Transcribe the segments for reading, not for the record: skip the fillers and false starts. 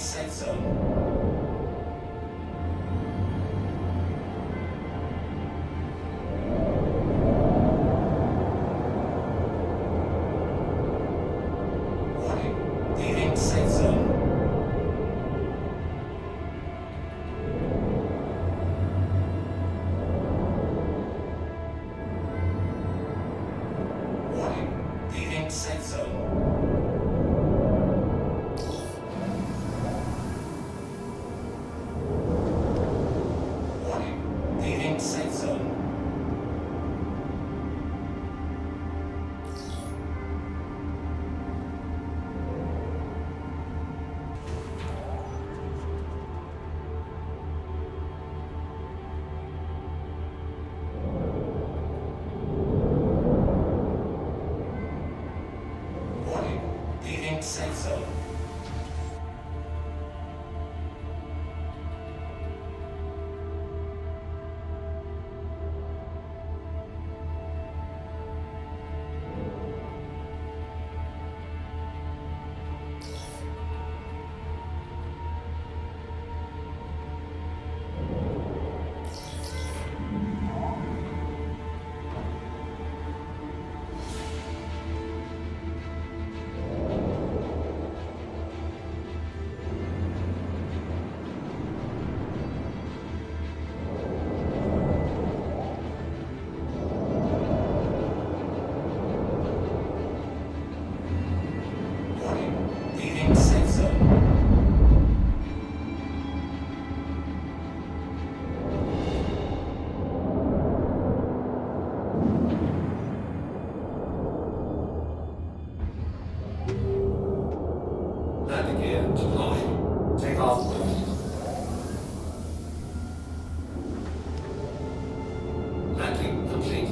safe zone. Safe zone. Safe zone. Landing gear deployed. Take off. Landing complete.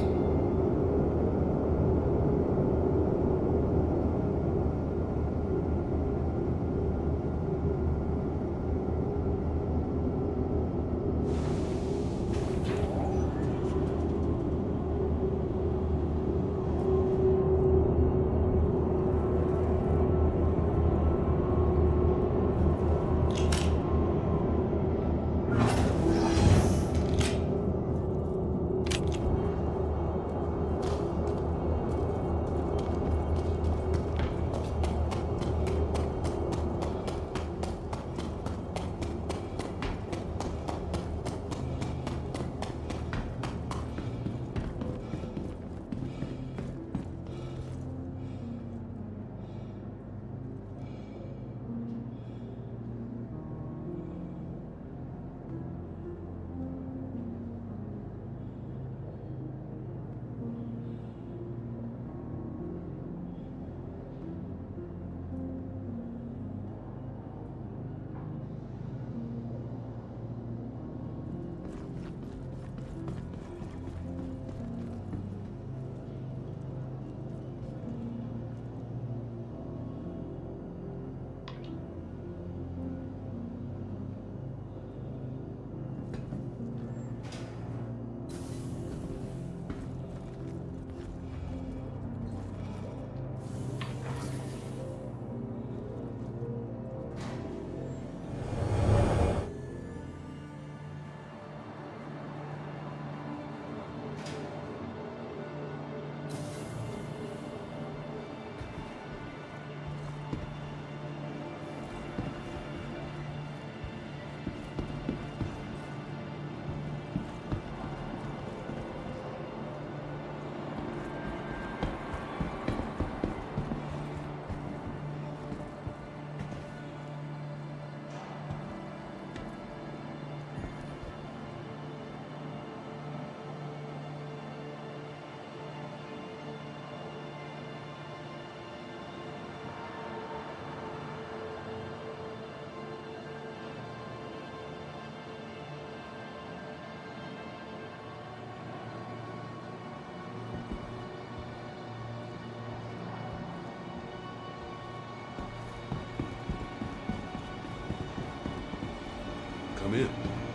Come in.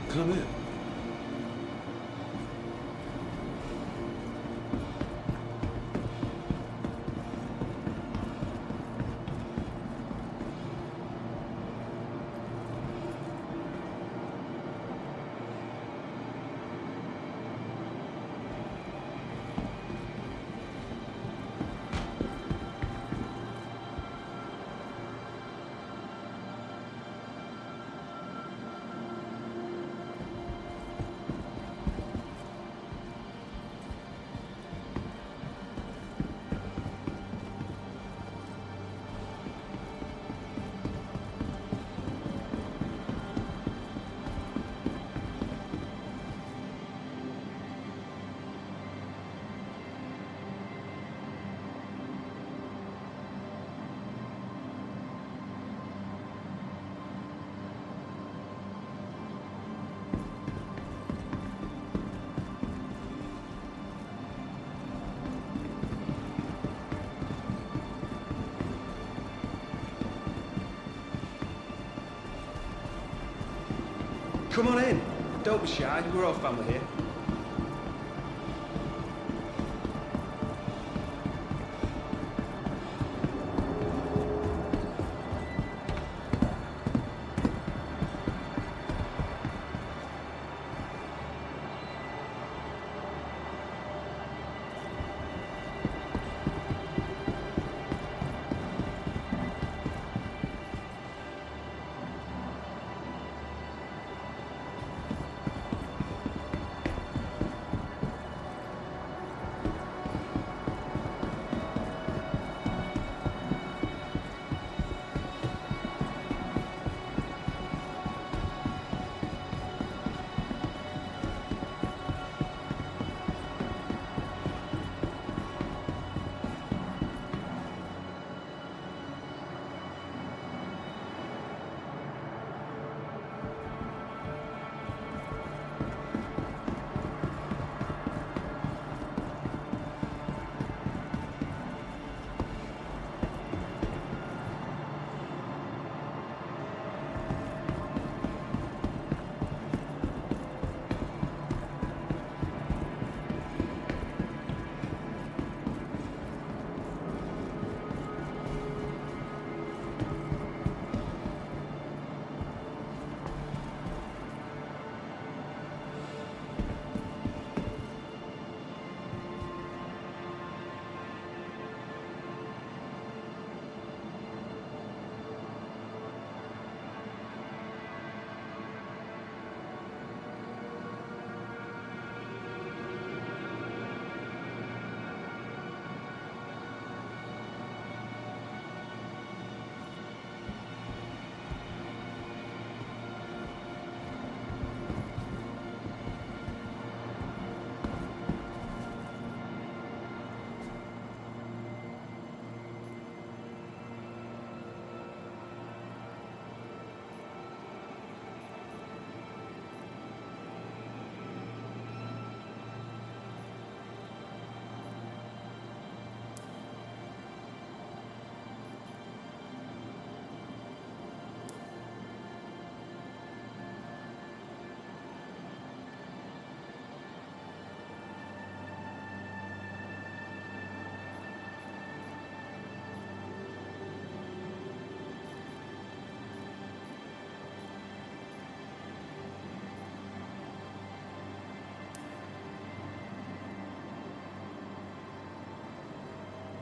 Come in. Come on in. Don't be shy. We're all family here.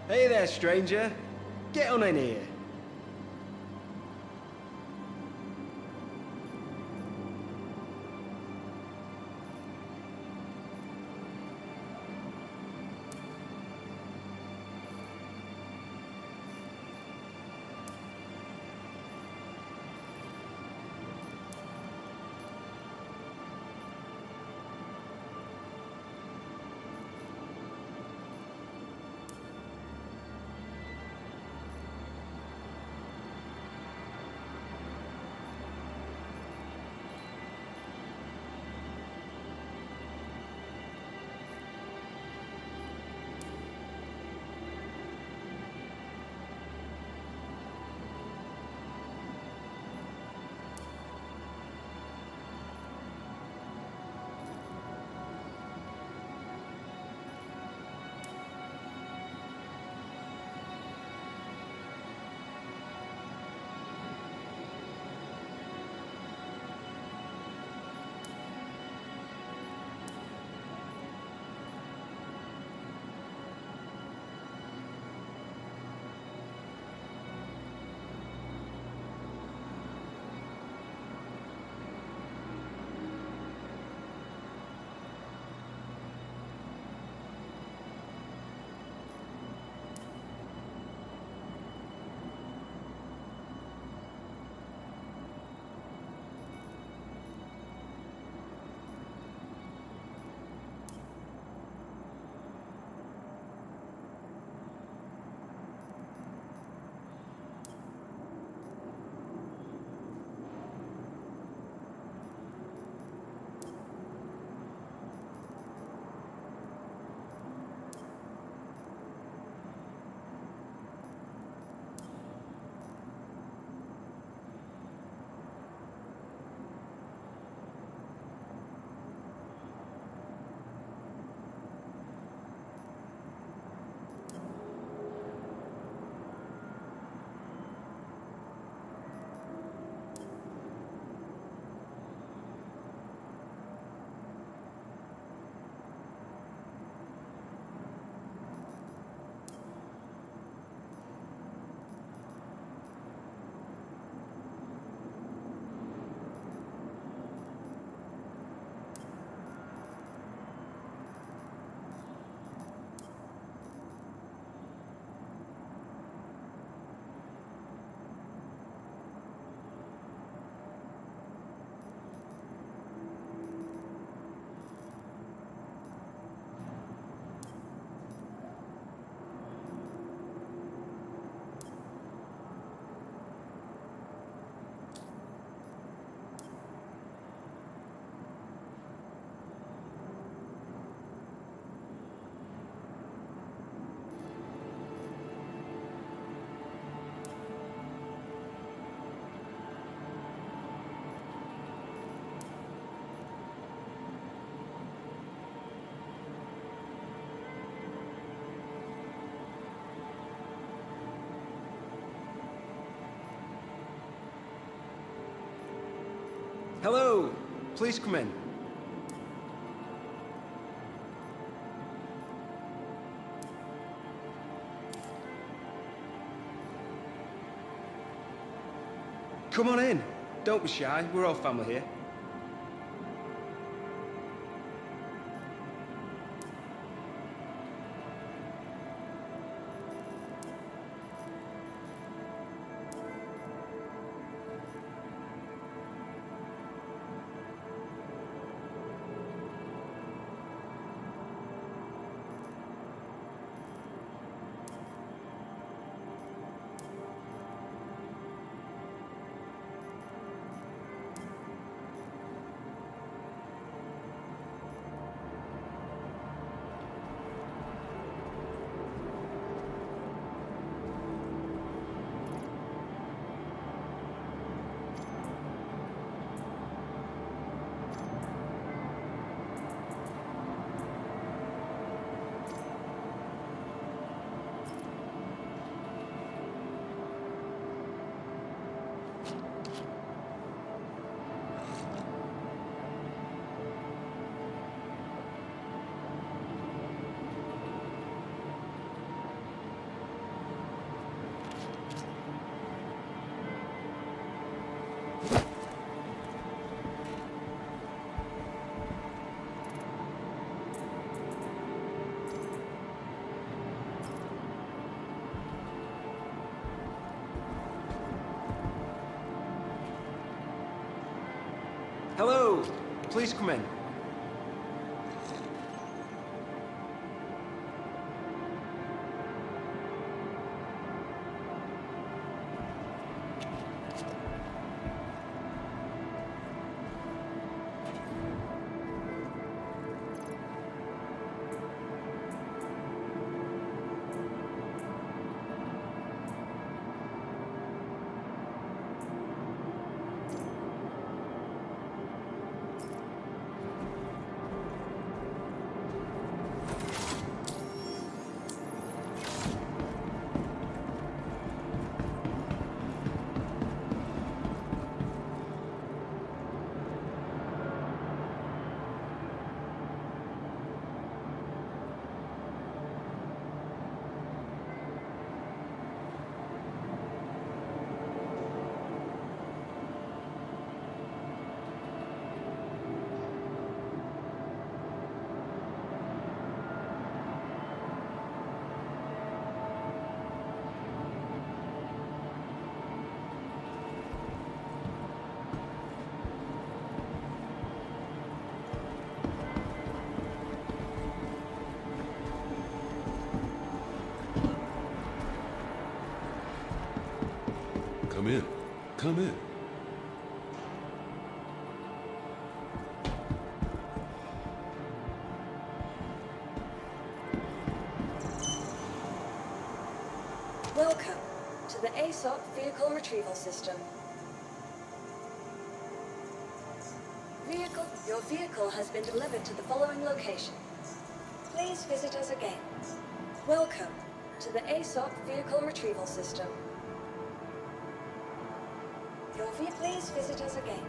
Hey there, stranger. Get on in here. Hello, please come in. Come on in. Don't be shy, we're all family here. Hello, please come in. Come in. Come in. Welcome to the ASOP Vehicle Retrieval System. Your vehicle has been delivered to the following location. Please visit us again. Welcome to the ASOP Vehicle Retrieval System. Please visit us again.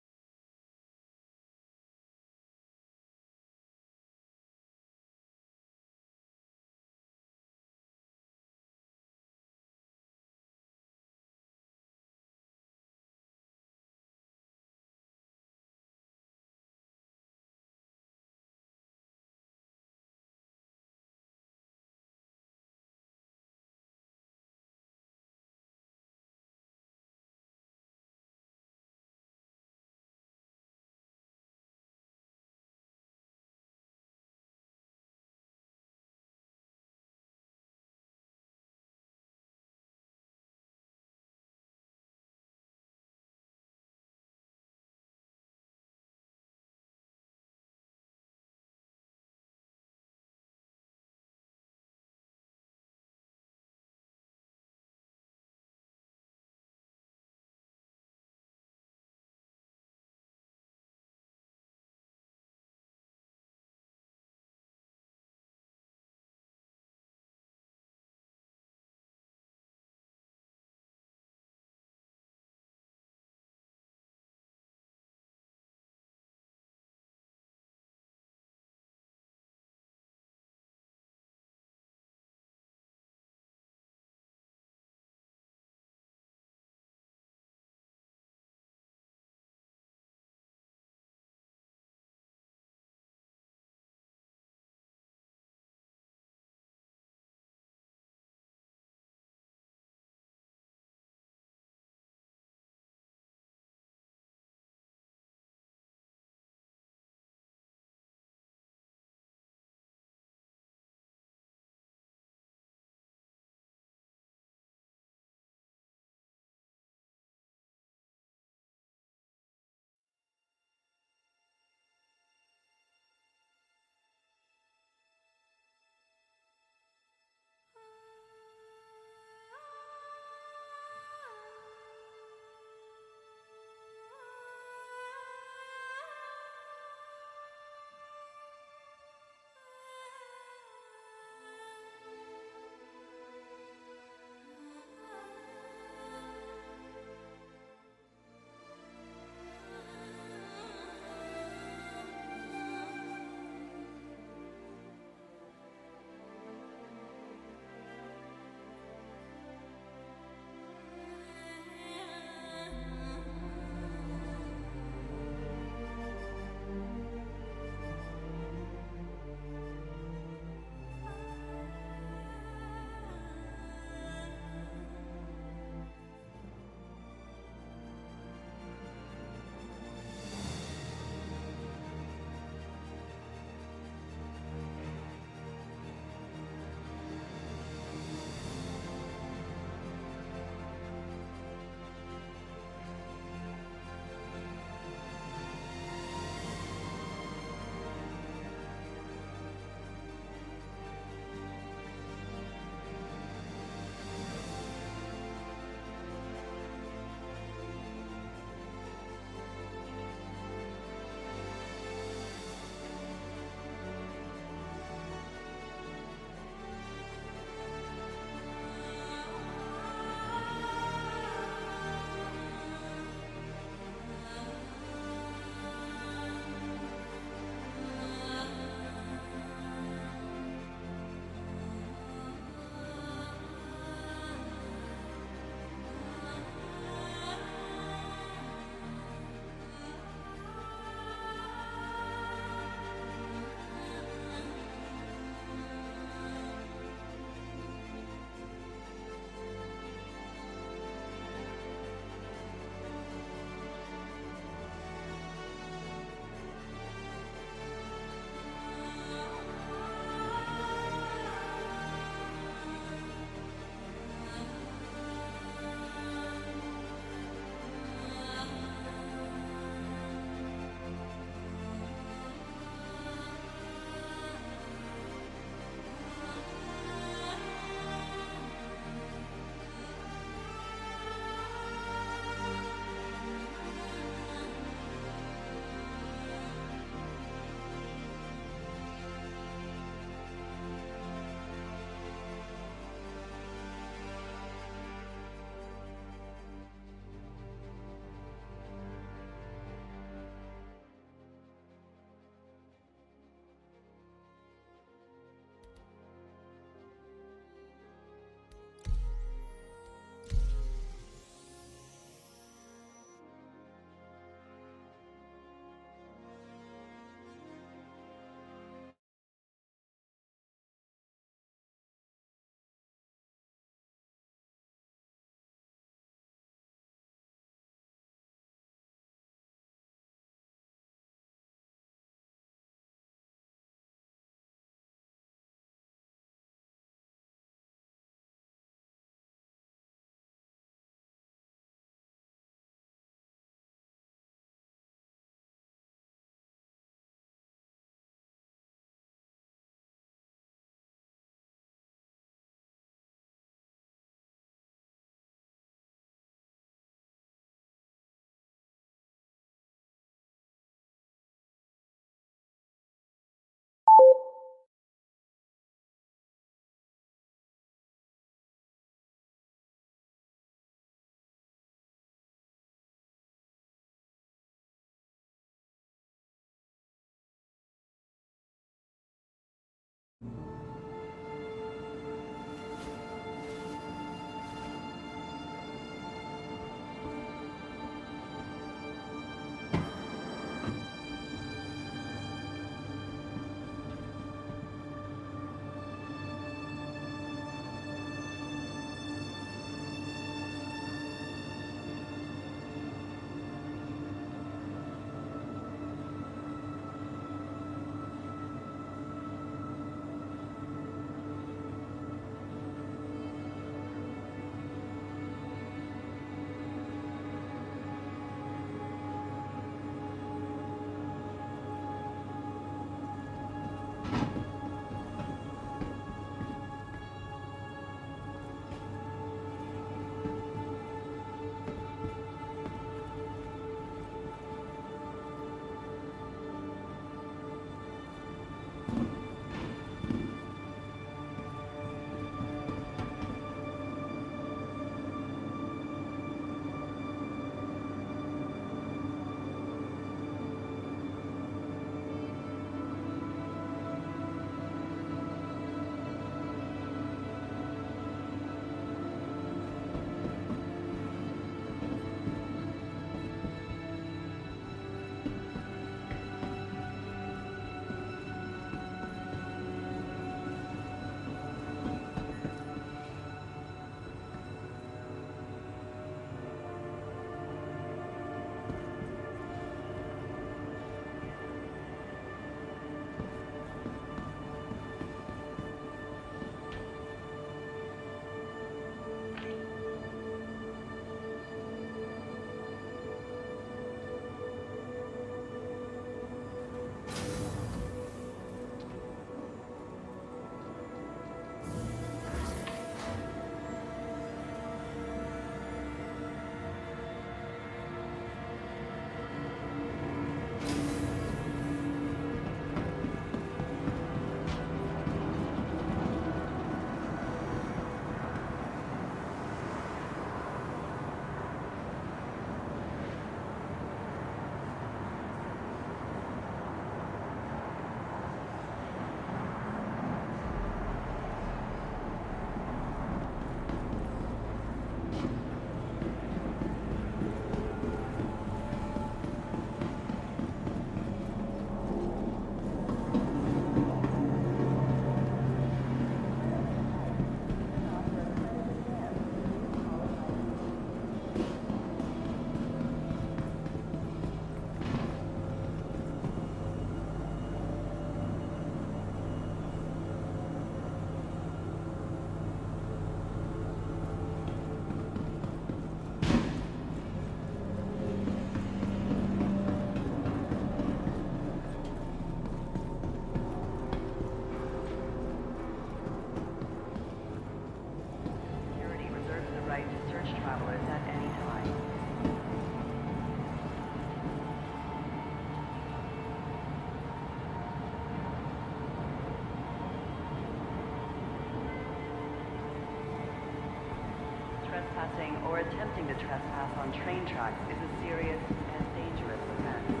trespassing or attempting to trespass on train tracks is a serious and dangerous offense.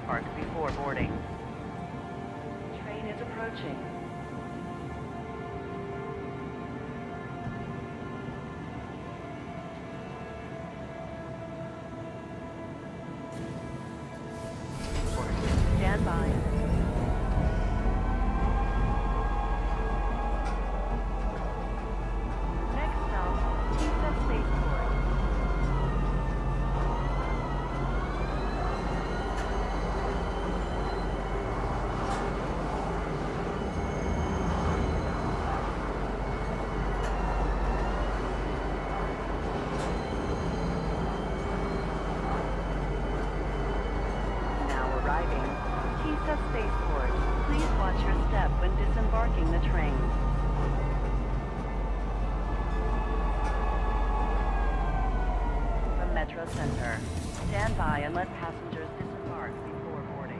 Park before boarding. Train is approaching. Stand by. Next stop, Pizza Spaceport. Now arriving, Pizza Spaceport. Please watch your step when disembarking the train. From Metro Center, stand by and let passengers disembark before boarding.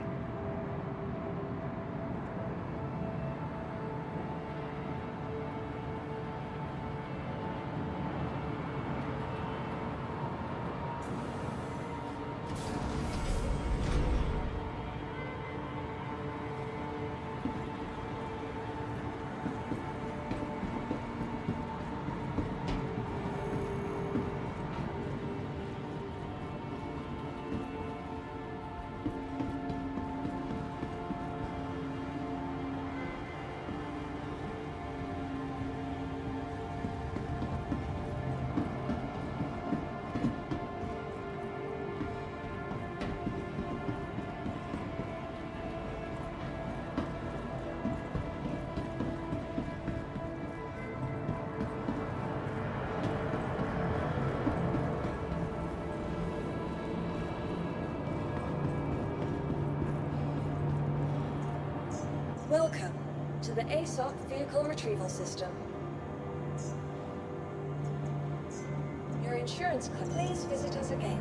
Welcome to the ASOC Vehicle Retrieval System. Your insurance claim. Please visit us again.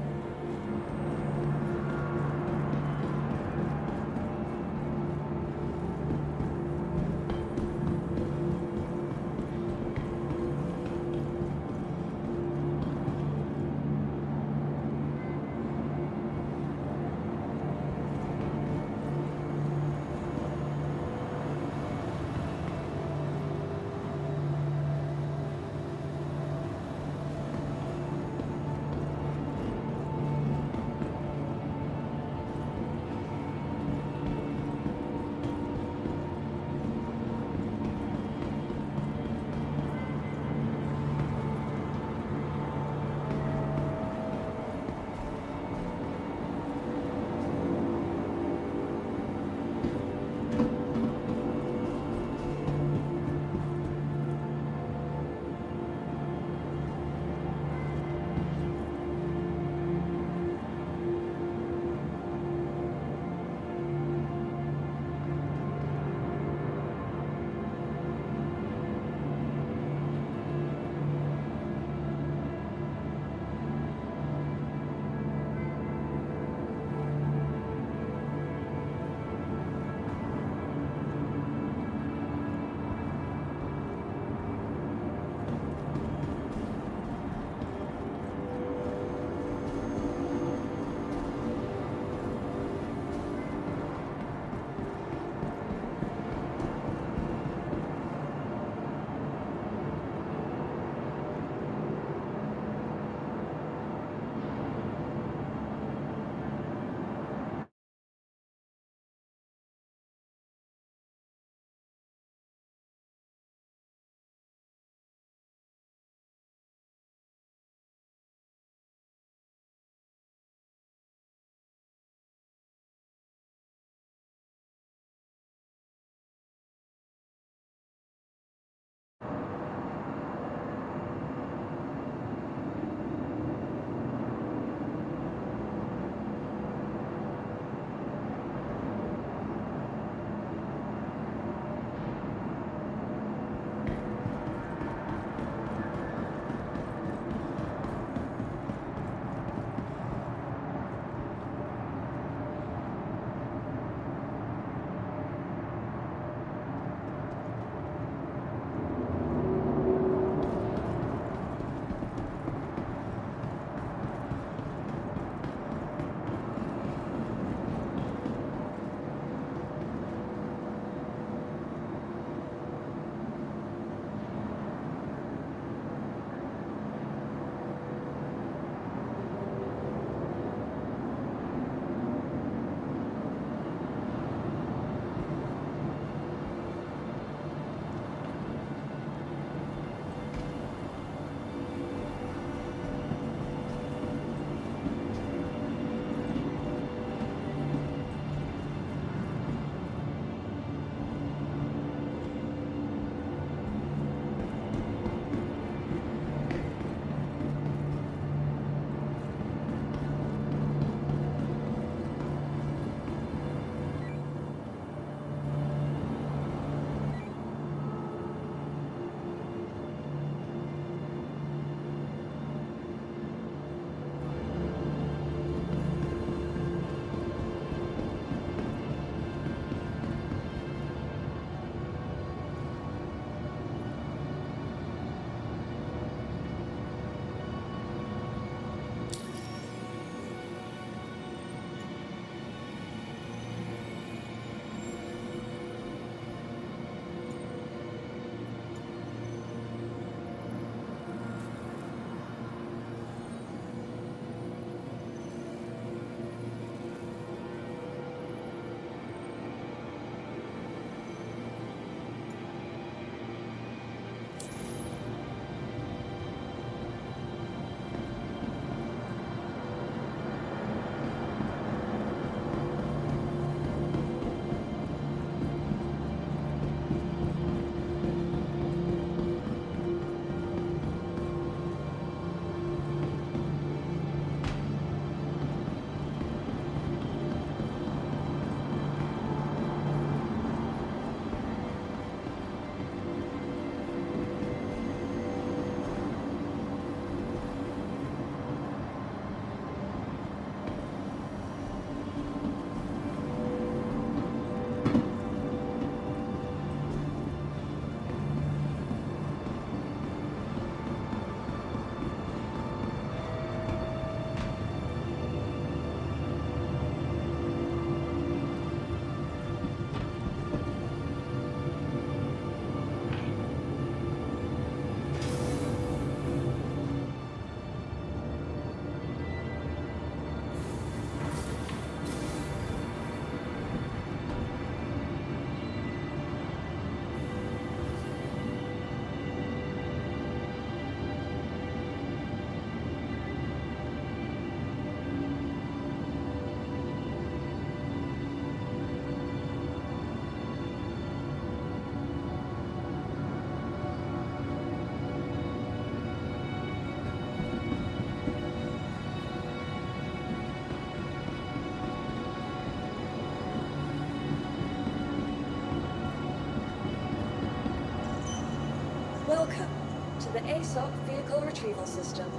to the ASOP Vehicle Retrieval System.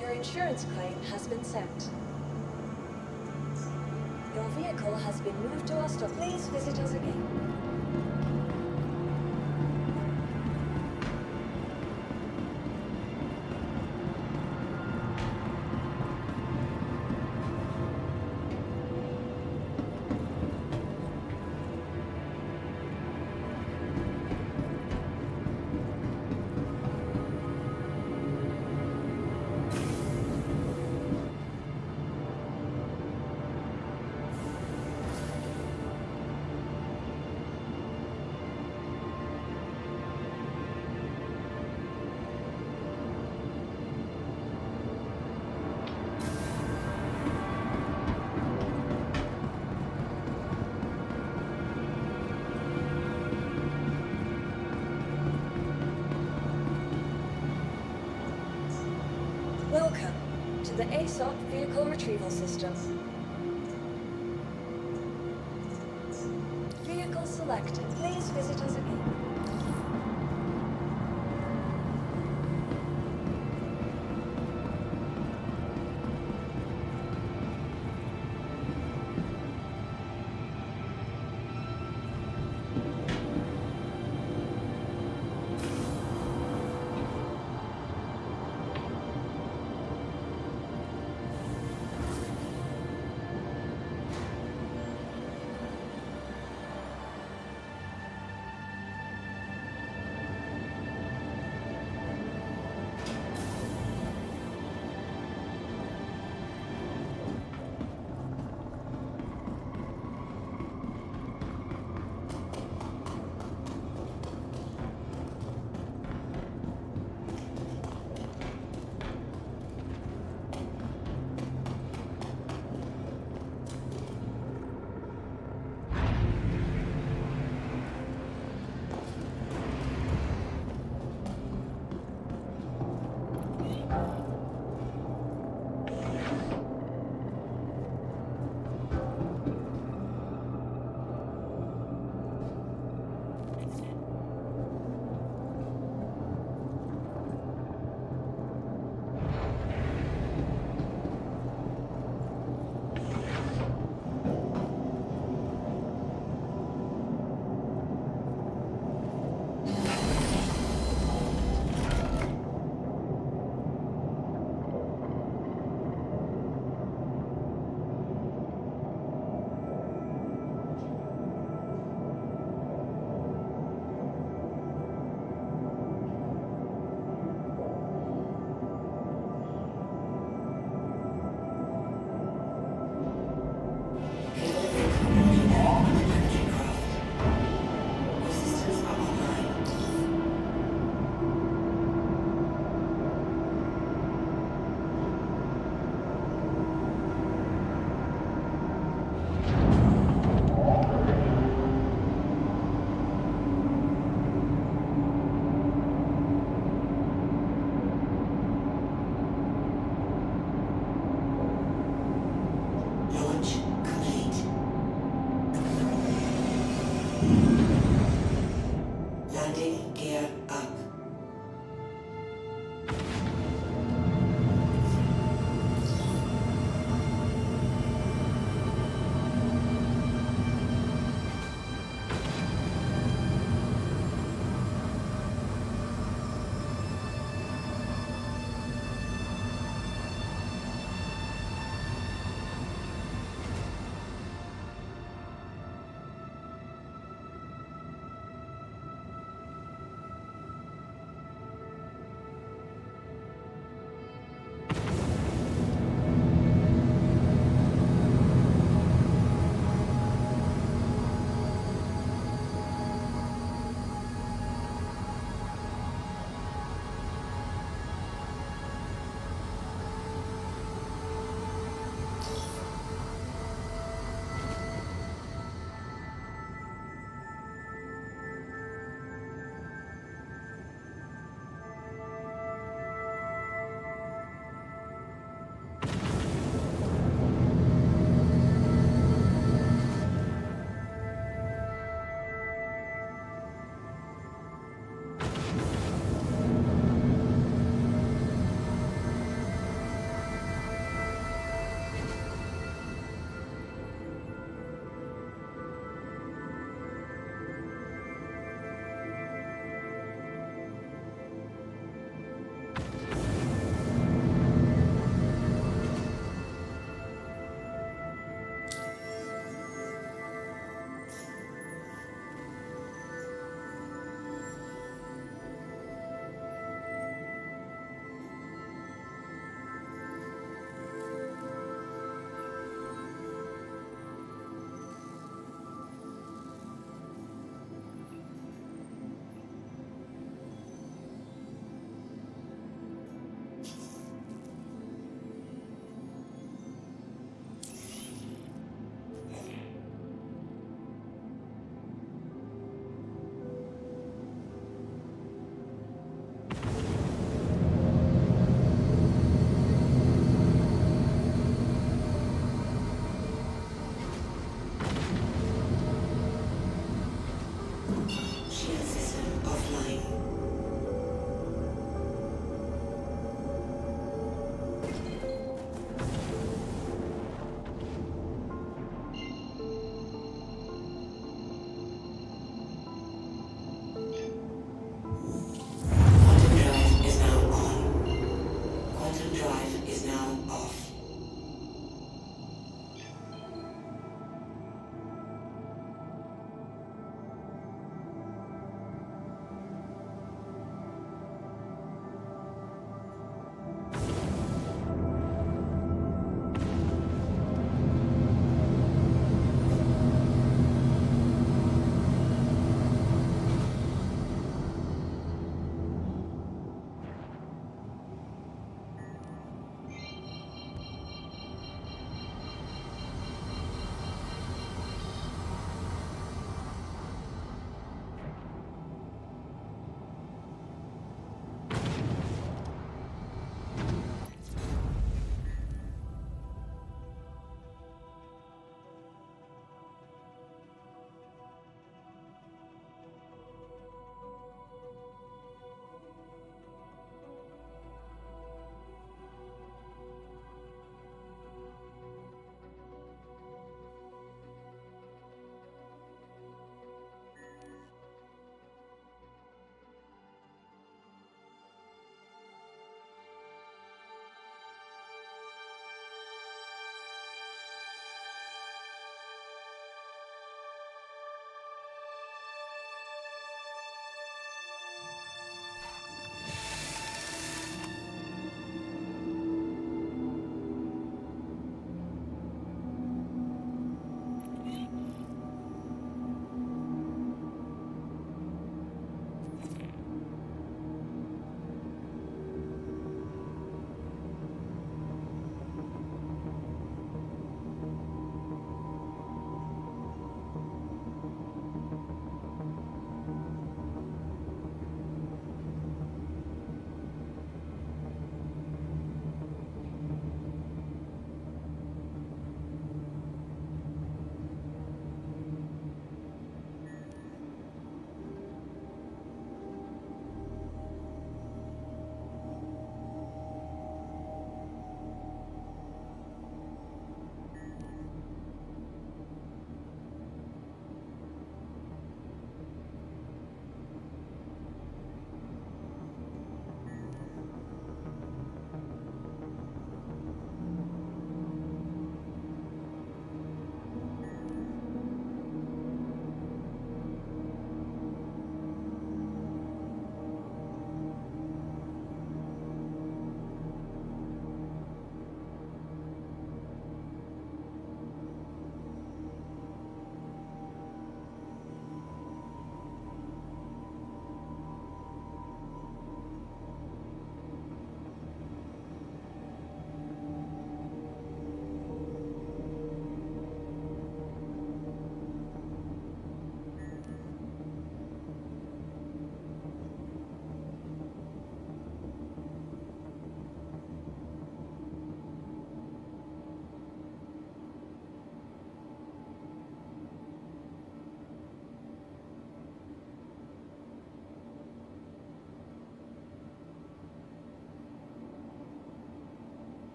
Your insurance claim has been sent. Your vehicle has been moved to our stop. Please visit us again. Welcome to the ASOP Vehicle Retrieval System. Vehicle selected. Please visit us again.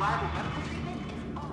reliable medical treatment is over.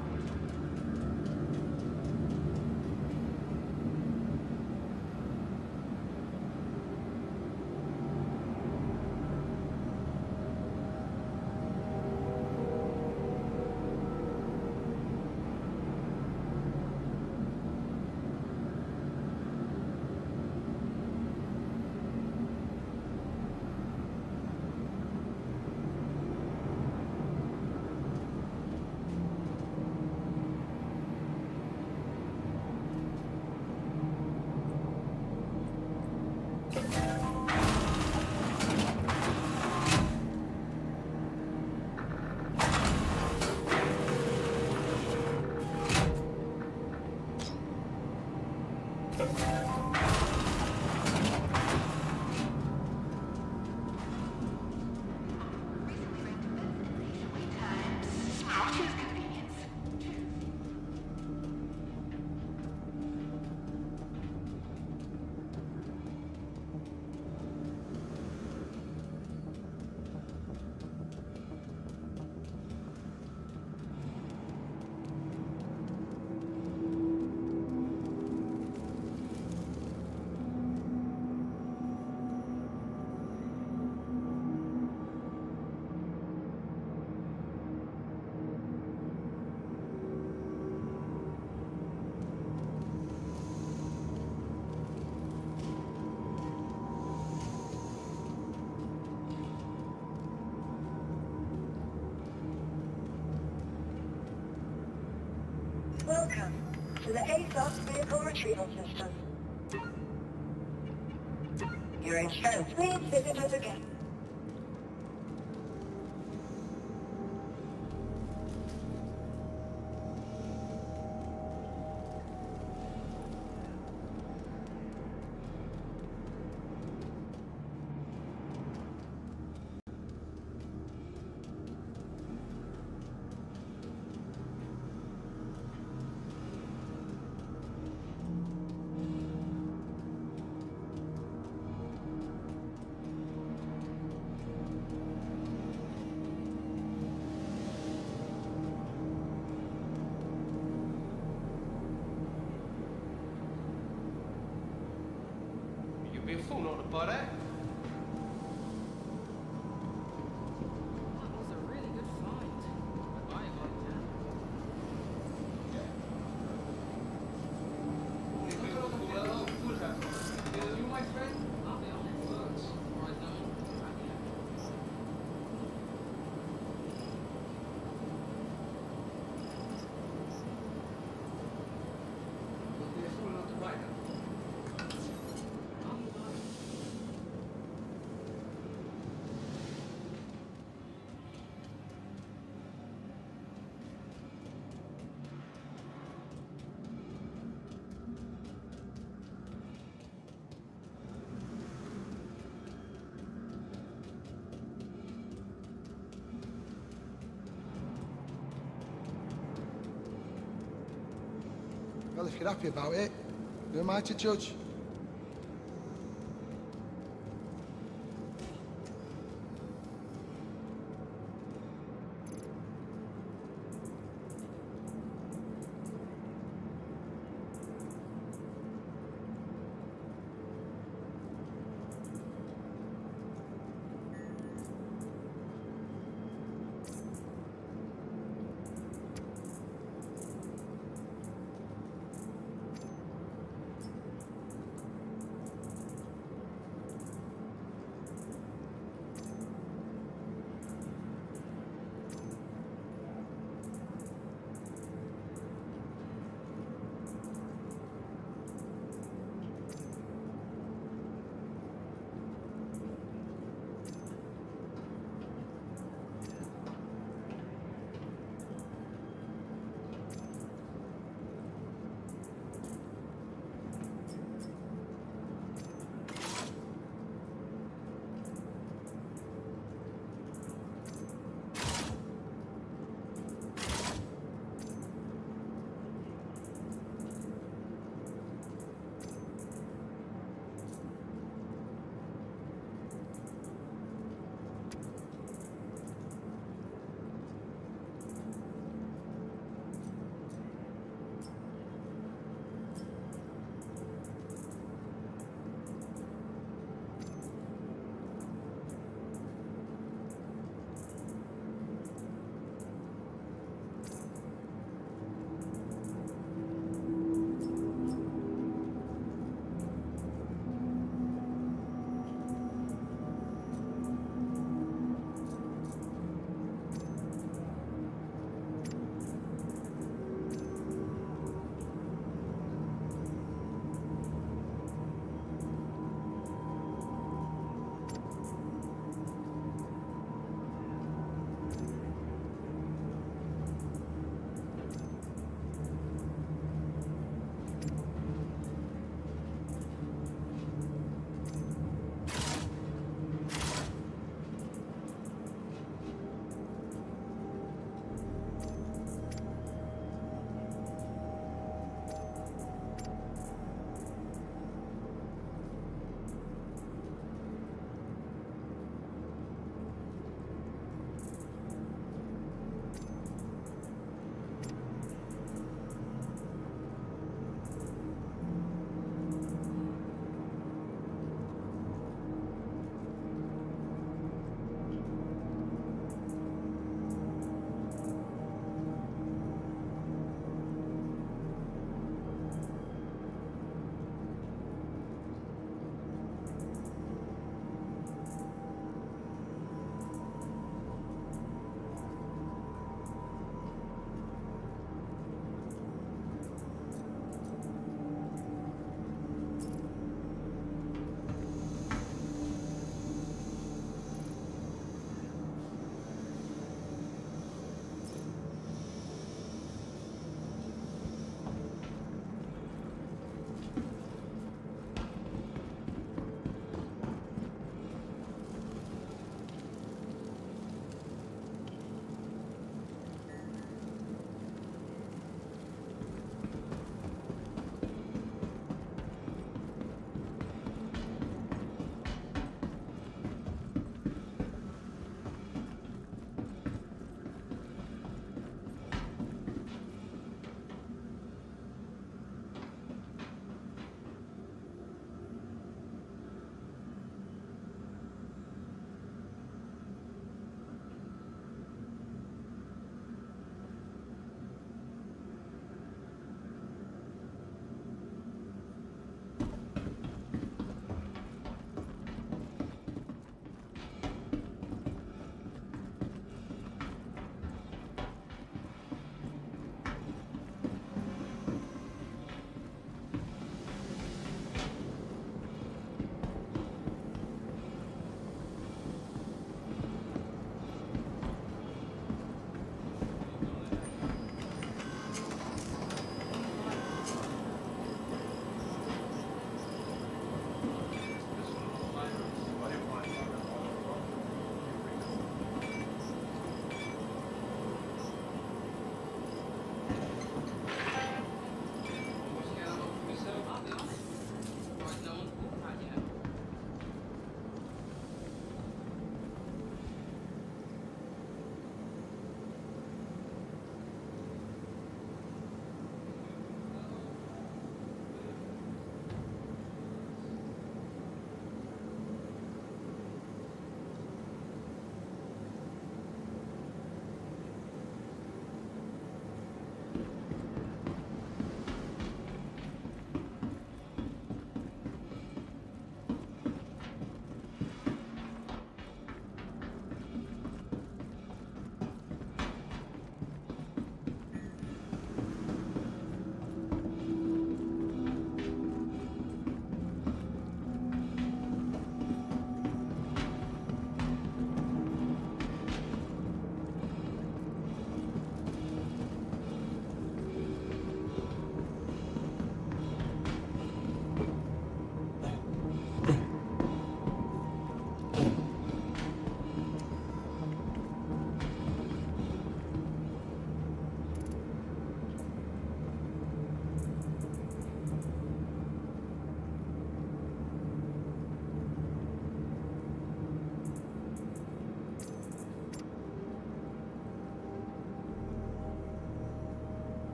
Welcome to the ASOS Vehicle Retrieval System. You're in strength. Please visit us again. You'll be a fool not to buy that. That was a really good find. I like that. You my friend? I'll be honest. Or I don't. You'll be a fool not to buy that. Well, if you're happy about it, who am I to judge?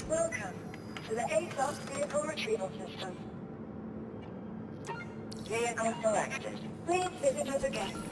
Welcome to the ASOP Vehicle Retrieval System. Vehicle selected. Please visit us again.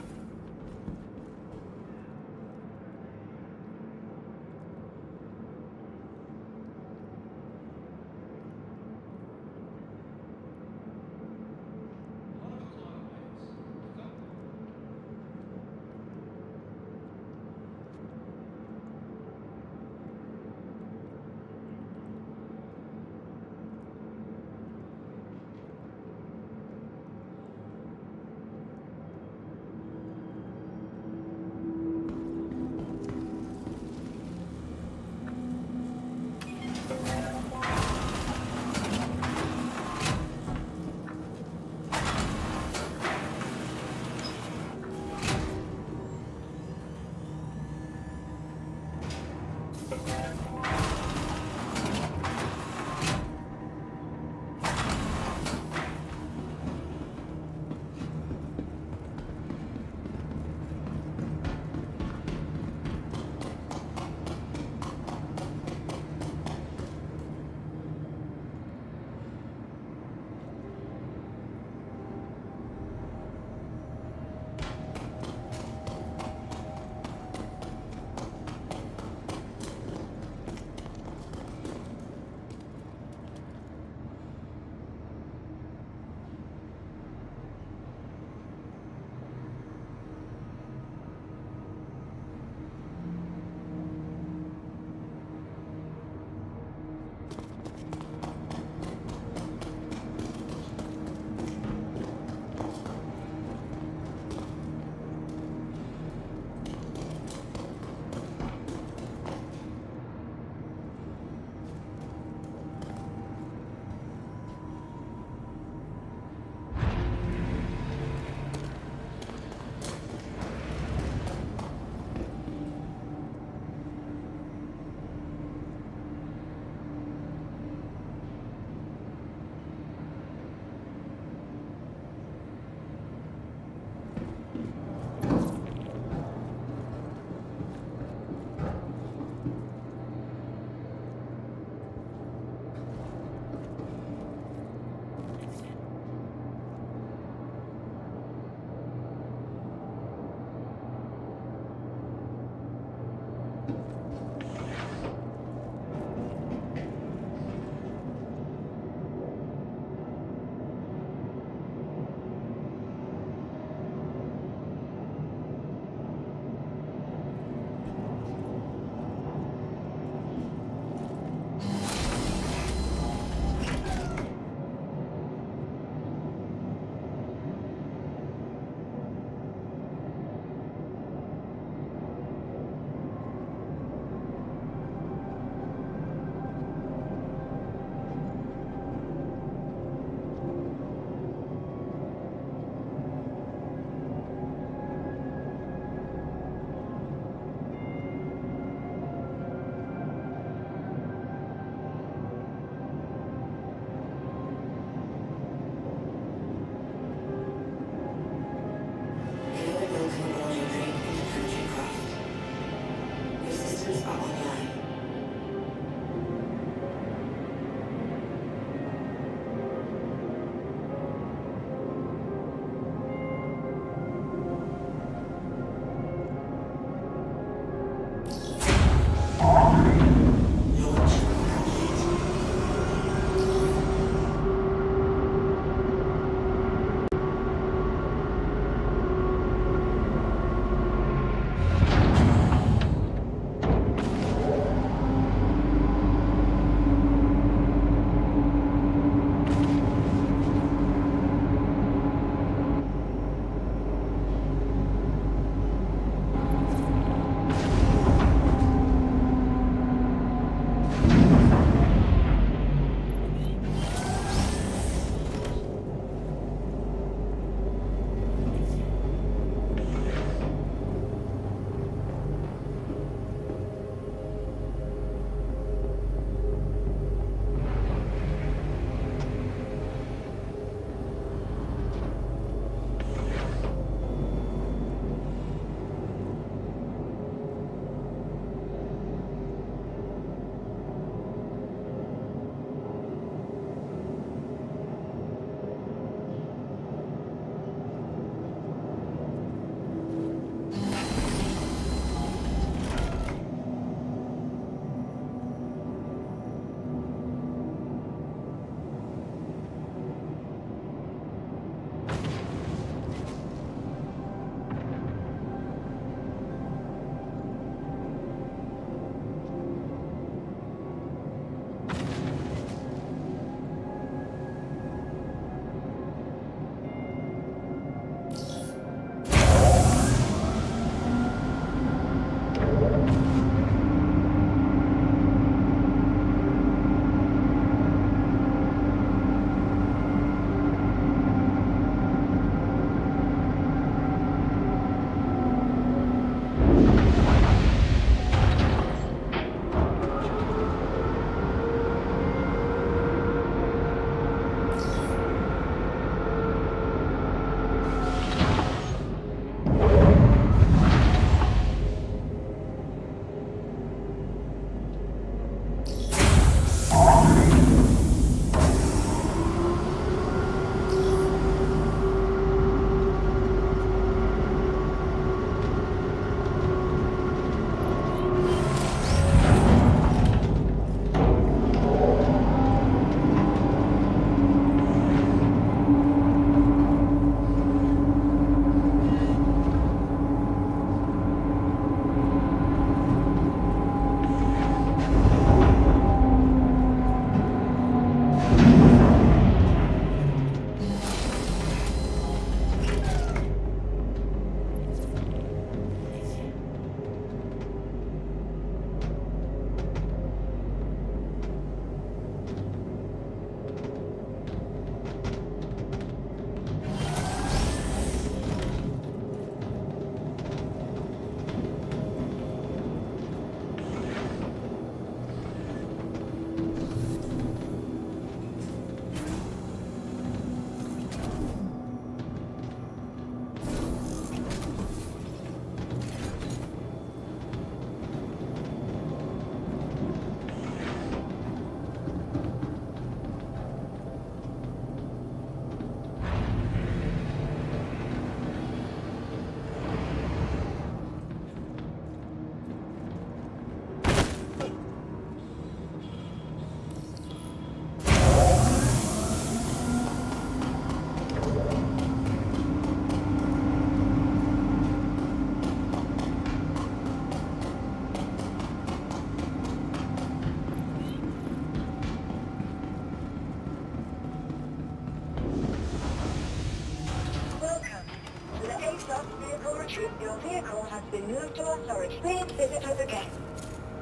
been moved to our storage. Please visit us again.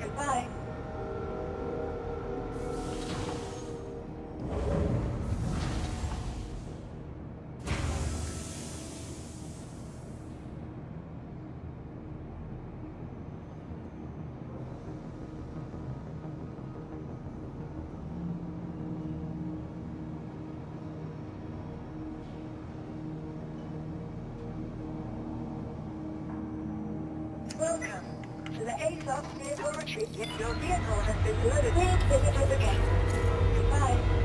Goodbye. Welcome to the ASOP vehicle retreat. If your vehicle has been delivered, please visit us again. Goodbye.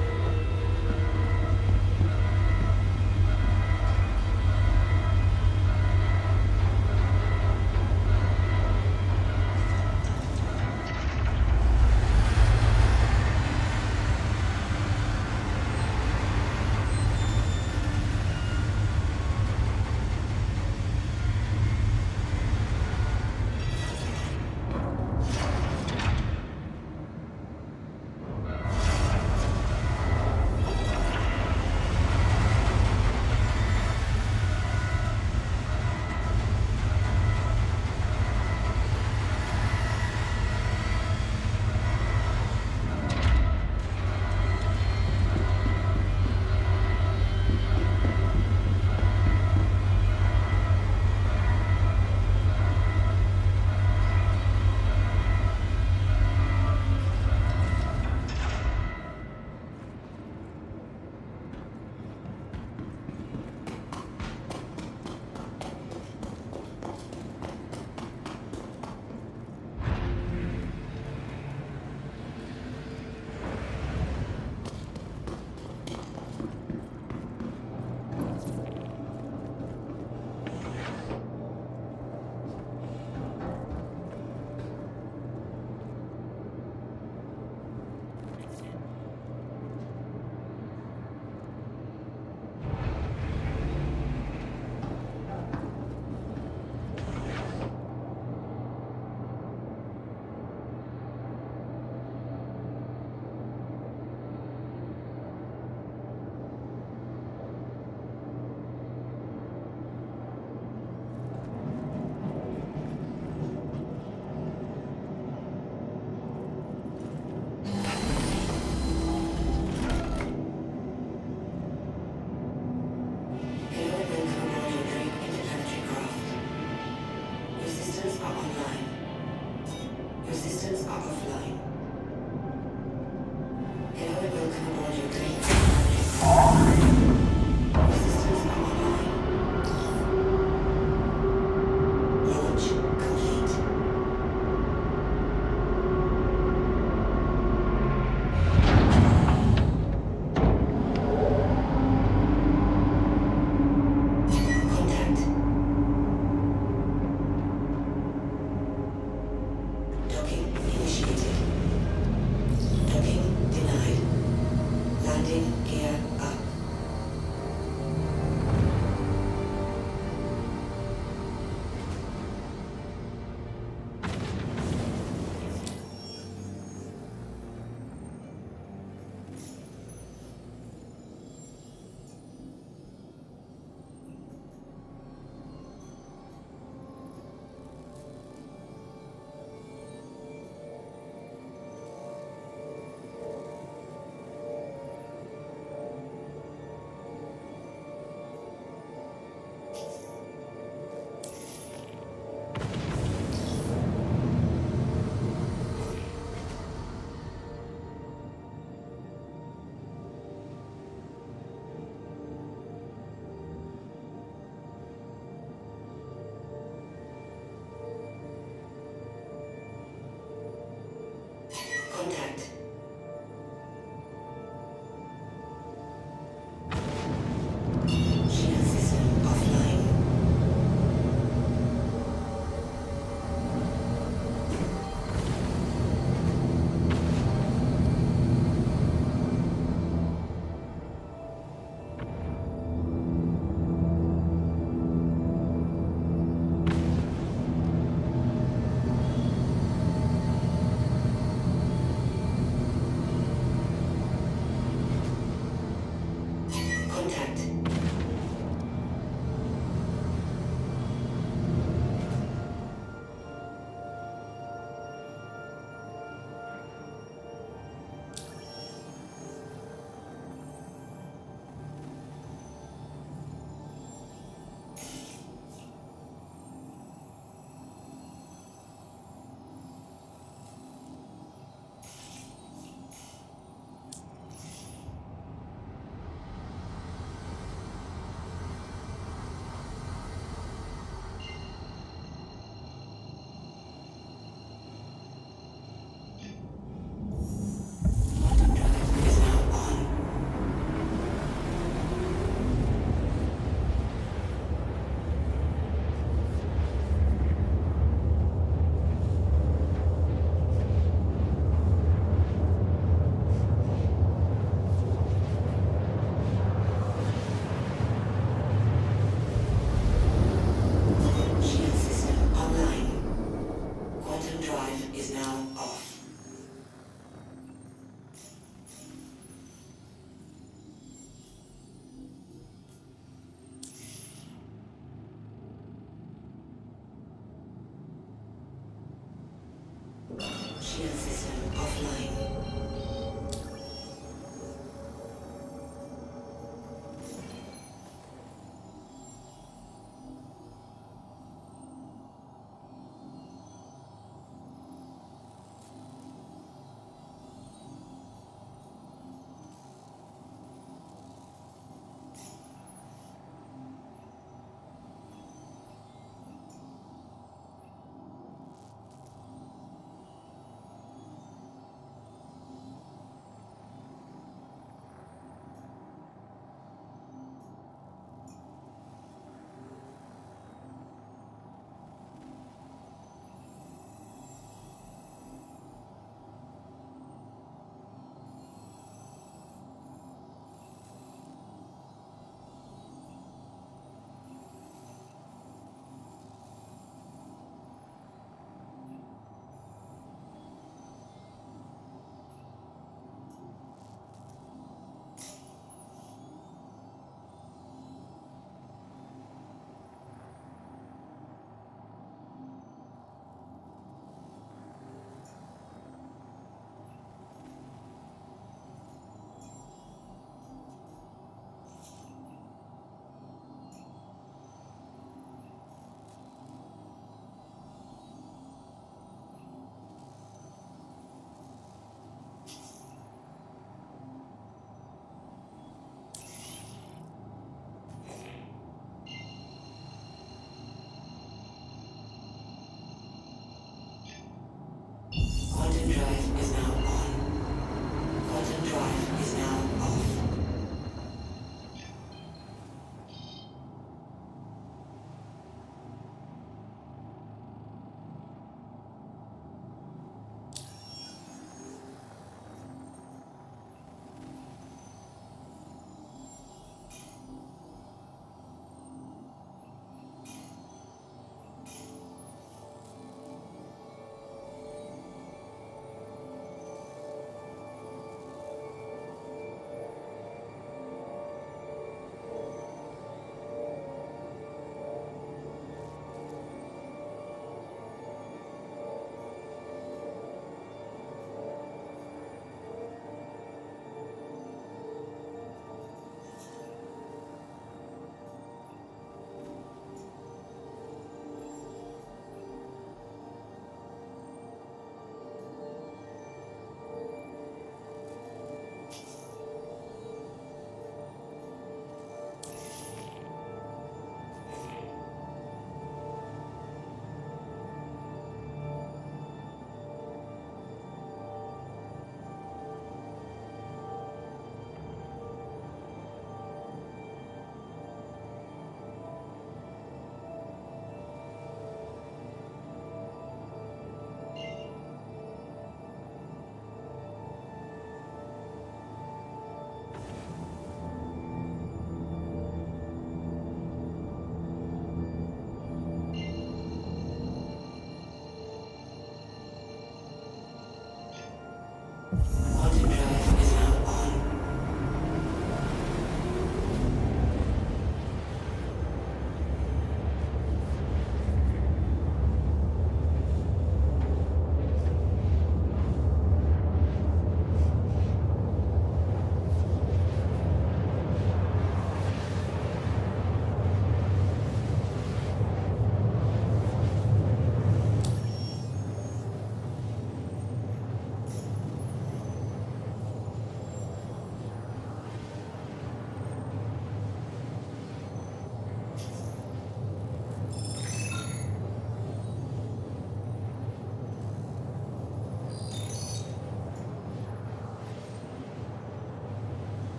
system offline.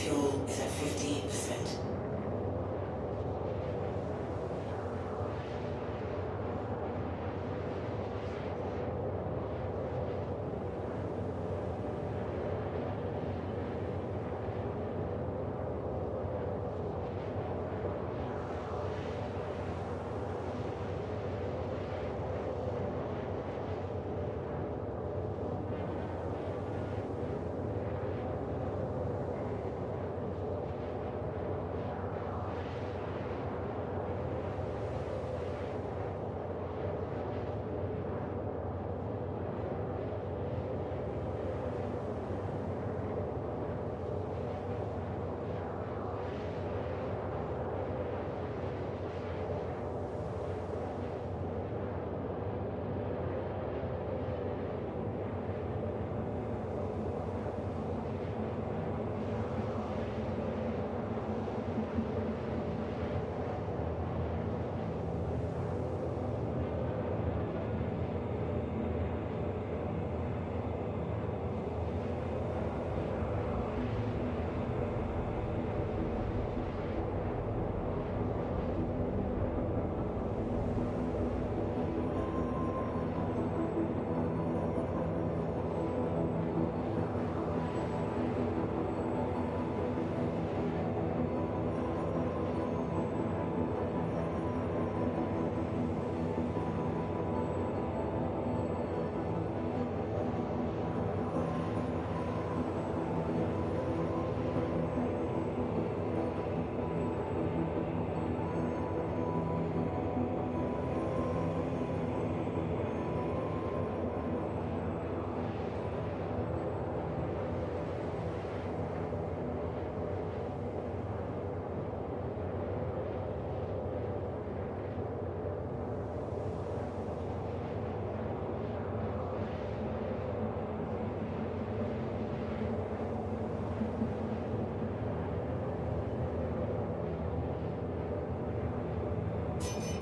fuel is at 50%.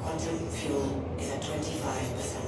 Quantum fuel is at 25%.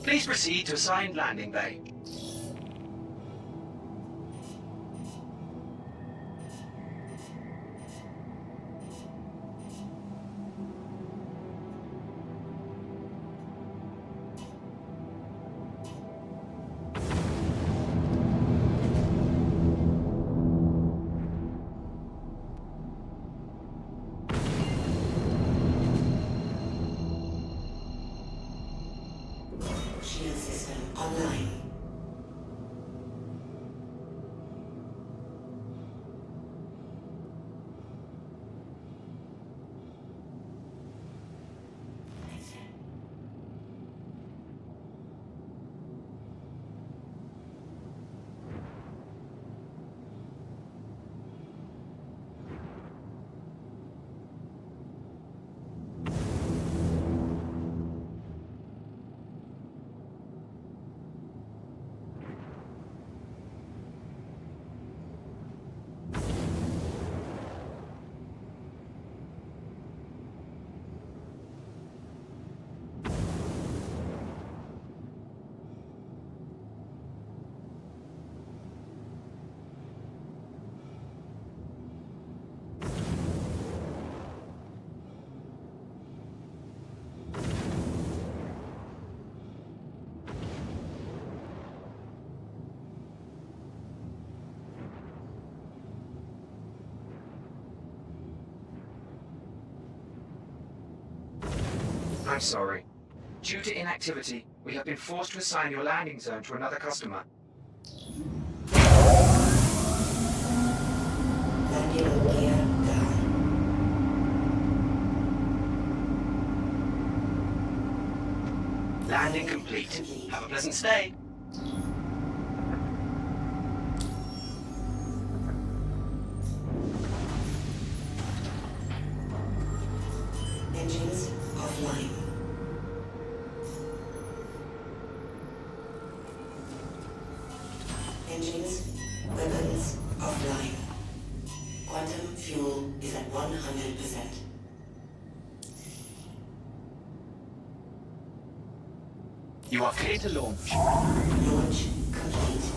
Please proceed to assigned landing bay. Shield system online. I'm sorry. Due to inactivity, we have been forced to assign your landing zone to another customer. Landing gear down. Landing complete. Have a pleasant stay. Engines offline. Engines, weapons offline. Quantum fuel is at 100%. You are clear to launch. Launch complete.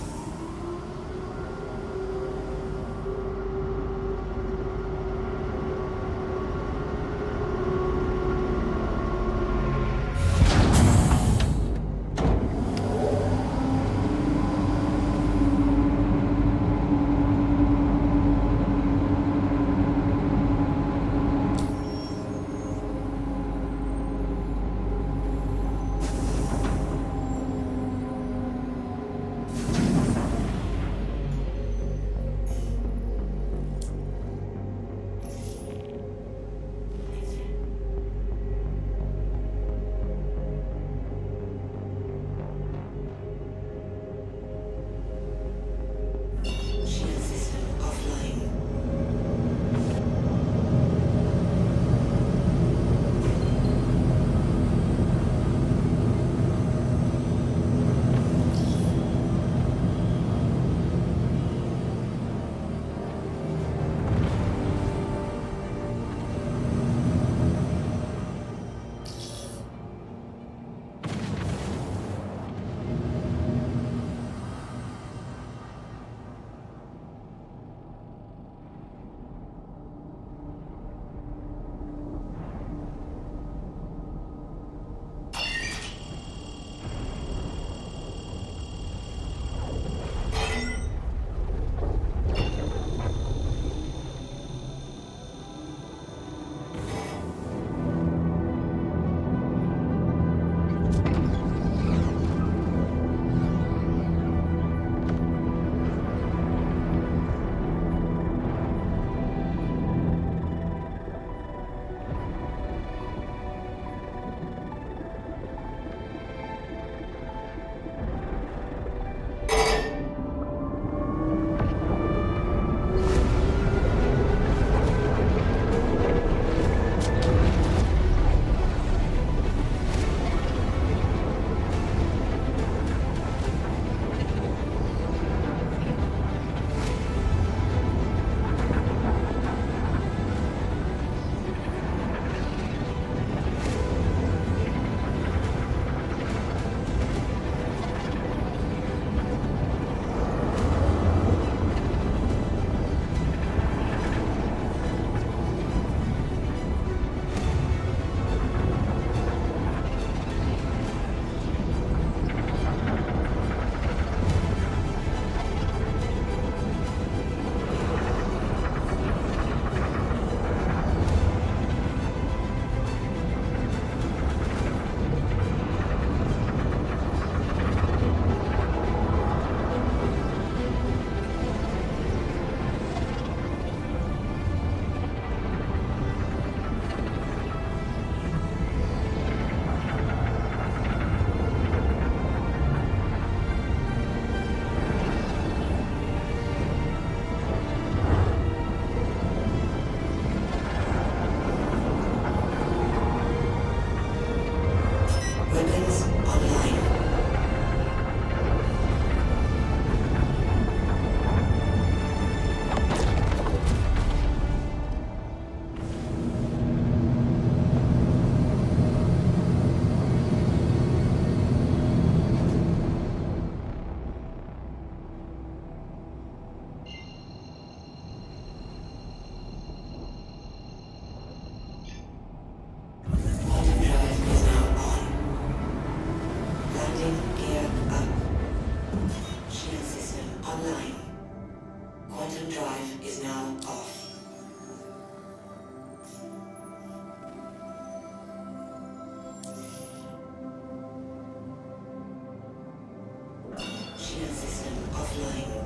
offline.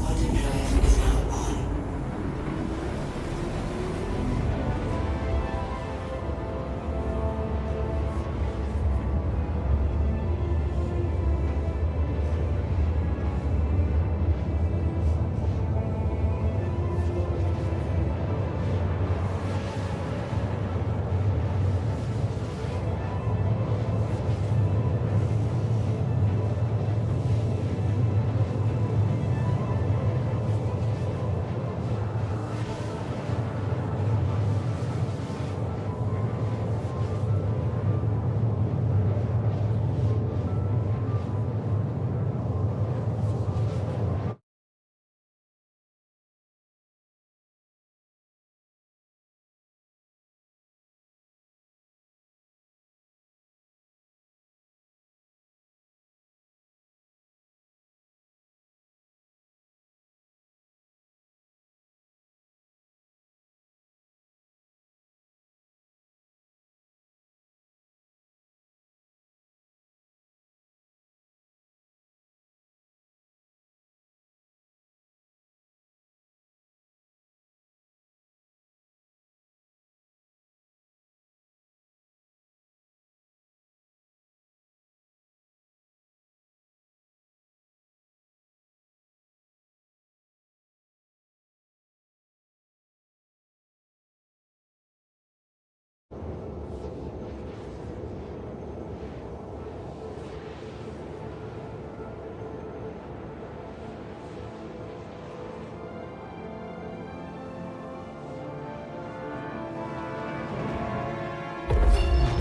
Quantum drive is now on.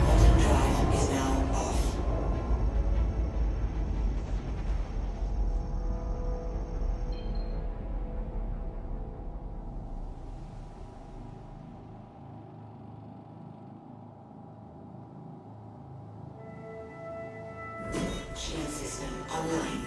Quantum drive is now off. Shield system online.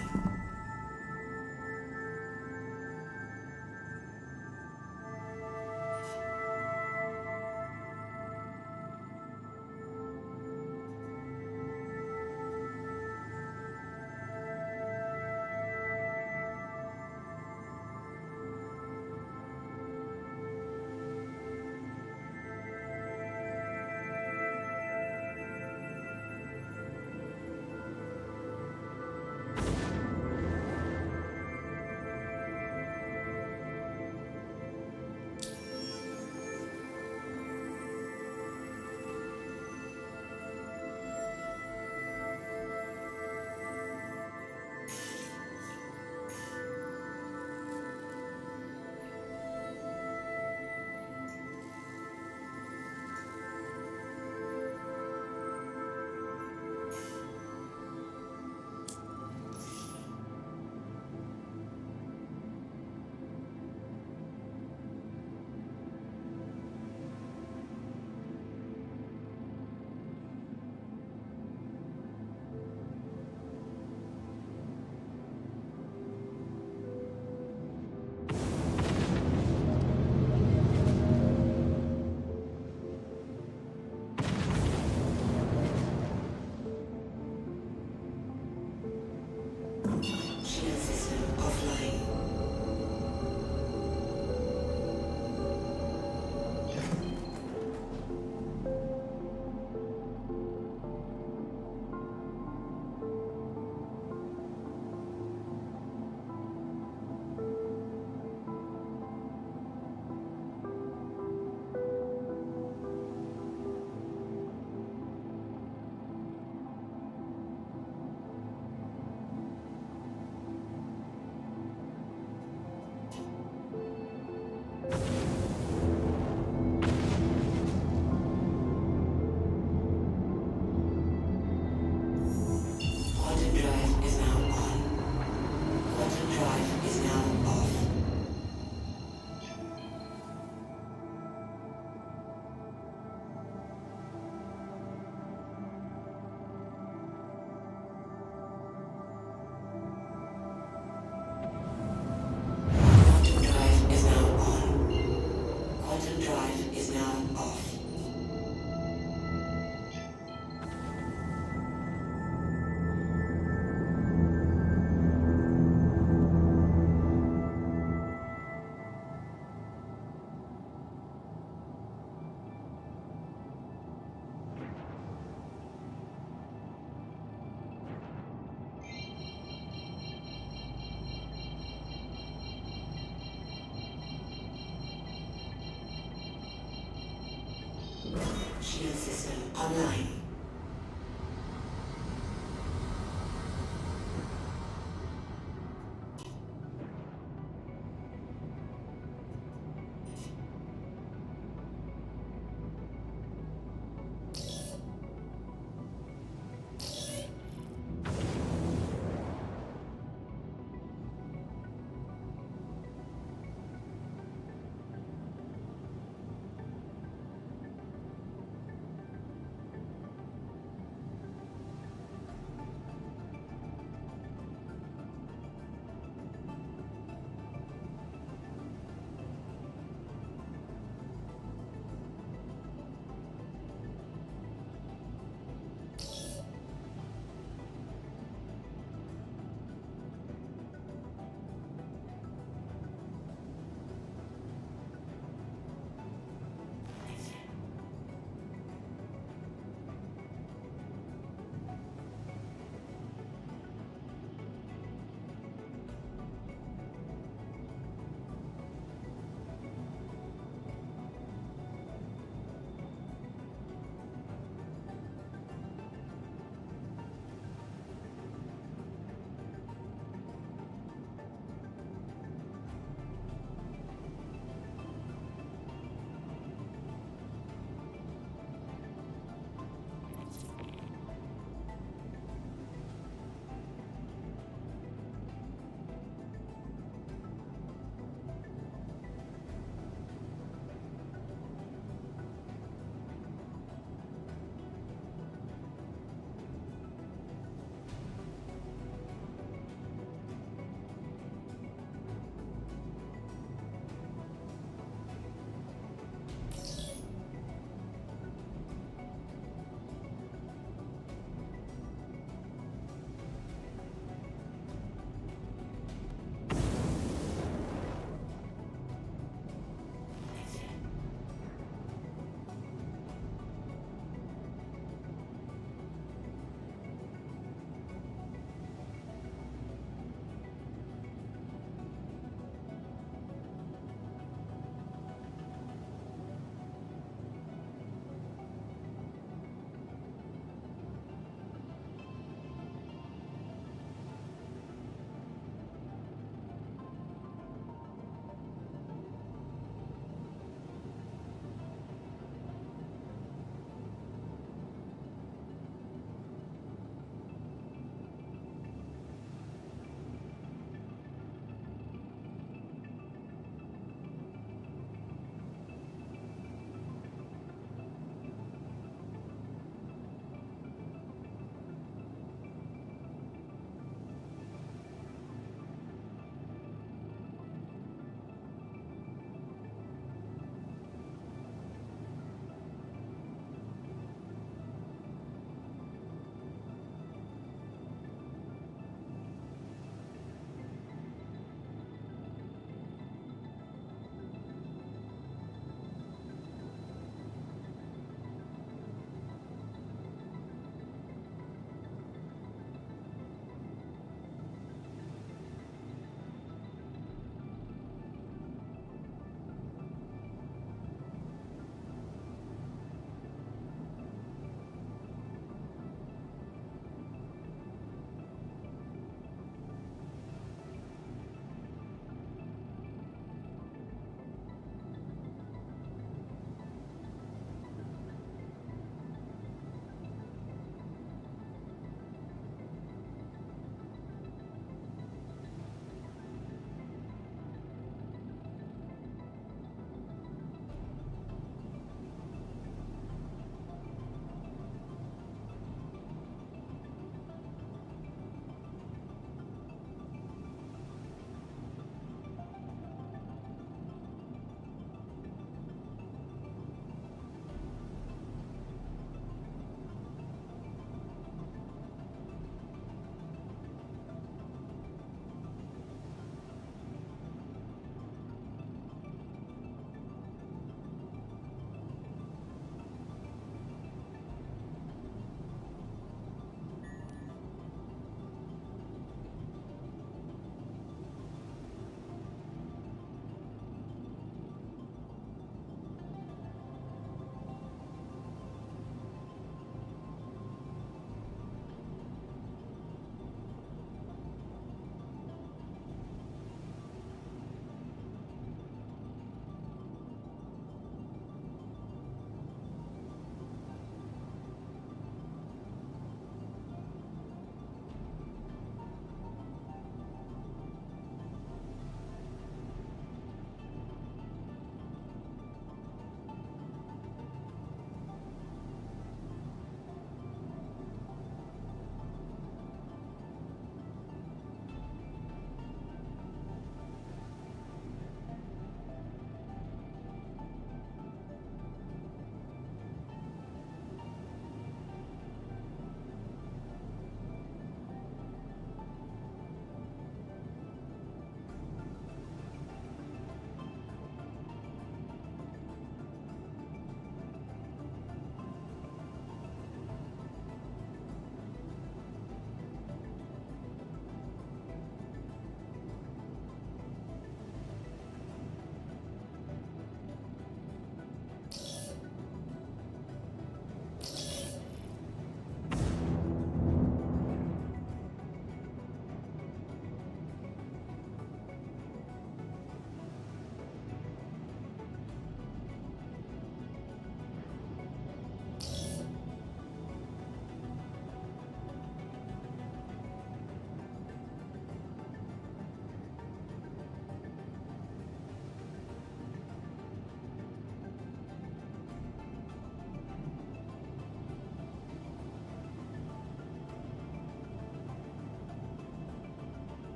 Shield system online.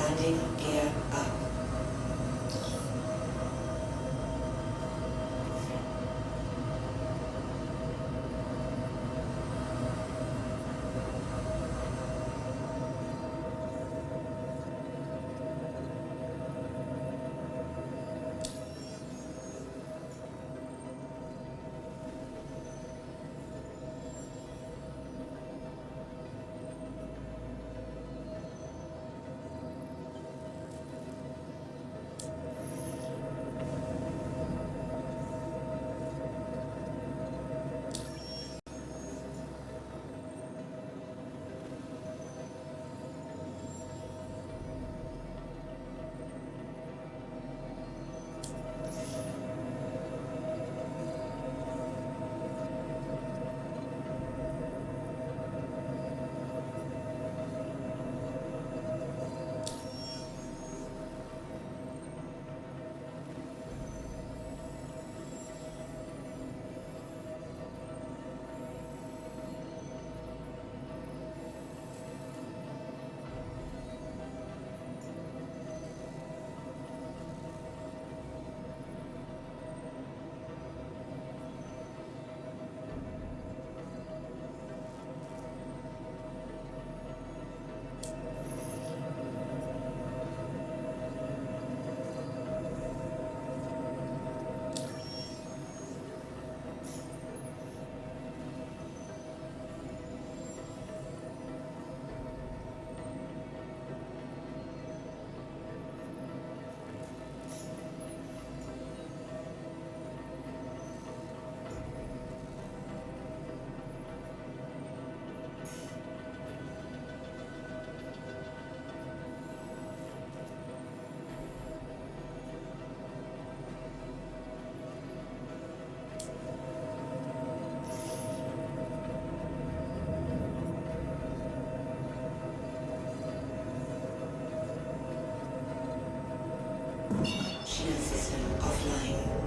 Landing gear up. Shield system offline.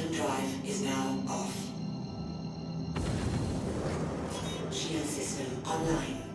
Quantum drive is now off. Shield system online.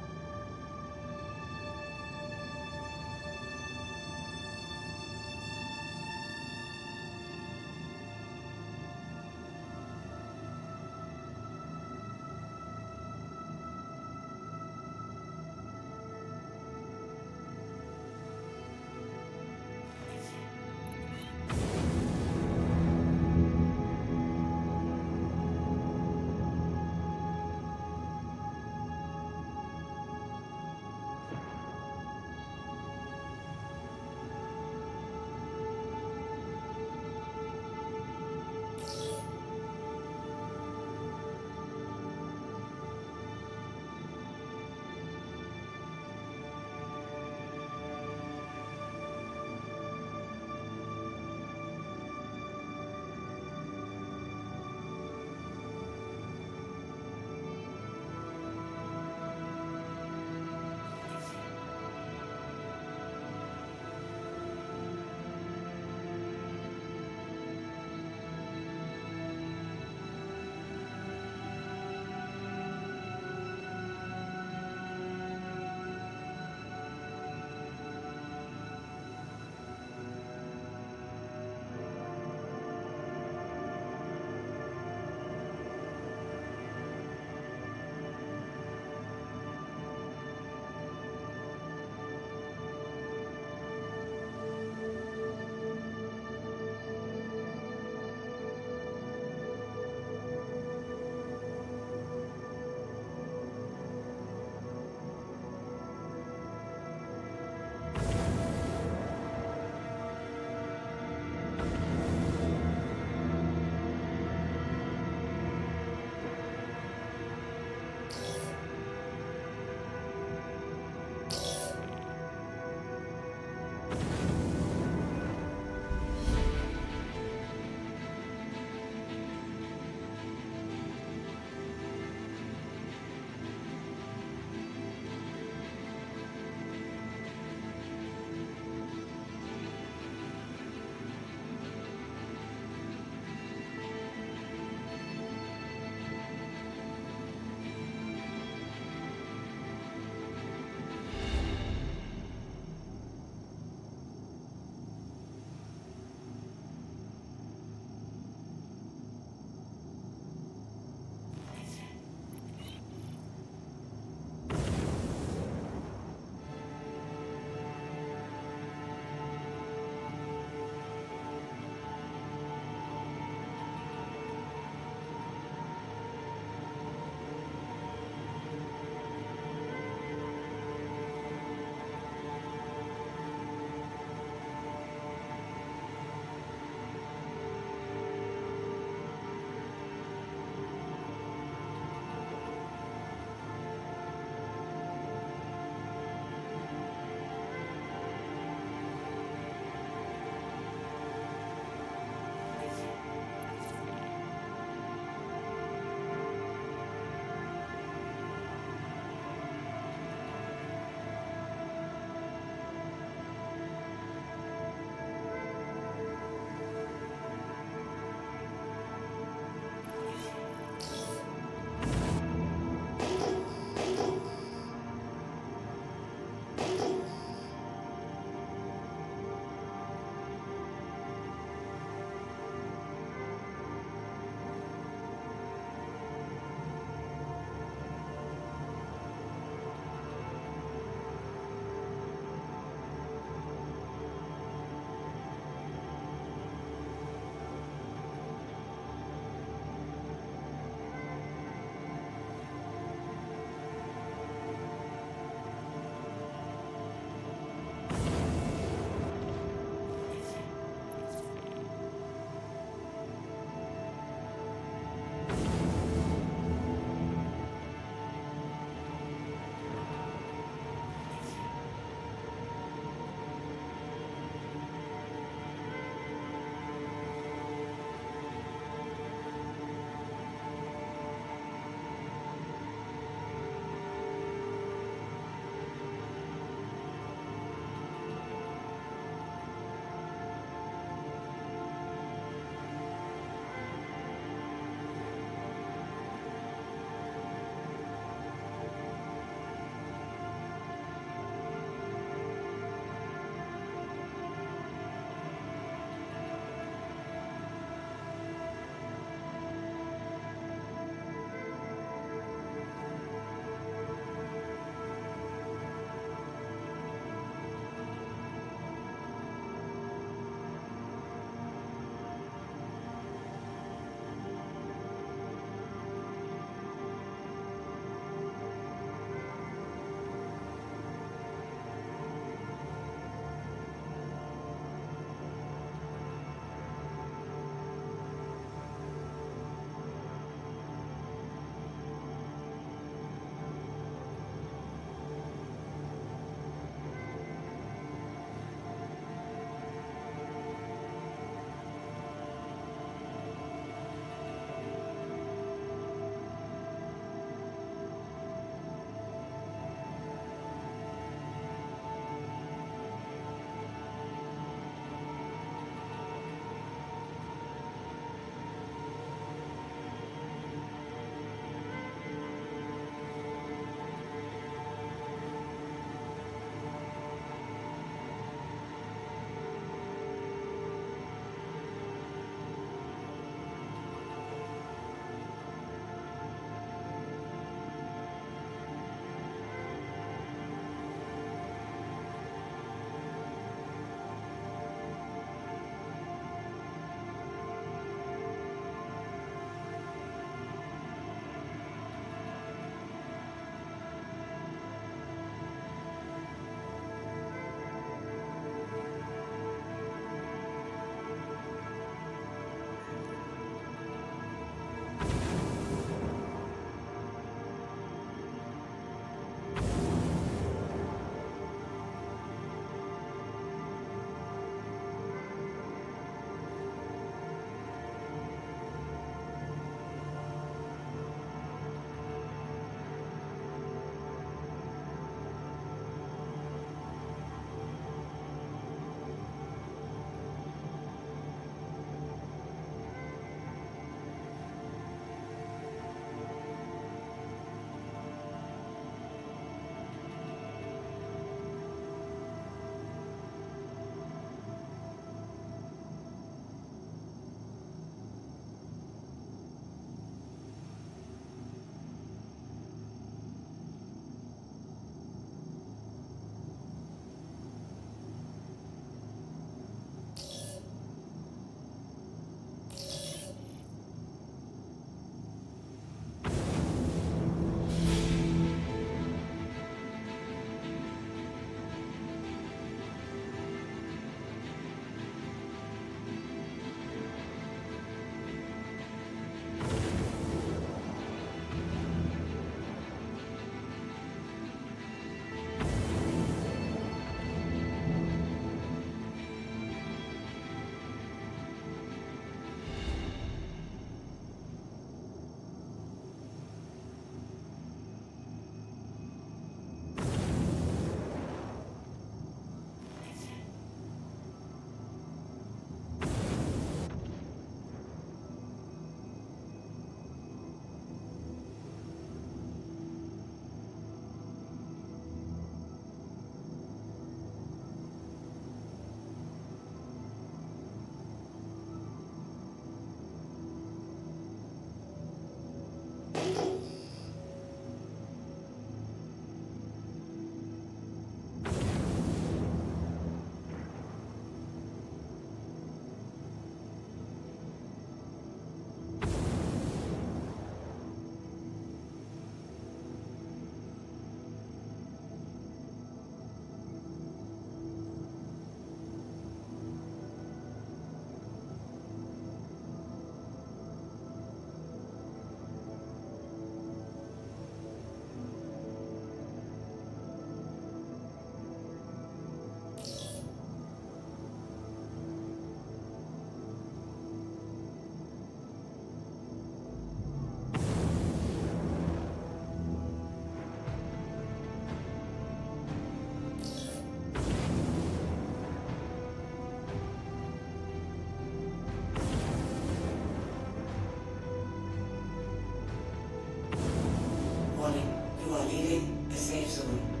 Leaving the safe zone.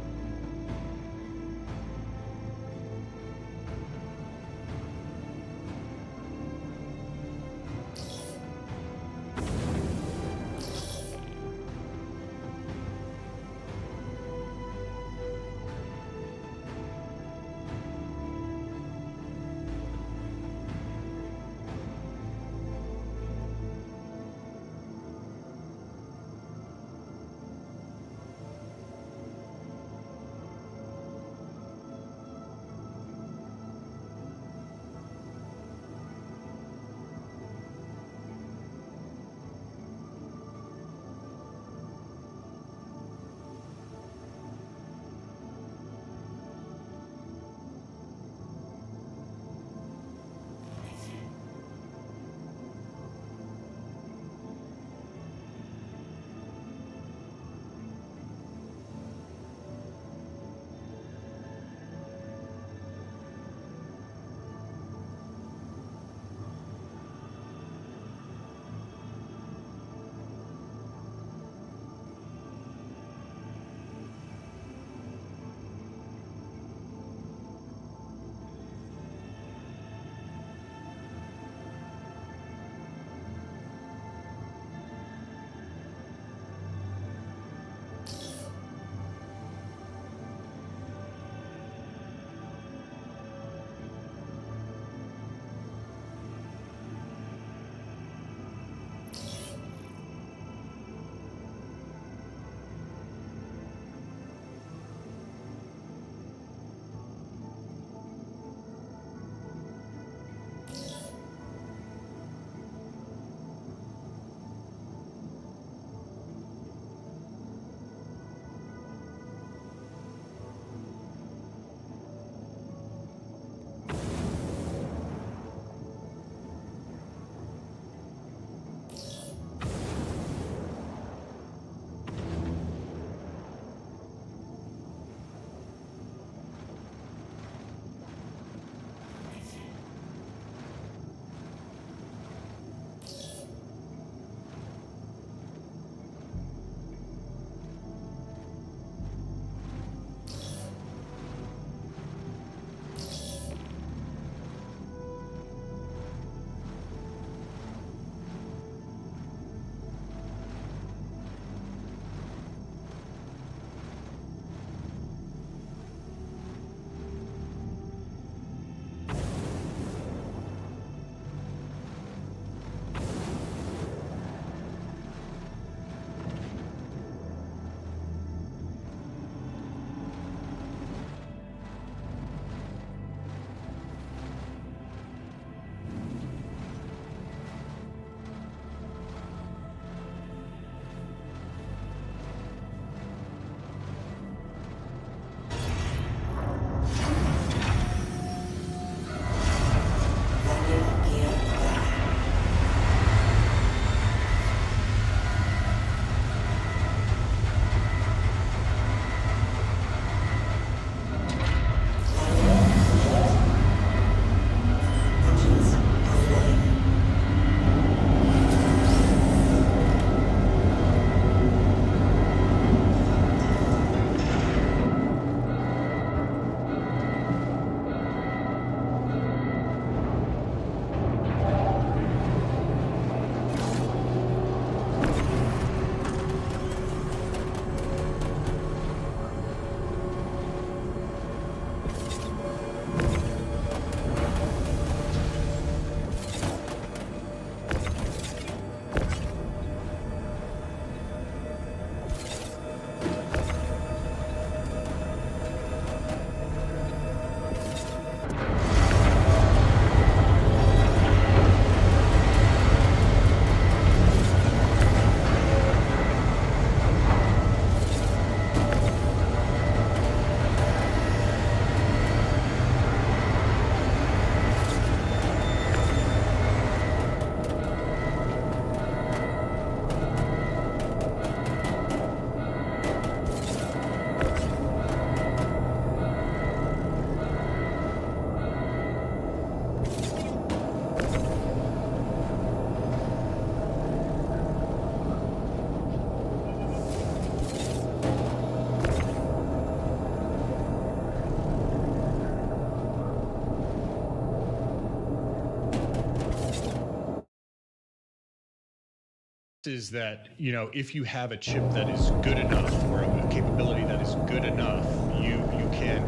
is that, you know, if you have a chip that is good enough or a capability that is good enough, you can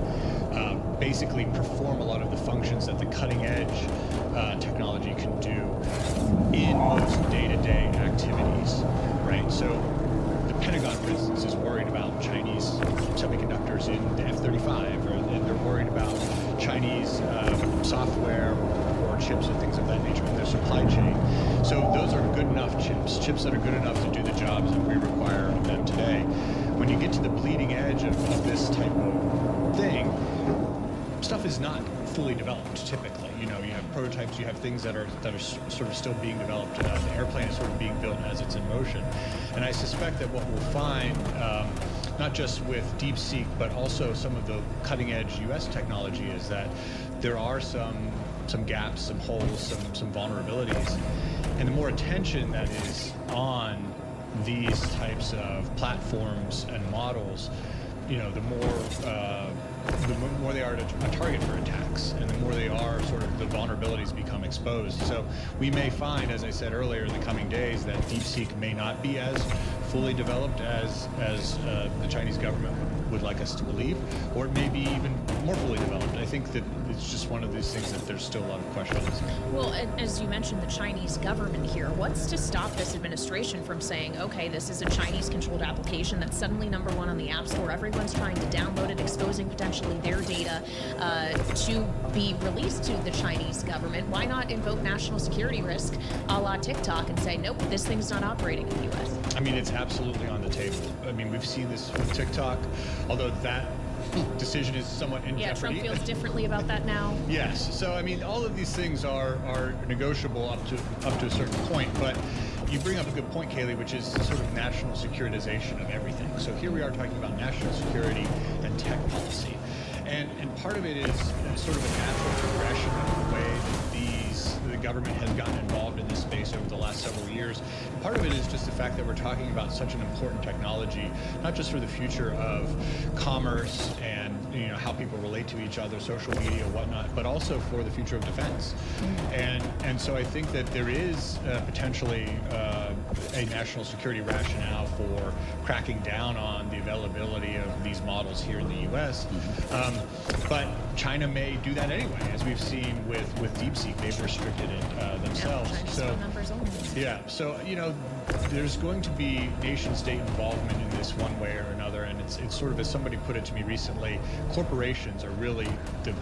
basically perform a lot of the functions that the cutting edge technology can do in most day-to-day activities, right? So the Pentagon, for instance, is worried about Chinese semiconductors in the F-35, and they're worried about Chinese software or chips and things of that nature in their supply chain. So those are good enough chips that are good enough to do the jobs that we require of them today. When you get to the bleeding edge of this type of thing, stuff is not fully developed typically. You know, you have prototypes, you have things that are sort of still being developed. The airplane is sort of being built as it's in motion. And I suspect that what we'll find, not just with DeepSeek, but also some of the cutting edge US technology, is that there are some gaps, some holes, some vulnerabilities. And the more attention that is on these types of platforms and models, you know, the more they are a target for attacks, and the more they are sort of the vulnerabilities become exposed. So we may find, as I said earlier, in the coming days that DeepSeek may not be as fully developed as the Chinese government would like us to believe, or it may be even more fully developed. I think that it's just one of these things that there's still a lot of questions. Well, as you mentioned, the Chinese government here, what's to stop this administration from saying, okay, this is a Chinese-controlled application that's suddenly #1 on the App Store, everyone's trying to download it, exposing potentially their data to be released to the Chinese government? Why not invoke national security risk a la TikTok and say, nope, this thing's not operating in the U.S.? I mean, it's absolutely on the table. I mean, we've seen this with TikTok, although that decision is somewhat in jeopardy. Trump feels differently about that now. Yes. So, I mean, all of these things are negotiable up to a certain point, but you bring up a good point, Kaylee, which is sort of national securitization of everything. So here we are talking about national security and tech policy. And part of it is sort of a natural progression of the way that the government has gotten involved in this space over the last several years. And part of it is just the fact that we're talking about such an important technology, not just for the future of commerce and, you know, how people relate to each other, social media, whatnot, but also for the future of defense. And so I think that there is potentially a national security rationale for cracking down on the availability of these models here in the U.S. But China may do that anyway, as we've seen with DeepSeek. They've restricted it themselves. So, you know, there's going to be nation-state involvement in this one way or another, and it's sort of, as somebody put it to me recently, corporations are really the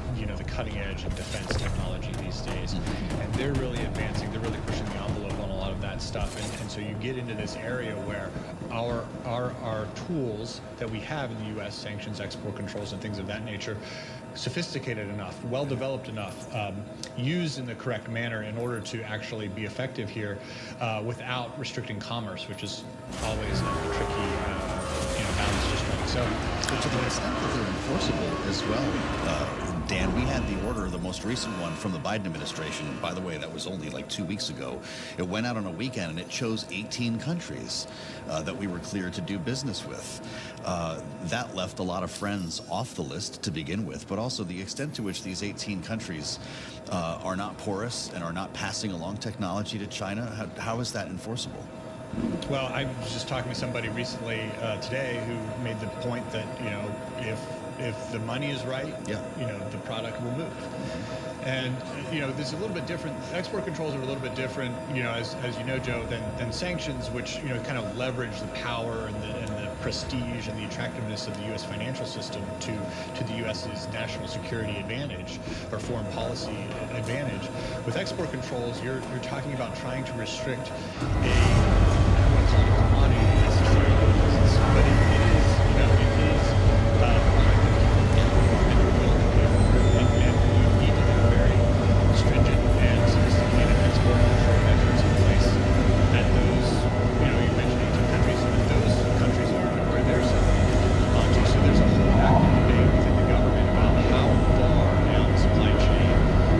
cutting edge of defense technology these days, and they're really advancing. They're really pushing the envelope on a lot of that stuff, and so you get into this area where our tools that we have in the U.S., sanctions, export controls, and things of that nature, sophisticated enough, well developed enough, used in the correct manner in order to actually be effective here without restricting commerce, which is always a tricky balance to strike. So, to the extent that they're enforceable as well, Dan, we had the order, the most recent one from the Biden administration. By the way, that was only like 2 weeks ago. It went out on a weekend, and it chose 18 countries that we were cleared to do business with. That left a lot of friends off the list to begin with, but also the extent to which these 18 countries are not porous and are not passing along technology to China. How is that enforceable? Well, I was just talking to somebody recently today who made the point that, you know, if the money is right, you know, the product will move. And, you know, there's a little bit different. Export controls are a little bit different, you know, as you know, Joe, than sanctions, which, you know, kind of leverage the power and the prestige and the attractiveness of the U.S. financial system to the U.S.'s national security advantage or foreign policy advantage. With export controls, you're talking about trying to restrict a, I don't want to call it a commodity necessarily, but it is, you know, it is and you need to have very stringent and sophisticated export control measures in place at those, you know, you mentioned 18 countries, but those countries are where they're selling onto. So there's a whole active debate within the government about how far down the supply chain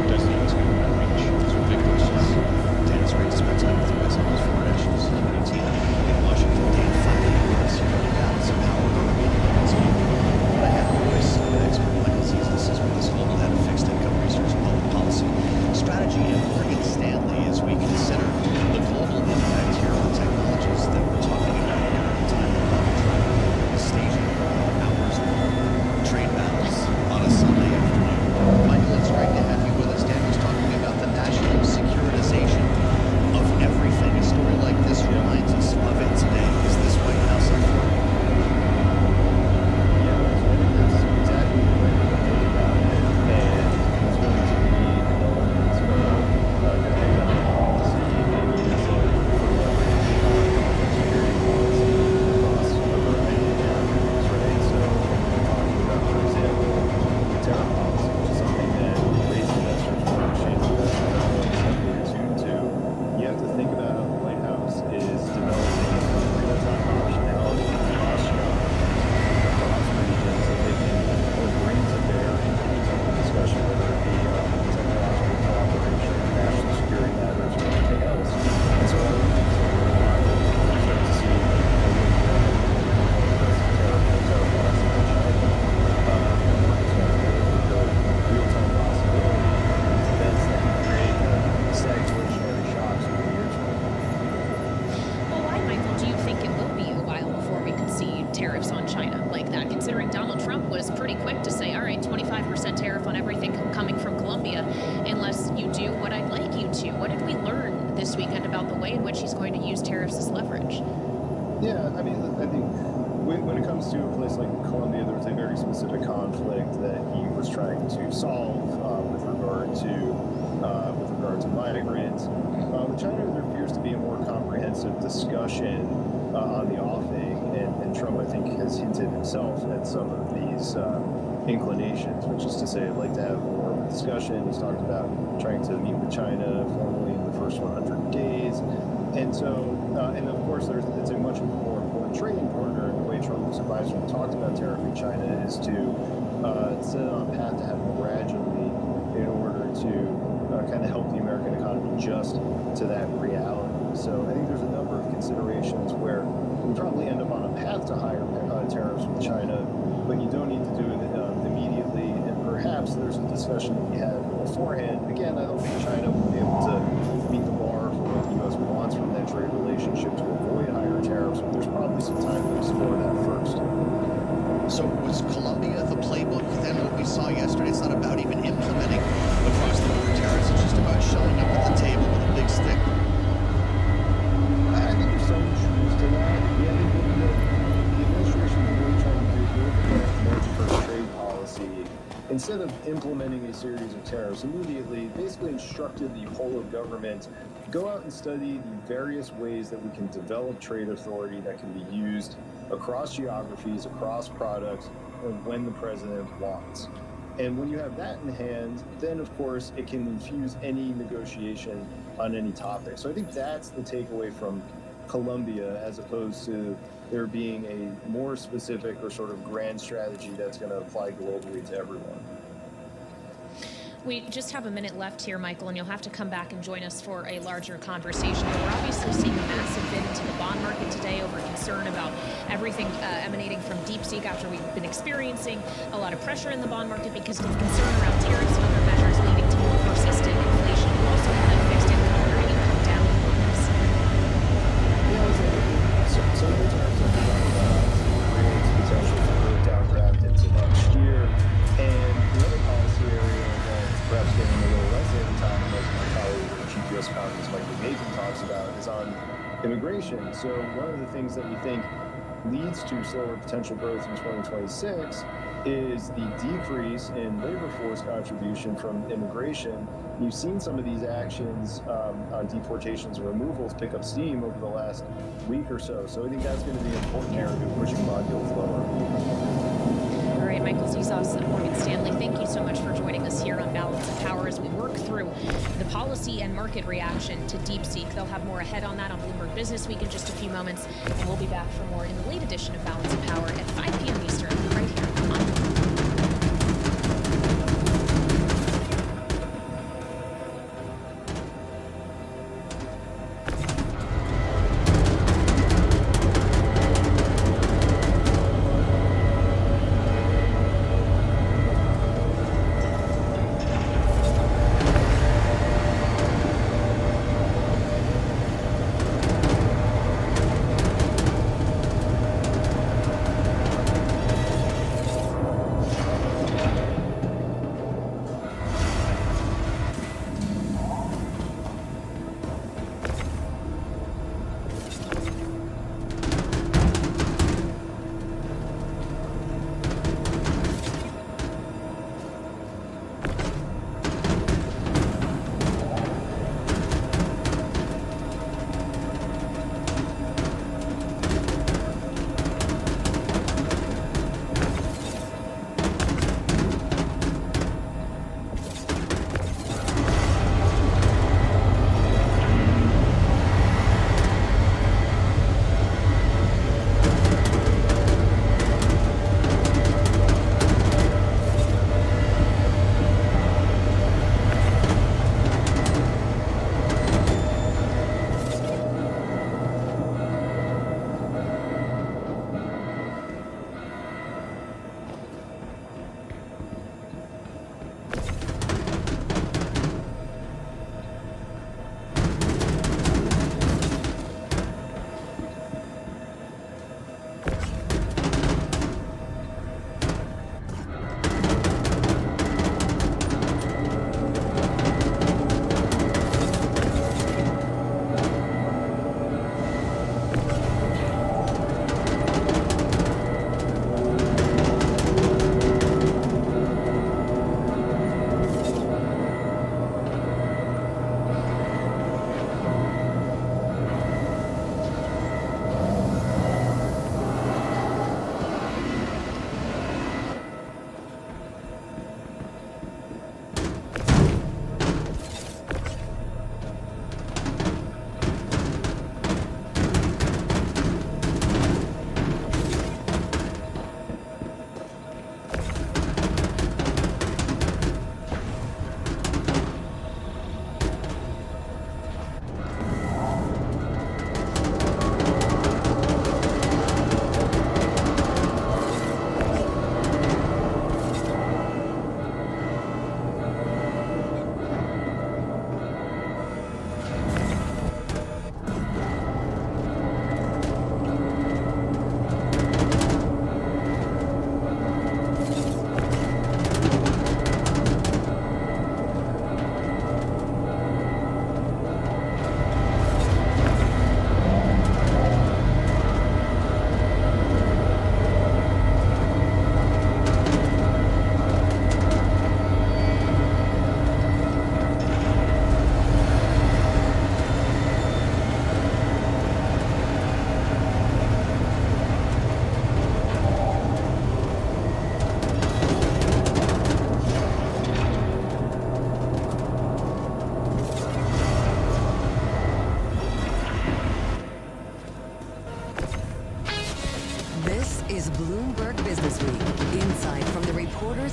does the U.S. government reach. Those are big questions. Dan, it's great to spend time with you as always. Foreign Nationals, 18 in Washington, Dan, 5 minutes. I think when it comes to a place like Colombia, there was a very specific conflict that he was trying to solve with regard to migrants. With China, there appears to be a more comprehensive discussion on the offing, and Trump, I think, has hinted himself at some of these inclinations, which is to say, I'd like to have more of a discussion. He's talked about trying to meet with China formally in the first 100 days. And so, and of course, it's a much more important trading partner. And the way Trump's advisor talked about tariffing China is to set it on a path to have them gradually in order to kind of help the American economy adjust to that reality. So I think there's a number of considerations where we probably end up on a path to higher tariffs with China, but you don't need to do it immediately. And perhaps there's a discussion to be had beforehand. Again, I don't think China will be able to meet the bar for what the U.S. wants from that trade relationship to avoid higher tariffs, but there's probably some time to explore that first. So was Colombia the playbook then, what we saw yesterday? It's not about even implementing the cross-border tariffs. It's just about showing up at the table with a big stick. I think there's some truth to that. Yeah, I think what the administration is really trying to do with the American First Trade policy, instead of implementing a series of tariffs immediately, basically instructed the whole of government, go out and study the various ways that we can develop trade authority that can be used across geographies, across products, and when the president wants. And when you have that in hand, then of course it can infuse any negotiation on any topic. So I think that's the takeaway from Colombia, as opposed to there being a more specific or sort of grand strategy that's going to apply globally to everyone. We just have a minute left here, Michael, and you'll have to come back and join us for a larger conversation. But we're obviously seeing a massive bid into the bond market today over concern about everything emanating from DeepSeek after we've been experiencing a lot of pressure in the bond market because of concern around tariffs and other measures leading to more persistent inflation. You also had fixed income or income down with this. Some of the tariffs that we're talking about creates potential for further downdraft into next year. And the other policy area that's perhaps getting a little less airtime, as my colleague, the Chief U.S. Economist Michael Nathan talks about, is on immigration. So one of the things that we think leads to slower potential growth in 2026 is the decrease in labor force contribution from immigration. You've seen some of these actions on deportations and removals pick up steam over the last week or so. So I think that's going to be an important area of pushing bond yields lower. All right, Michael Zizos at Morgan Stanley, thank you so much for joining us here on Balance of Power as we work through the policy and market reaction to DeepSeek. They'll have more ahead on that on Bloomberg Business Week in just a few moments, and we'll be back for more in the late edition of Balance of Power at 5 p.m. Eastern, right here on Bloomberg.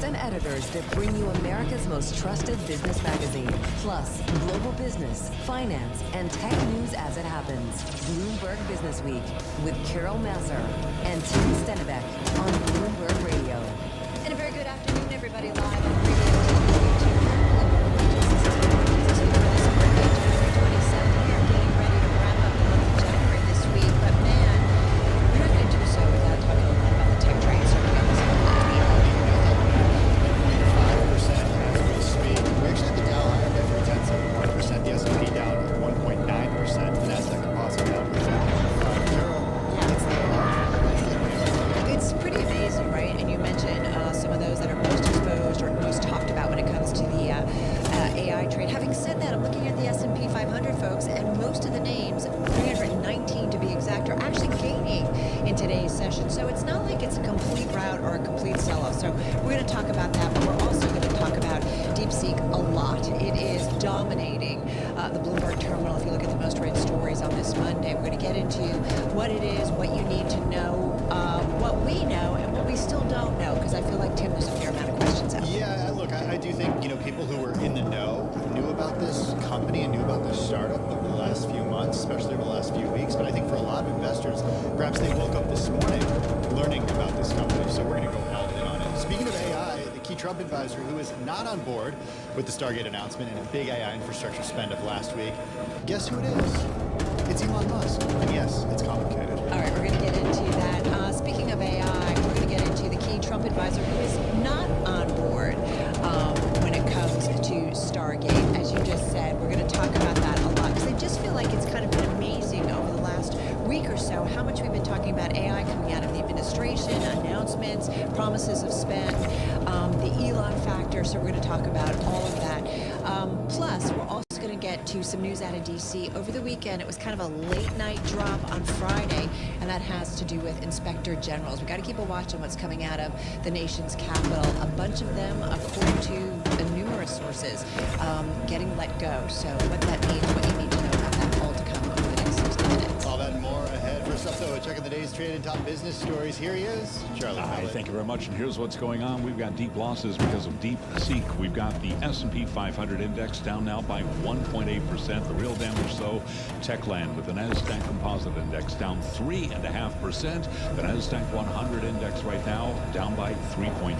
and editors that bring you America's most trusted business magazine. Plus, global business, finance, and tech news as it happens. Bloomberg Business Week with Carol Masser and Tim Stenbeck on Bloomberg Radio. And a very good afternoon, everybody, live on radio, TV, January 27. We are getting ready to wrap up the month of January this week, but man, we're not going to do so without talking a lot about the tech trade. So we're going to 5% as we speak. We actually had the Dow higher by 0.3%, the S&P down 1.9%, the Nasdaq Composite down 0.5%. Carol, it's pretty amazing, right? And you mentioned some of those that are most exposed or most talked about when it comes to the AI trade. Having said that, I'm looking at the S&P 500, folks, and most of the names, 319 to be exact, are actually gaining in today's session. So it's not like it's a complete rout or a complete sell-off. So we're going to talk about that, but we're also going to talk about DeepSeek a lot. It is dominating the Bloomberg terminal. If you look at the most read stories on this Monday, we're going to get into what it is, what you need to know, what we know, and what we still don't know, because I feel like, Tim, there's a fair amount of questions out there. Yeah, look, I do think, people who were in the know knew about this company and knew about this startup over the last few months, especially over the last few weeks. But I think for a lot of investors, perhaps they woke up this morning learning about this company. So we're going to go all in on it. Speaking of AI, the key Trump advisor who is not on board with the Stargate announcement and a big AI infrastructure spend of last week, guess who it is? It's Elon Musk. And yes, it's complicated. All right, we're going to get into that. Speaking of AI, we're going to get into the key Trump advisor who is not on board when it comes to Stargate. As you just said, we're going to talk about that a lot because I just feel like it's kind of been amazing over the last week or so how much we've been talking about AI coming out of the administration, announcements, promises of spend, the Elon factor. So we're going to talk about all of that. Plus, we're also going to get to some news out of D.C. Over the weekend, it was kind of a late night drop on Friday, and that has to do with inspector generals. We've got to keep a watch on what's coming out of the nation's capital. A bunch of them, according to numerous sources, getting let go. So what that means, what you need to know about that, all to come over the next 60 minutes. All that and more ahead. First up, though, checking the day's trade and top business stories. Here he is, Charlie. Hi, thank you very much. And here's what's going on. We've got deep losses because of DeepSeek. We've got the S&P 500 index down now by 1.8%. The real damage, though, Techland with the Nasdaq Composite Index down 3.5%. The Nasdaq 100 index right now down by 3.4%.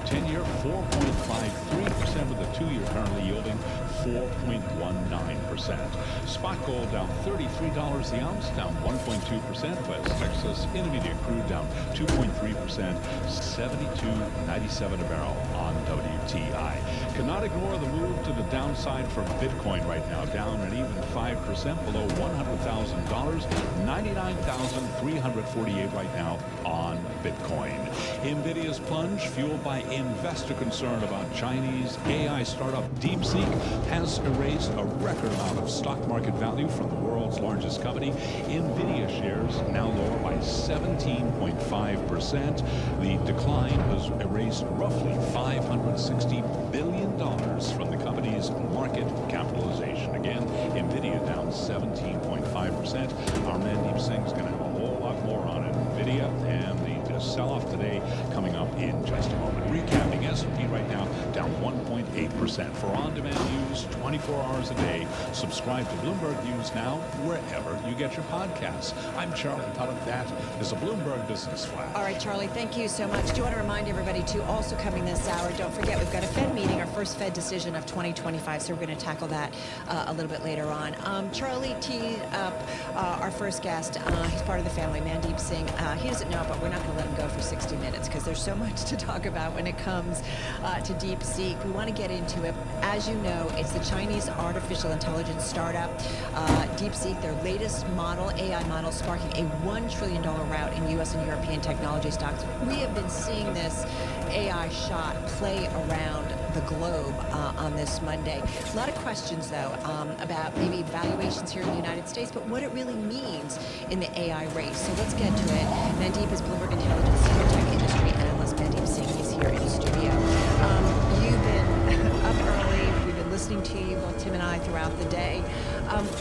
10-year 4.53% with a 2-year currently yielding 4.19%. Spot gold down $33 the ounce, down 1.2%. West Texas Intermediate crude down 2.3%, 72.97 a barrel on WTI. Cannot ignore the move to the downside for Bitcoin right now, down an even 5% below $100,000, 99,348 right now on Bitcoin. Nvidia's plunge, fueled by investor concern about Chinese AI startup DeepSeek, has erased a record amount of stock market value from the world's largest company. Nvidia shares now lower by 17.5%. The decline has erased roughly $560 billion from the company's market capitalization. Again, Nvidia down 17.5%. Our man Deep Singh's going to have a whole lot more on Nvidia and the sell-off today coming up in just a moment. Recapping, S&P right now down 1.8%. For on-demand news 24 hours a day, subscribe to Bloomberg News Now wherever you get your podcasts. I'm Charlie Puttock. That is a Bloomberg Business Flash. All right, Charlie, thank you so much. Do want to remind everybody, too, also coming this hour, don't forget, we've got a Fed meeting, our first Fed decision of 2025, so we're going to tackle that a little bit later on. Charlie teed up our first guest. He's part of the family, Mandeep Singh. He doesn't know, but we're not going to let him go for 60 minutes because there's so much to talk about when it comes to DeepSeek. We want to get into it. As you know, it's the Chinese artificial intelligence startup, DeepSeek, their latest model, AI model, sparking a $1 trillion rout in U.S. and European technology stocks. We have been seeing this AI shot play around the globe on this Monday. A lot of questions, though, about maybe valuations here in the United States, but what it really means in the AI race. So let's get to it. Mandeep is Bloomberg Intelligence Senior Tech Industry Analyst. Mandeep Singh is here in the studio. You've been up early. We've been listening to you, both Tim and I, throughout the day.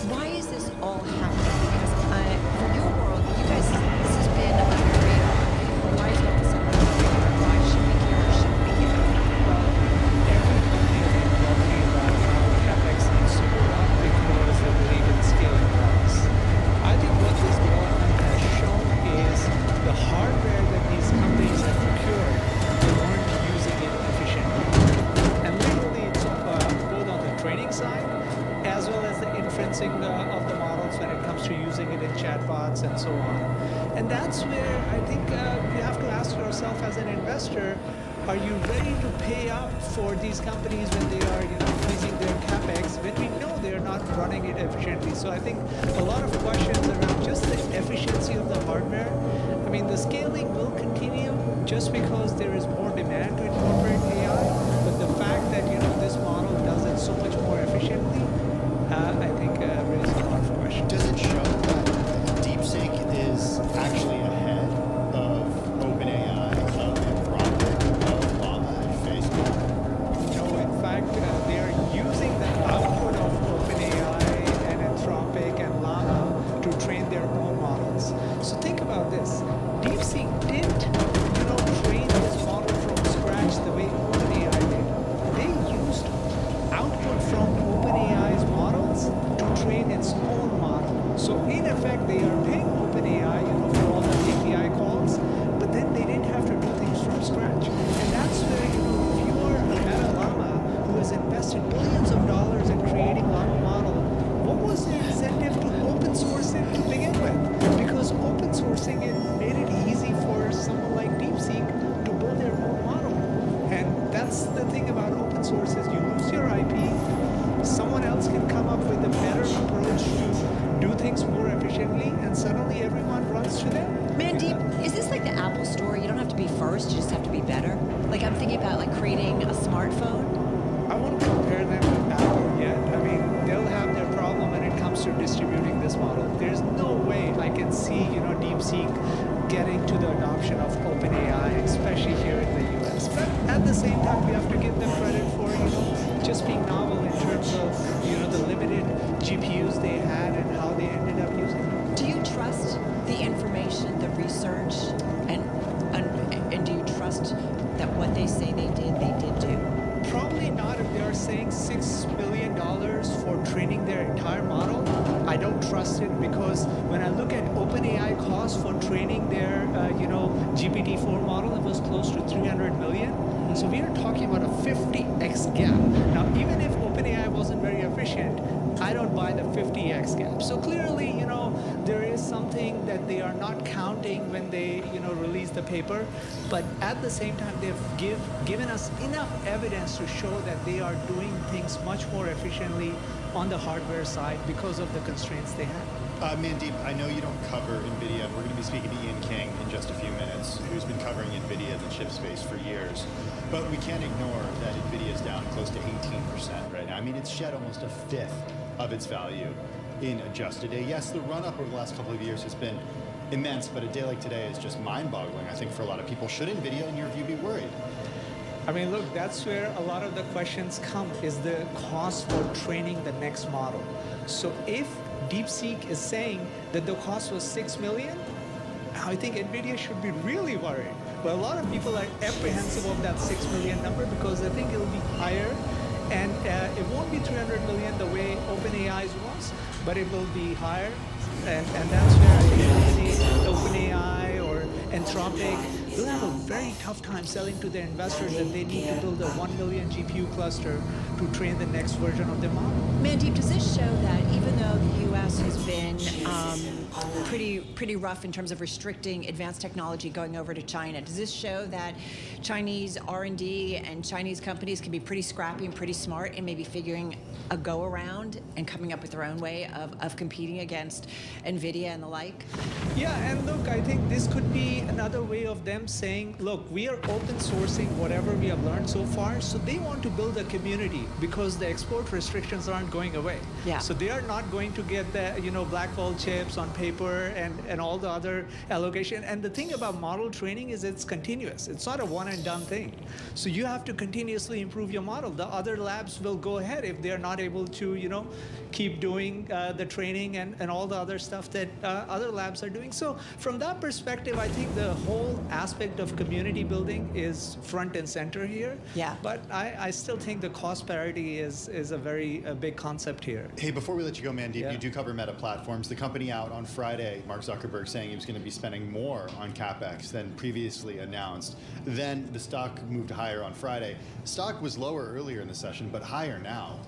Why is this all happening? Because for your world, you guys, this has been under the radar. Why is all this under the radar? Why should we care or shouldn't we does the inferencing of the models when it comes to using it in chatbots and so on. And that's where I think you have to ask yourself as an investor, are you ready to pay up for these companies when they are increasing their capex when we know they're not running it efficiently? So I think a lot of questions around just the efficiency of the hardware. I mean, the scaling will continue just because there is more demand to incorporate AI, but the fact that this model does it so much more efficiently, I think raises a lot of questions. Does it show that DeepSeek is actually ahead of OpenAI, of Anthropic, of Llama, and Facebook? No, in fact, they are using the output of OpenAI and Anthropic and Llama to train their own models. So think about this. DeepSeek didn't, train this model from scratch the way OpenAI did. They used output from OpenAI's models to train its own model. So in effect, they are paying OpenAI, for all the API calls, but then they didn't have to do things from scratch. And that's where, if you are a Meta Llama who has invested billions of dollars in creating Llama model, what was the incentive to open source it to begin with? Because open sourcing it made it easy for someone like DeepSeek to build their own model. And that's the thing about open source is you lose your IP, someone else can come up with a better approach to do things more efficiently, and suddenly everyone runs to them. Mandeep, is this like the Apple Store? You don't have to be first, you just have to be better? Like I'm thinking about like creating a smartphone. I won't compare them with Apple yet. I mean, they'll have their problem when it comes to distributing this model. There's no way I can see, DeepSeek getting to the adoption of OpenAI, especially here in the US. But at the same time, we have to give them credit for, just being novel in terms of, the limited GPUs they had and how they ended up using it. Do you trust the information, the research, and do you trust that what they say they did do? Probably not if they are saying $6 million for training their entire model. I don't trust it because when I look at OpenAI costs for training their, GPT-4 model, it was close to $300 million. So we are talking about a 50x gap. Now, even if OpenAI wasn't very efficient, I don't buy the 50x gap. So clearly, there is something that they are not counting when they, release the paper. But at the same time, they've given us enough evidence to show that they are doing things much more efficiently on the hardware side because of the constraints they have. Mandeep, I know you don't cover NVIDIA. We're going to be speaking to Ian King in just a few minutes, who's been covering NVIDIA in the chip space for years. But we can't ignore that NVIDIA is down close to 18% right now. I mean, it's shed almost a fifth of its value in a just a day. Yes, the run-up over the last couple of years has been immense, but a day like today is just mind-boggling, I think, for a lot of people. Should NVIDIA, in your view, be worried? I mean, look, that's where a lot of the questions come, is the cost for training the next model. So if DeepSeek is saying that the cost was $6 million, I think NVIDIA should be really worried. But a lot of people are apprehensive of that $6 million number because they think it'll be higher, and it won't be $300 million the way OpenAI's was, but it will be higher. And that's where I think OpenAI or Anthropic will have a very tough time selling to their investors that they need to build a 1 million GPU cluster to train the next version of their model. Mandeep, does this show that even though the U.S. has been pretty rough in terms of restricting advanced technology going over to China, does this show that Chinese R&D and Chinese companies can be pretty scrappy and pretty smart in maybe figuring a go-around and coming up with their own way of competing against NVIDIA and the like? Yeah, and look, I think this could be another way of them saying, look, we are open sourcing whatever we have learned so far, so they want to build a community because the export restrictions aren't going away. Yeah. So they are not going to get the, Blackwell chips on paper and all the other allocation. And the thing about model training is it's continuous. It's not a one and done thing. So you have to continuously improve your model. The other labs will go ahead if they're not able to, keep doing the training and all the other stuff that other labs are doing. So from that perspective, I think the whole aspect of community building is front and center here. Yeah. But I still think the cost parity is a very big concept here. Hey, before we let you go, Mandeep, Yeah. you do cover Meta Platforms. The company out on Friday, Mark Zuckerberg saying he was going to be spending more on CapEx than previously announced. Then the stock moved higher on Friday. Stock was lower earlier in the session, but higher now.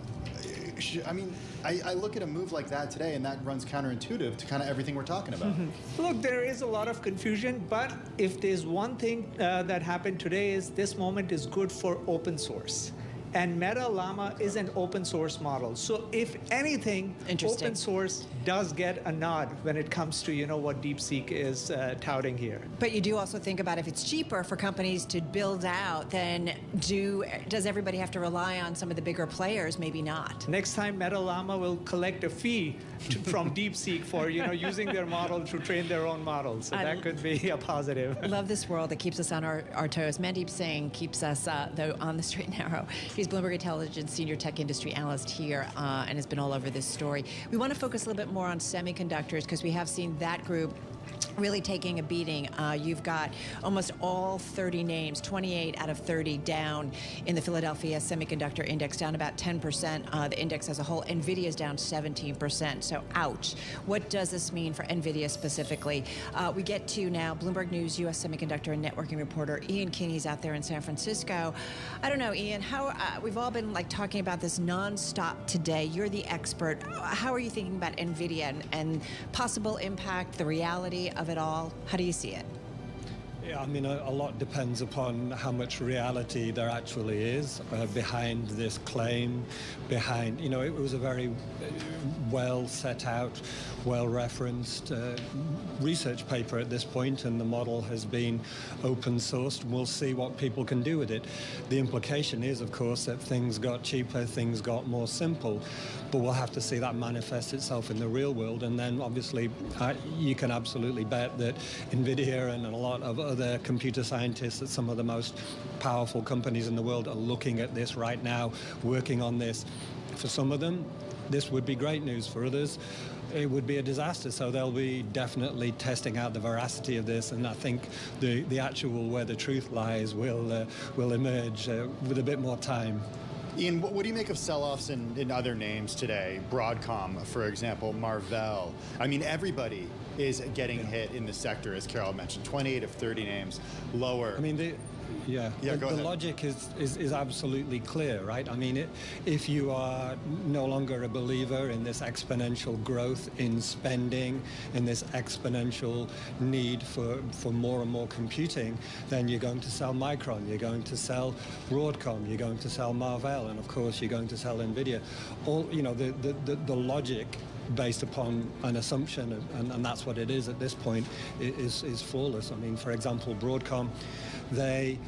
I mean, I look at a move like that today, and that runs counterintuitive to kind of everything we're talking about. Look, there is a lot of confusion, but if there's one thing that happened today is this moment is good for open source. And Meta Llama is an open source model. So if anything, open source does get a nod when it comes to, what DeepSeek is touting here. But you do also think about if it's cheaper for companies to build out, then does everybody have to rely on some of the bigger players? Maybe not. Next time, Meta Llama will collect a fee from DeepSeek for, using their model to train their own models. So that could be a positive. Love this world that keeps us on our toes. Mandeep Singh keeps us, though, on the straight and narrow. He's Bloomberg Intelligence Senior Tech Industry Analyst here and has been all over this story. We want to focus a little bit more on semiconductors because we have seen that group really taking a beating. You've got almost all 30 names, 28 out of 30 down in the Philadelphia Semiconductor Index, down about 10%. The index as a whole. NVIDIA is down 17%. So, ouch. What does this mean for NVIDIA specifically? We get to now Bloomberg News U.S. Semiconductor and Networking reporter Ian Kinney's out there in San Francisco. I don't know, Ian, how we've all been talking about this nonstop today. You're the expert. How are you thinking about NVIDIA and possible impact, the reality of it all? How do you see it? Yeah, I mean, a lot depends upon how much reality there actually is behind this claim, behind, it was a very well set out, well referenced research paper at this point, and the model has been open sourced, and we'll see what people can do with it. The implication is, of course, that things got cheaper, things got more simple, but we'll have to see that manifest itself in the real world, and then obviously you can absolutely bet that NVIDIA and a lot of other computer scientists at some of the most powerful companies in the world are looking at this right now, working on this. For some of them, this would be great news. For others, it would be a disaster. So they'll be definitely testing out the veracity of this, and I think the actual where the truth lies will emerge with a bit more time. Ian, what do you make of sell-offs in other names today? Broadcom, for example, Marvell. I mean, everybody is getting hit in the sector, as Carol mentioned. 28 of 30 names lower. I mean, the logic is absolutely clear, right? I mean, if you are no longer a believer in this exponential growth in spending, in this exponential need for more and more computing, then you're going to sell Micron, you're going to sell Broadcom, you're going to sell Marvell, and of course you're going to sell NVIDIA. All, the logic based upon an assumption, and that's what it is at this point, is flawless. I mean, for example, Broadcom, they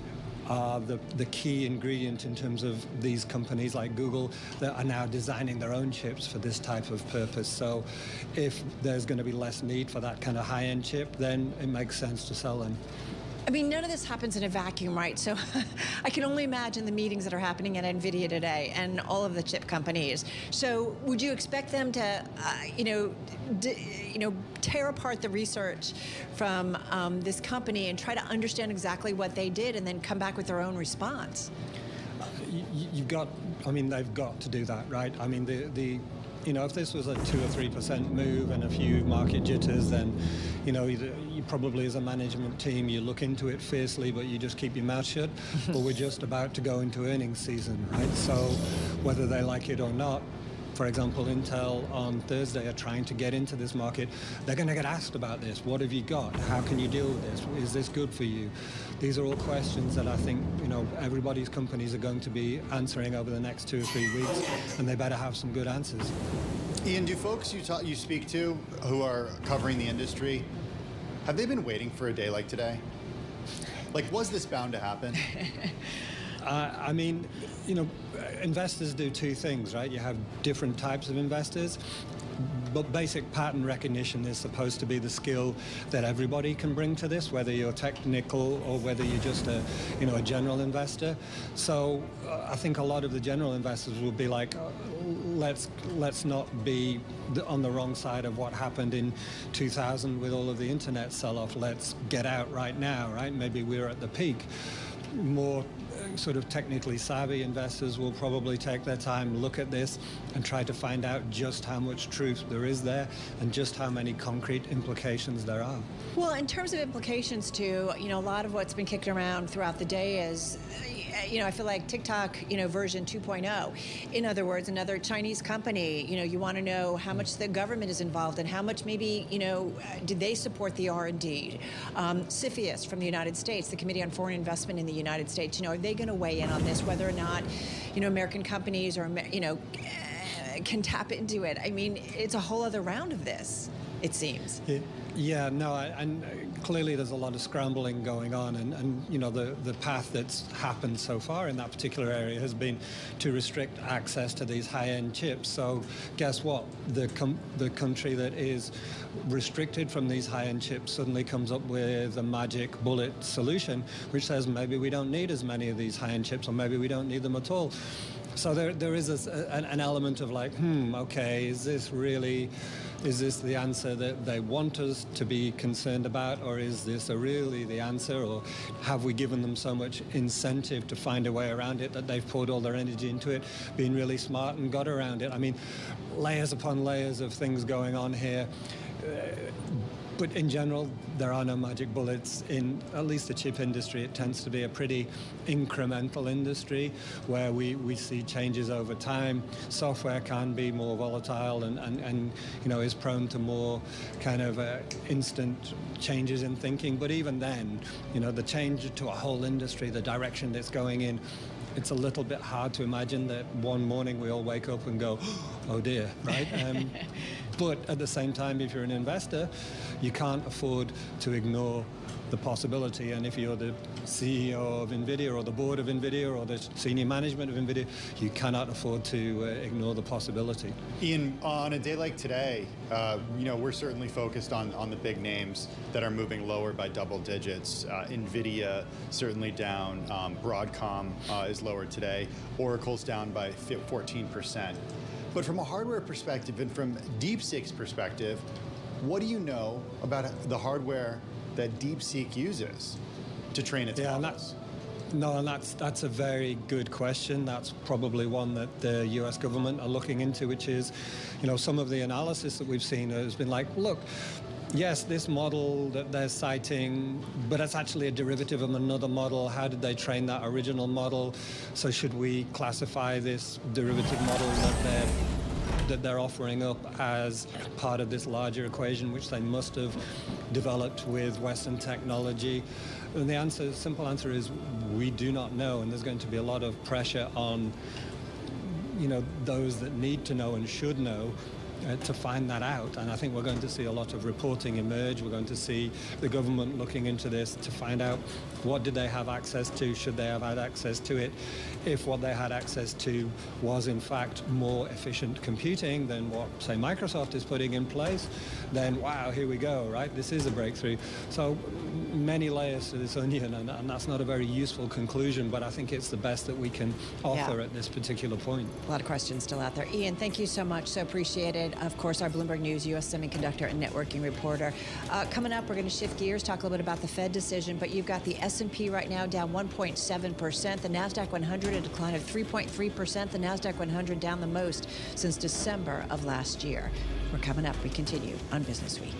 are the key ingredient in terms of these companies like Google that are now designing their own chips for this type of purpose. So if there's going to be less need for that kind of high-end chip, then it makes sense to sell them. I mean, none of this happens in a vacuum, right? So I can only imagine the meetings that are happening at NVIDIA today and all of the chip companies. So would you expect them to, tear apart the research from this company and try to understand exactly what they did and then come back with their own response? They've got to do that, right? I mean, if this was a 2 or 3% move and a few market jitters, then, you probably as a management team, you look into it fiercely, but you just keep your mouth shut. But we're just about to go into earnings season, right? So whether they like it or not, for example, Intel on Thursday are trying to get into this market. They're going to get asked about this. What have you got? How can you deal with this? Is this good for you? These are all questions that I think, everybody's companies are going to be answering over the next 2 or 3 weeks, and they better have some good answers. Ian, do folks you speak to who are covering the industry, have they been waiting for a day like today? Like, was this bound to happen? I mean, investors do two things, right? You have different types of investors, but basic pattern recognition is supposed to be the skill that everybody can bring to this, whether you're technical or whether you're just a general investor. So I think a lot of the general investors will be like, let's not be on the wrong side of what happened in 2000 with all of the internet sell-off. Let's get out right now, right? Maybe we're at the peak. More sort of technically savvy investors will probably take their time, look at this, and try to find out just how much truth there is there and just how many concrete implications there are. Well, in terms of implications too, a lot of what's been kicked around throughout the day is I feel like TikTok, version 2.0. In other words, another Chinese company, you want to know how much the government is involved and how much maybe, did they support the R&D? CFIUS from the United States, the Committee on Foreign Investment in the United States, are they going to weigh in on this, whether or not, American companies or, can tap into it? I mean, it's a whole other round of this, it seems. Yeah, no, and clearly there's a lot of scrambling going on, and the path that's happened so far in that particular area has been to restrict access to these high-end chips. So guess what? The country that is restricted from these high-end chips suddenly comes up with a magic bullet solution, which says maybe we don't need as many of these high-end chips, or maybe we don't need them at all. So there is an element of like, okay, is this the answer that they want us to be concerned about, or is this really the answer, or have we given them so much incentive to find a way around it that they've poured all their energy into it, been really smart and got around it? I mean, layers upon layers of things going on here. But in general, there are no magic bullets. In at least the chip industry, it tends to be a pretty incremental industry where we see changes over time. Software can be more volatile and is prone to more kind of instant changes in thinking. But even then, the change to a whole industry, the direction that's going in, it's a little bit hard to imagine that one morning we all wake up and go, oh dear, right? But at the same time, if you're an investor, you can't afford to ignore the possibility. And if you're the CEO of NVIDIA or the board of NVIDIA or the senior management of NVIDIA, you cannot afford to ignore the possibility. Ian, on a day like today, we're certainly focused on the big names that are moving lower by double digits. NVIDIA certainly down. Broadcom is lower today. Oracle's down by 14%. But from a hardware perspective and from DeepSeek's perspective, what do you know about the hardware that DeepSeek uses to train its models? And that's a very good question. That's probably one that the US government are looking into, which is, some of the analysis that we've seen has been like, look, yes, this model that they're citing, but it's actually a derivative of another model. How did they train that original model? So should we classify this derivative model that they're offering up as part of this larger equation, which they must have developed with Western technology? And the simple answer is we do not know, and there's going to be a lot of pressure on those that need to know and should know to find that out. And I think we're going to see a lot of reporting emerge. We're going to see the government looking into this to find out what did they have access to, should they have had access to it. If what they had access to was in fact more efficient computing than what, say, Microsoft is putting in place, then wow, here we go, right? This is a breakthrough. So many layers to this onion, and that's not a very useful conclusion, but I think it's the best that we can offer at this particular point. A lot of questions still out there. Ian, thank you so much. So appreciated. Of course, our Bloomberg News U.S. semiconductor and networking reporter. Coming up, we're going to shift gears, talk a little bit about the Fed decision, but you've got the S&P right now down 1.7%, the NASDAQ 100 a decline of 3.3%, the NASDAQ 100 down the most since December of last year. We're coming up. We continue on Business Week.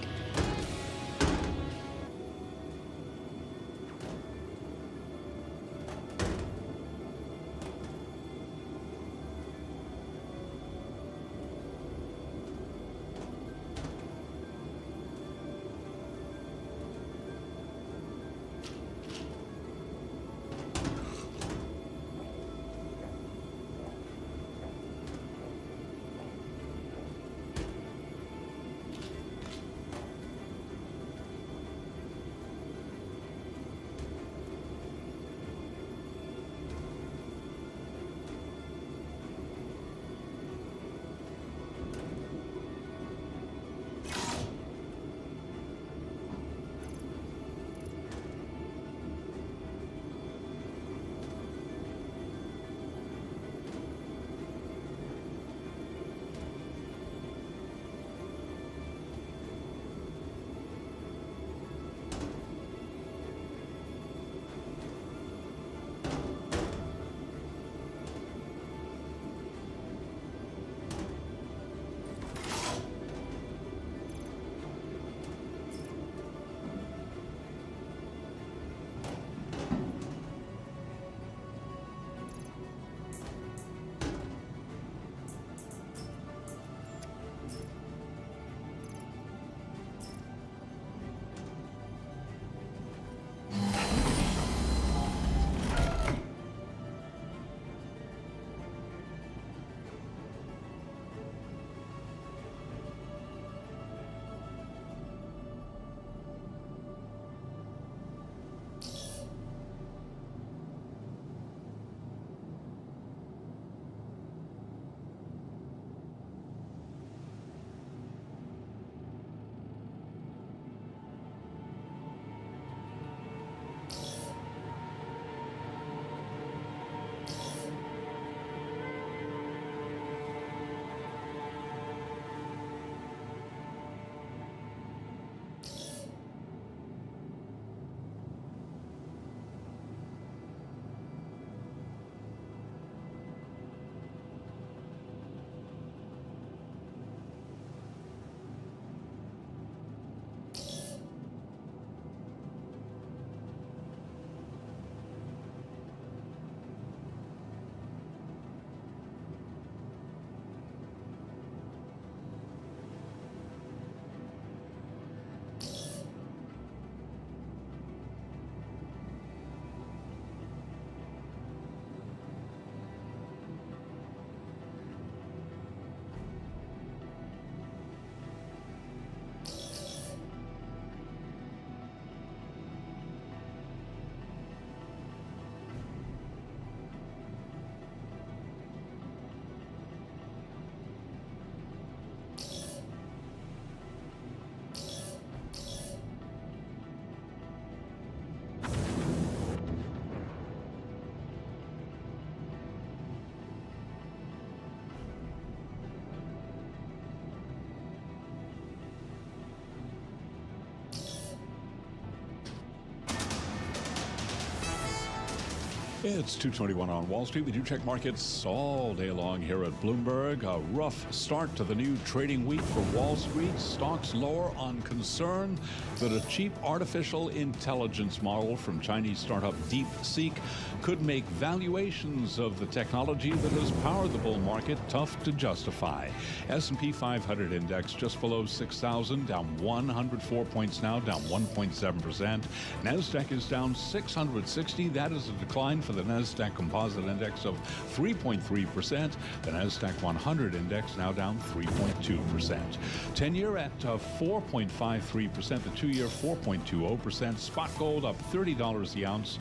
It's 2:21 on Wall Street. We do check markets all day long here at Bloomberg. A rough start to the new trading week for Wall Street. Stocks lower on concern that a cheap artificial intelligence model from Chinese startup DeepSeek could make valuations of the technology that has powered the bull market tough to justify. S&P 500 index just below 6,000, down 104 points now, down 1.7%. NASDAQ is down 660. That is a decline for the NASDAQ Composite Index of 3.3%. The NASDAQ 100 Index now down 3.2%. 10-year at 4.53%. The 2-year 4.20%. Spot gold up $30 the ounce,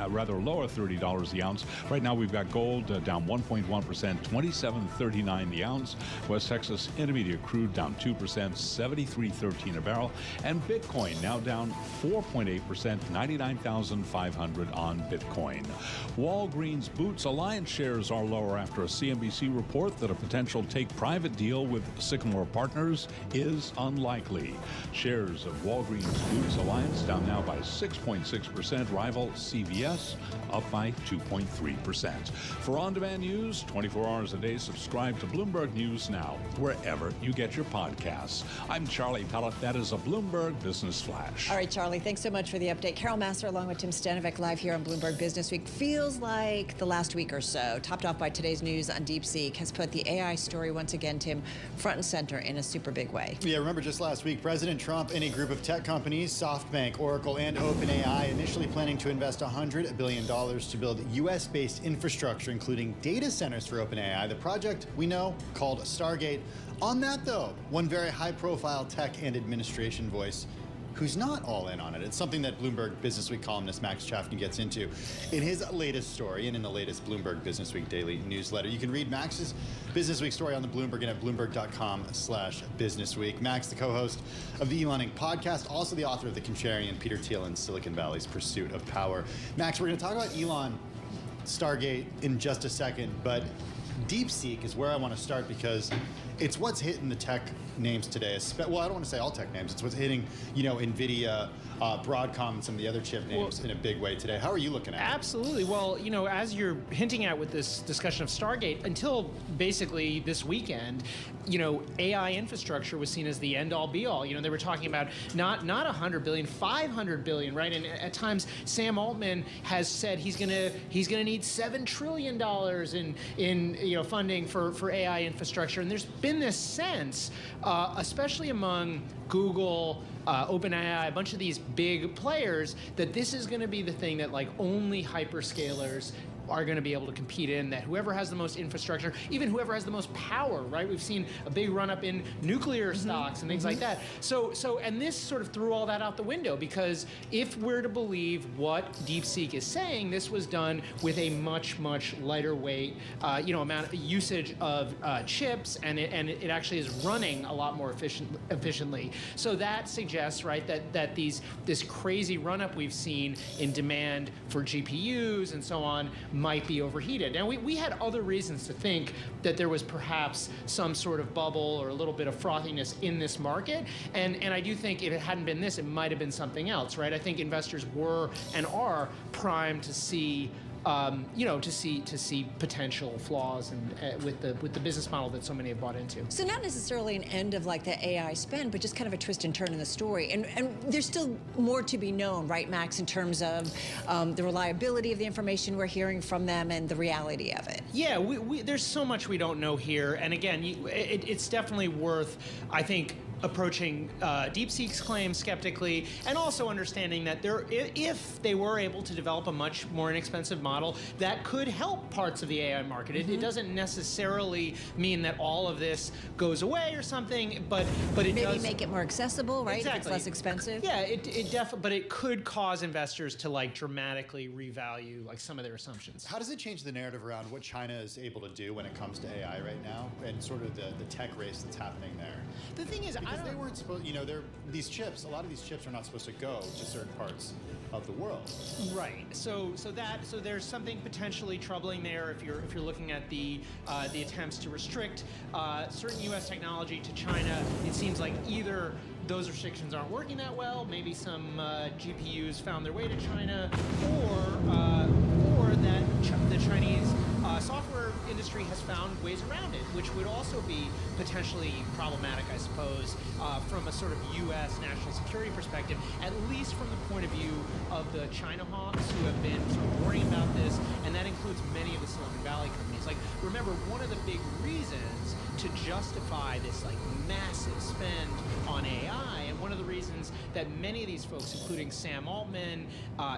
rather lower $30 the ounce. Right now we've got gold down 1.1%, $27.39 the ounce. West Texas Intermediate crude down 2%, $73.13 a barrel. And Bitcoin now down 4.8%, 99,500 on Bitcoin. Walgreens Boots Alliance shares are lower after a CNBC report that a potential take-private deal with Sycamore Partners is unlikely. Shares of Walgreens Boots Alliance down now by 6.6%. Rival CVS up by 2.3%. For on-demand news, 24 hours a day, subscribe to Bloomberg News Now, wherever you get your podcasts. I'm Charlie Pellet. That is a Bloomberg Business Flash. All right, Charlie, thanks so much for the update. Carol Massar along with Tim Stanovic live here on Bloomberg Business Week. Feels like the last week or so, topped off by today's news on DeepSeek, has put the AI story once again, Tim, front and center in a super big way. Yeah, remember just last week, President Trump and a group of tech companies, SoftBank, Oracle, and OpenAI, initially planning to invest $100 billion to build U.S.-based infrastructure, including data centers for OpenAI. The project we know called Stargate. On that, though, one very high-profile tech and administration voice who's not all in on it. It's something that Bloomberg Business Week columnist Max Chafkin gets into in his latest story and in the latest Bloomberg Business Week daily newsletter. You can read Max's Business Week story on the Bloomberg and at bloomberg.com/businessweek. Max, the co-host of the Elon Inc. podcast, also the author of The Contrarian, Peter Thiel and Silicon Valley's Pursuit of Power. Max, we're going to talk about Elon, Stargate in just a second, but DeepSeek is where I want to start because it's what's hitting the tech names today. Well, I don't want to say all tech names. It's what's hitting, NVIDIA, Broadcom, and some of the other chip names in a big way today. How are you looking at it? Absolutely. Well, as you're hinting at with this discussion of Stargate, until basically this weekend, AI infrastructure was seen as the end-all, be-all. They were talking about not 100 billion, 500 billion, right? And at times, Sam Altman has said he's gonna need $7 trillion in funding for AI infrastructure. And there's been this sense, especially among Google, OpenAI, a bunch of these big players, that this is going to be the thing that only hyperscalers are going to be able to compete in, that whoever has the most infrastructure, even whoever has the most power, right? We've seen a big run up in nuclear stocks and things like that. And this sort of threw all that out the window, because if we're to believe what DeepSeek is saying, this was done with a much, much lighter weight, amount of usage of chips, and it actually is running a lot more efficiently. So that suggests, right, that this crazy run up we've seen in demand for GPUs and so on might be overheated. Now, we had other reasons to think that there was perhaps some sort of bubble or a little bit of frothiness in this market, and I do think if it hadn't been this, it might have been something else, right? I think investors were and are primed to see to see potential flaws and with the business model that so many have bought into. So not necessarily an end of the AI spend, but just kind of a twist and turn in the story. And there's still more to be known, right, Max, in terms of the reliability of the information we're hearing from them and the reality of it. Yeah, there's so much we don't know here. And again, it's definitely worth, I think, approaching DeepSeek's claims skeptically, and also understanding that if they were able to develop a much more inexpensive model, that could help parts of the AI market. It doesn't necessarily mean that all of this goes away or something, but it maybe does make it more accessible, right? Exactly. If it's less expensive. Yeah, but it could cause investors to dramatically revalue some of their assumptions. How does it change the narrative around what China is able to do when it comes to AI right now, and sort of the tech race that's happening there? The thing is, because they weren't supposed, these chips, a lot of these chips are not supposed to go to certain parts of the world. Right. So there's something potentially troubling there if you're looking at the attempts to restrict certain U.S. technology to China. It seems like either those restrictions aren't working that well. Maybe some GPUs found their way to China, or that the Chinese software industry has found ways around it, which would also be potentially problematic, I suppose, from a sort of U.S. national security perspective, at least from the point of view of the China hawks who have been sort of warning about this, and that includes many of the Silicon Valley companies. Like, remember, one of the big reasons to justify this like massive spend on AI, and one of the reasons that many of these folks, including Sam Altman,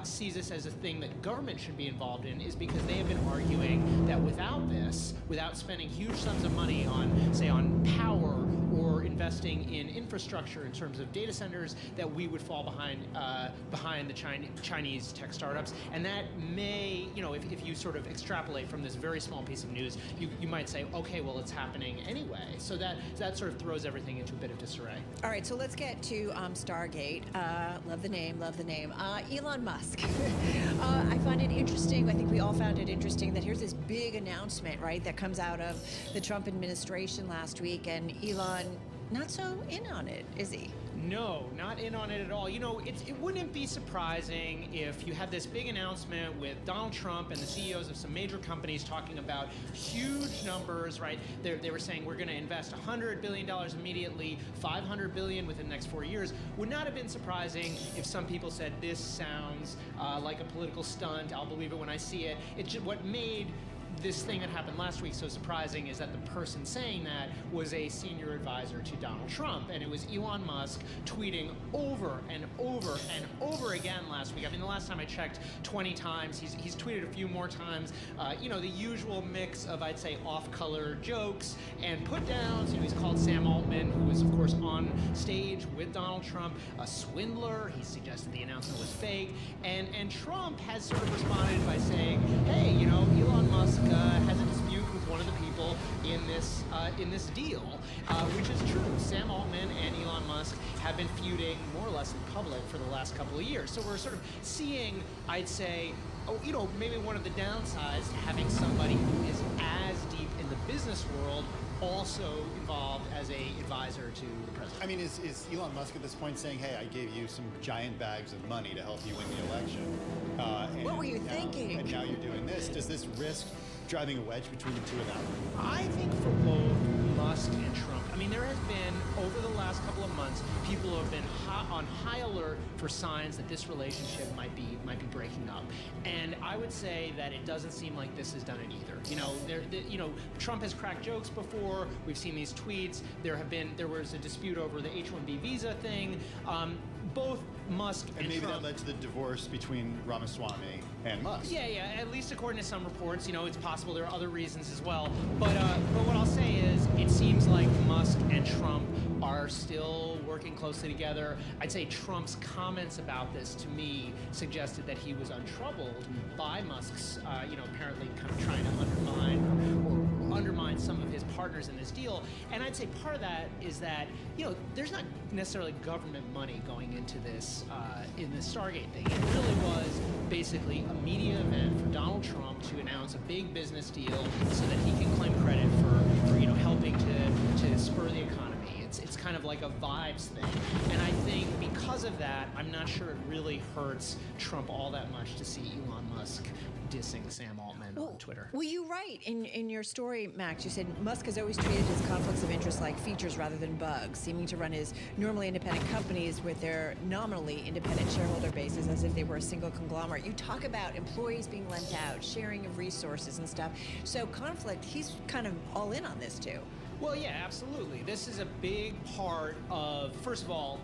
sees this as a thing that government should be involved in, is because they have been arguing that without this, without spending huge sums of money on, say, on power or investing in infrastructure in terms of data centers, that we would fall behind the Chinese tech startups. And that may, you know, if you sort of extrapolate from this very small piece of news, you might say, okay, well, it's happening anyway. So that sort of throws everything into a bit of disarray. All right, so let's get to Stargate. Love the name, love the name. Elon Musk. I find it interesting, I think we all found it interesting, that here's this big announcement, right, that comes out of the Trump administration last week, and Elon not so in on it, is he? No, not in on it at all. You know, it wouldn't be surprising if you had this big announcement with Donald Trump and the CEOs of some major companies talking about huge numbers, right? They were saying we're going to invest $100 billion immediately, $500 billion within the next 4 years. Would not have been surprising if some people said this sounds like a political stunt. I'll believe it when I see it. It's just what made this thing that happened last week so surprising is that the person saying that was a senior advisor to Donald Trump, and it was Elon Musk tweeting over and over and over again last week. I mean, the last time I checked, 20 times. He's tweeted a few more times. You know, the usual mix of, I'd say, off-color jokes and put-downs. You know, he's called Sam Altman, who was, of course, on stage with Donald Trump, a swindler. He suggested the announcement was fake, and Trump has sort of responded by saying, hey, you know, Elon Musk has a dispute with one of the people in this deal, which is true. Sam Altman and Elon Musk have been feuding more or less in public for the last couple of years. So we're sort of seeing, I'd say, you know, maybe one of the downsides to having somebody who is as deep in the business world also involved as a advisor to the president. I mean, is Elon Musk at this point saying, hey, I gave you some giant bags of money to help you win the election? What were you thinking? And now you're doing this. Does this risk driving a wedge between the two of them? I think for both Musk and Trump, I mean, there has been, over the last couple of months, people who have been on high alert for signs that this relationship might be breaking up. And I would say that it doesn't seem like this has done it either. You know, Trump has cracked jokes before. We've seen these tweets. There was a dispute over the H-1B visa thing. Both Musk and maybe Trump, that led to the divorce between Ramaswamy and Musk. Yeah, at least according to some reports. You know, it's possible there are other reasons as well. But what I'll say is, it seems like Musk and Trump are still working closely together. I'd say Trump's comments about this, to me, suggested that he was untroubled by Musk's, you know, apparently kind of trying to undermine some of his partners in this deal. And I'd say part of that is that, you know, there's not necessarily government money going into this in the Stargate thing. It really was basically a media event for Donald Trump to announce a big business deal so that he can claim credit for you know, helping to spur the economy. It's kind of like a vibes thing. And I think because of that, I'm not sure it really hurts Trump all that much to see Elon Musk dissing Sam Altman on Twitter. Well, you write in your story, Max, you said Musk has always treated his conflicts of interest like features rather than bugs, seeming to run his normally independent companies with their nominally independent shareholder bases as if they were a single conglomerate. You talk about employees being lent out, sharing of resources and stuff. So conflict, he's kind of all in on this too. Well, yeah, absolutely. This is a big part of, first of all,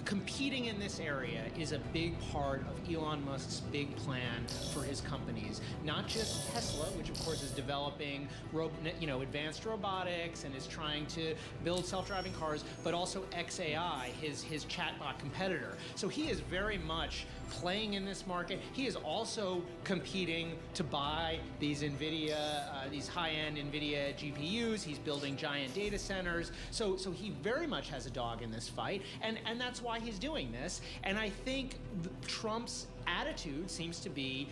competing in this area is a big part of Elon Musk's big plan for his companies. Not just Tesla, which of course is developing advanced robotics and is trying to build self-driving cars, but also XAI, his chatbot competitor. So he is very much playing in this market. He is also competing to buy these NVIDIA, these high-end NVIDIA GPUs. He's building giant data centers. So he very much has a dog in this fight, and that's why he's doing this. And I think Trump's attitude seems to be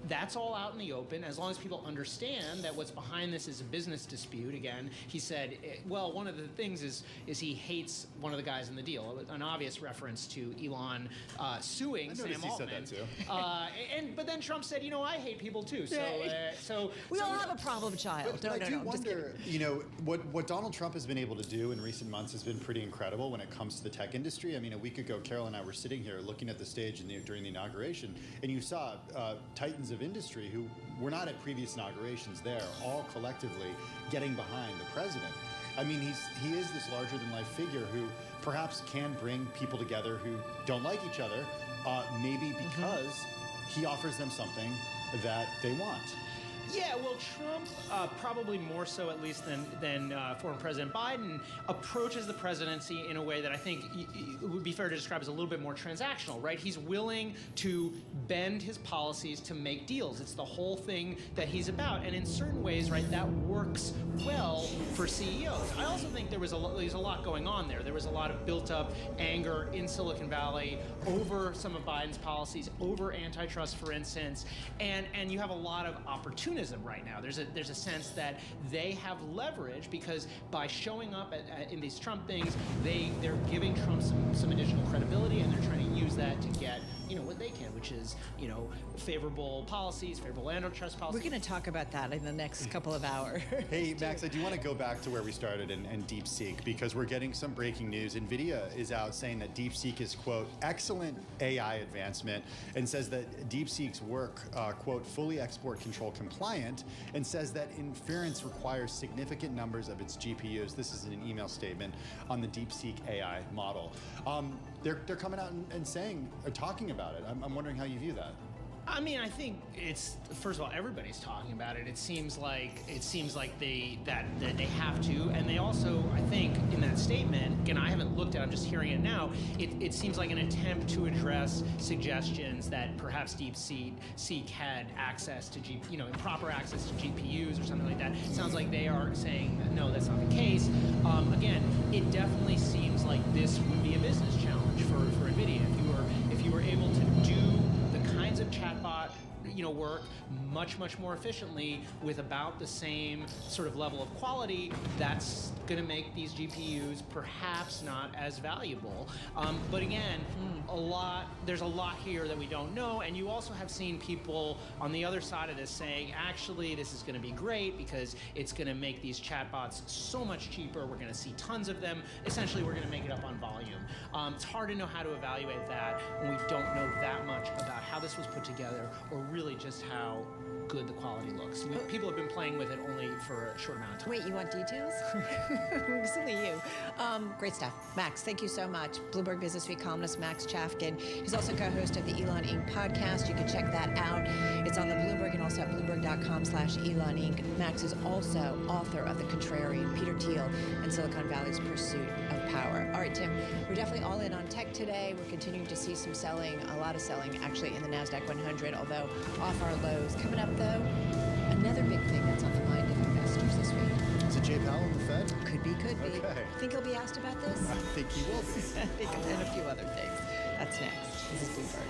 that's all out in the open. As long as people understand that what's behind this is a business dispute. Again, he said, well, one of the things is he hates one of the guys in the deal. An obvious reference to Elon suing Sam Altman. Said that too. But then Trump said, I hate people too. So we all have a problem child. But I do wonder, what Donald Trump has been able to do in recent months has been pretty incredible when it comes to the tech industry. I mean, a week ago, Carol and I were sitting here looking at the stage during the inauguration, and you saw titans of industry who were not at previous inaugurations there, all collectively getting behind the president. I mean, he is this larger-than-life figure who perhaps can bring people together who don't like each other, maybe because he offers them something that they want. Yeah, well, Trump, probably more so at least than former President Biden, approaches the presidency in a way that I think it would be fair to describe as a little bit more transactional, right? He's willing to bend his policies to make deals. It's the whole thing that he's about. And in certain ways, right, that works well for CEOs. I also think there's a lot going on there. There was a lot of built-up anger in Silicon Valley over some of Biden's policies, over antitrust, for instance, and you have a lot of opportunity right now. There's a sense that they have leverage because by showing up in these Trump things, they're giving Trump some additional credibility, and they're trying to use that to get what they can, which is favorable policies, favorable antitrust policies. We're going to talk about that in the next couple of hours. Hey, Max, I do want to go back to where we started and DeepSeek, because we're getting some breaking news. NVIDIA is out saying that DeepSeek is, quote, excellent AI advancement, and says that DeepSeek's work, quote, fully export control compliant, and says that inference requires significant numbers of its GPUs. This is in an email statement on the DeepSeek AI model. They're coming out and saying, or talking about it. I'm wondering how you view that. I mean, I think it's, first of all, everybody's talking about it. It seems like they have to, and they also, I think, in that statement, again, I haven't looked at it, I'm just hearing it now, it seems like an attempt to address suggestions that perhaps DeepSeek had access to improper access to GPUs or something like that. It sounds like they are saying that, no, that's not the case. Again, it definitely seems like this would be a business challenge for NVIDIA if you were able to do the kinds of chatbot work much more efficiently with about the same sort of level of quality. That's going to make these GPUs perhaps not as valuable. But again, there's a lot here that we don't know, and you also have seen people on the other side of this saying, actually, this is going to be great because it's going to make these chatbots so much cheaper. We're going to see tons of them. Essentially, we're going to make it up on volume. It's hard to know how to evaluate that when we don't know that much about how this was put together or really just how good the quality looks. People have been playing with it only for a short amount of time. Wait, you want details? Silly you. Great stuff. Max, thank you so much. Bloomberg Businessweek columnist Max Chafkin. He's also co-host of the Elon Inc. podcast. You can check that out. It's on the Bloomberg and also at Bloomberg.com/Elon Inc. Max is also author of The Contrarian, Peter Thiel, and Silicon Valley's Pursuit of Power. All right, Tim, we're definitely all in on tech today. We're continuing to see some selling, a lot of selling actually in the NASDAQ 100, although off our lows. Coming up, though, another big thing that's on the mind of investors this week. Is it Jay Powell in the Fed? Could be. Okay. Think he'll be asked about this? I think he will be. And a few other things. That's next. This is Bloomberg.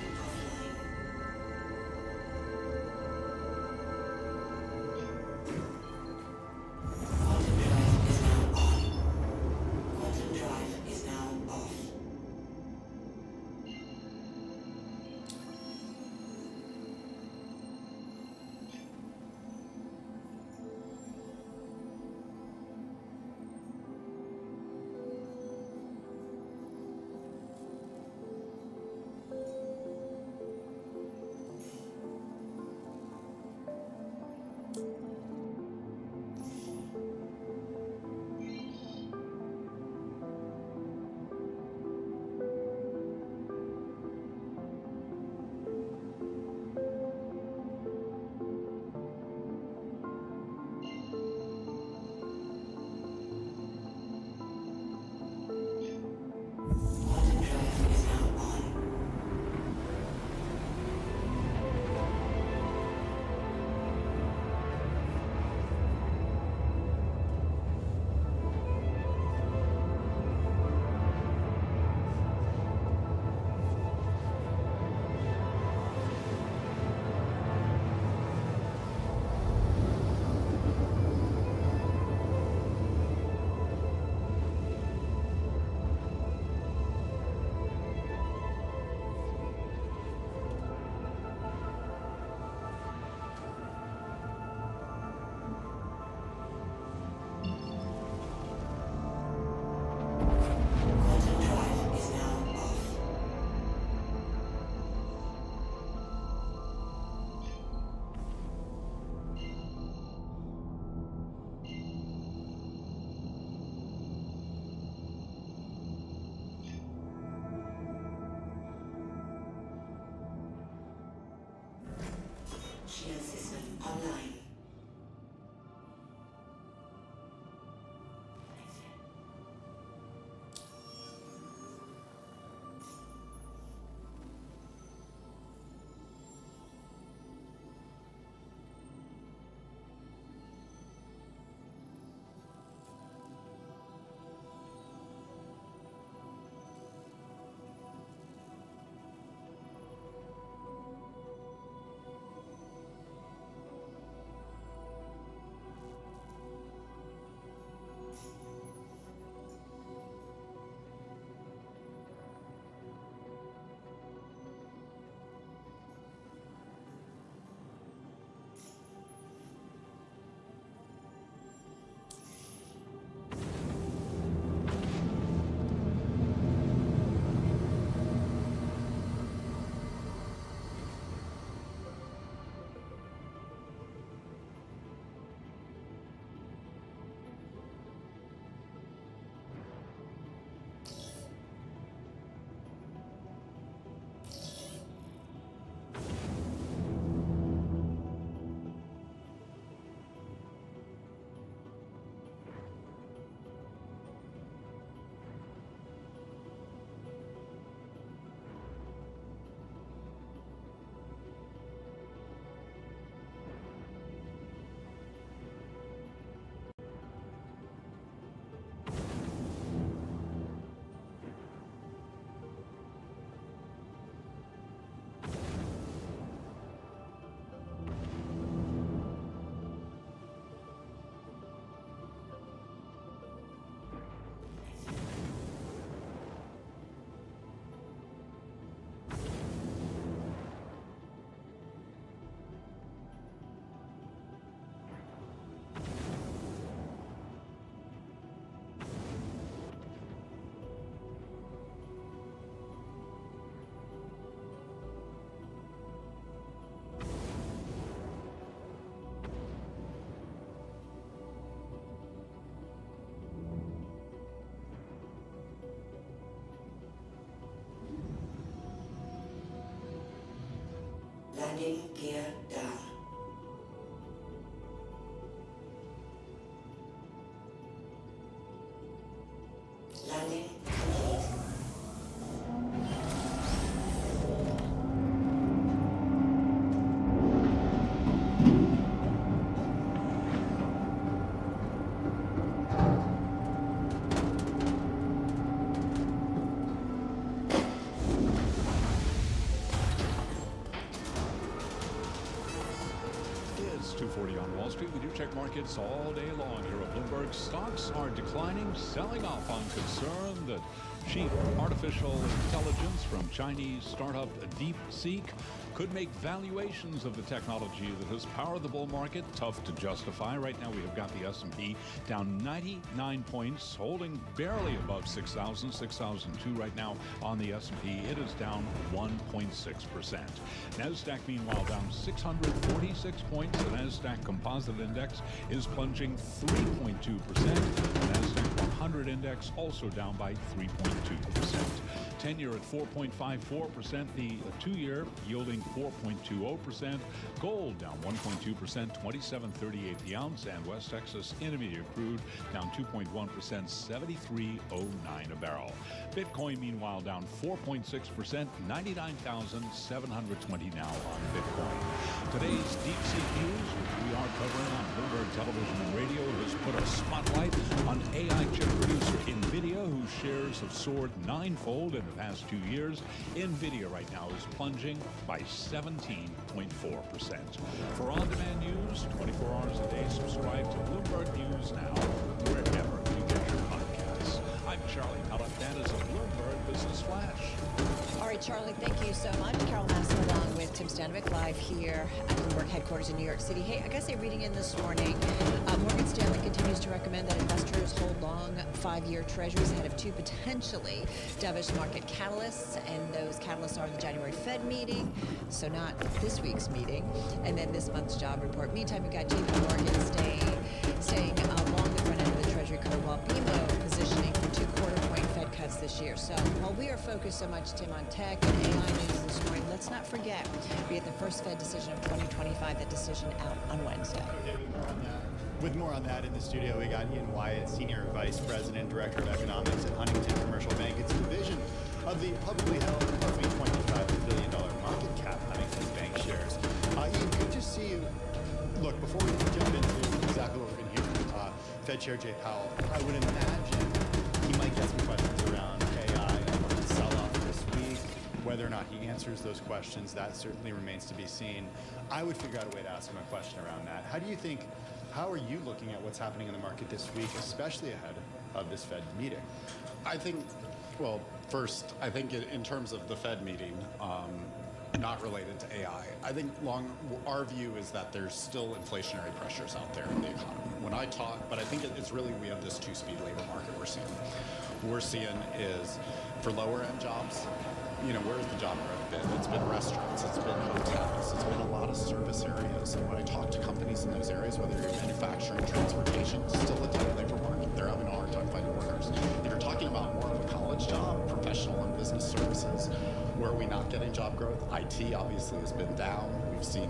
Landing gear down. Landing complete. It's 2:40 on Wall Street. We do check markets all day long here at Bloomberg. Stocks are declining, selling off on concern that cheap artificial intelligence from Chinese startup DeepSeek could make valuations of the technology that has powered the bull market tough to justify. Right now we have got the S&P down 99 points, holding barely above 6,000, 6,002 right now on the S&P. It is down 1.6%. NASDAQ, meanwhile, down 646 points. The NASDAQ Composite Index is plunging 3.2%. The NASDAQ 100 Index also down by 3.2%. 10-year at 4.54%. The 2-year yielding 4.20%. Gold down 1.2%, 27.38 the ounce. And West Texas Intermediate crude down 2.1%, 73.09 a barrel. Bitcoin, meanwhile, down 4.6%, 99,720 now on Bitcoin. Today's DeepSeek news, which we are covering on Bloomberg Television and Radio, has put a spotlight on AI chip producer NVIDIA, whose shares have soared ninefold in the past 2 years. NVIDIA right now is plunging by 17.4%. For on-demand news, 24 hours a day, subscribe to Bloomberg News Now, wherever you get your podcasts. I'm Charlie Pellet. That is a Bloomberg Business Flash. All right, Charlie, thank you so much. Carol Massey along with Tim Stanovic live here at Bloomberg headquarters in New York City. Hey, I gotta say, reading in this morning, Morgan Stanley continues to recommend that investors hold long 5-year treasuries ahead of 2 potentially dovish market catalysts, and those catalysts are the January Fed meeting, so not this week's meeting, and then this month's job report. Meantime, we've got JP Morgan staying along the front end of the treasury curve, while BMO positioning for 2 quarter-point Fed cuts this year. So while we are focused so much, Tim, on tech and AI news this morning, let's not forget we had the first Fed decision of 2025, that decision out on Wednesday. Okay, with more on that in the studio, we got Ian Wyatt, Senior Vice President, Director of Economics at Huntington Commercial Bank. It's a division of the publicly held, roughly $25 billion market cap Huntington Bank shares. Ian, good to see you. Look, before we jump into exactly what we're going to hear from Fed Chair Jay Powell, I would imagine he might get some questions around AI and the sell-off this week. Whether or not he answers those questions, that certainly remains to be seen. I would figure out a way to ask him a question around that. How are you looking at what's happening in the market this week, especially ahead of this Fed meeting? I think, well, first, I think in terms of the Fed meeting, not related to AI, I think our view is that there's still inflationary pressures out there in the economy. When I talk, but I think it's really, we have this 2-speed labor market we're seeing. What we're seeing is for lower end jobs, where's the job growth been? It's been restaurants, it's been hotels, it's been a lot of service areas. And when I talk to companies in those areas, whether you're manufacturing, transportation, it's still a tight labor market. They're having a hard time finding workers. If you're talking about more of a college job, professional and business services, where are we not getting job growth? IT obviously has been down. We've seen,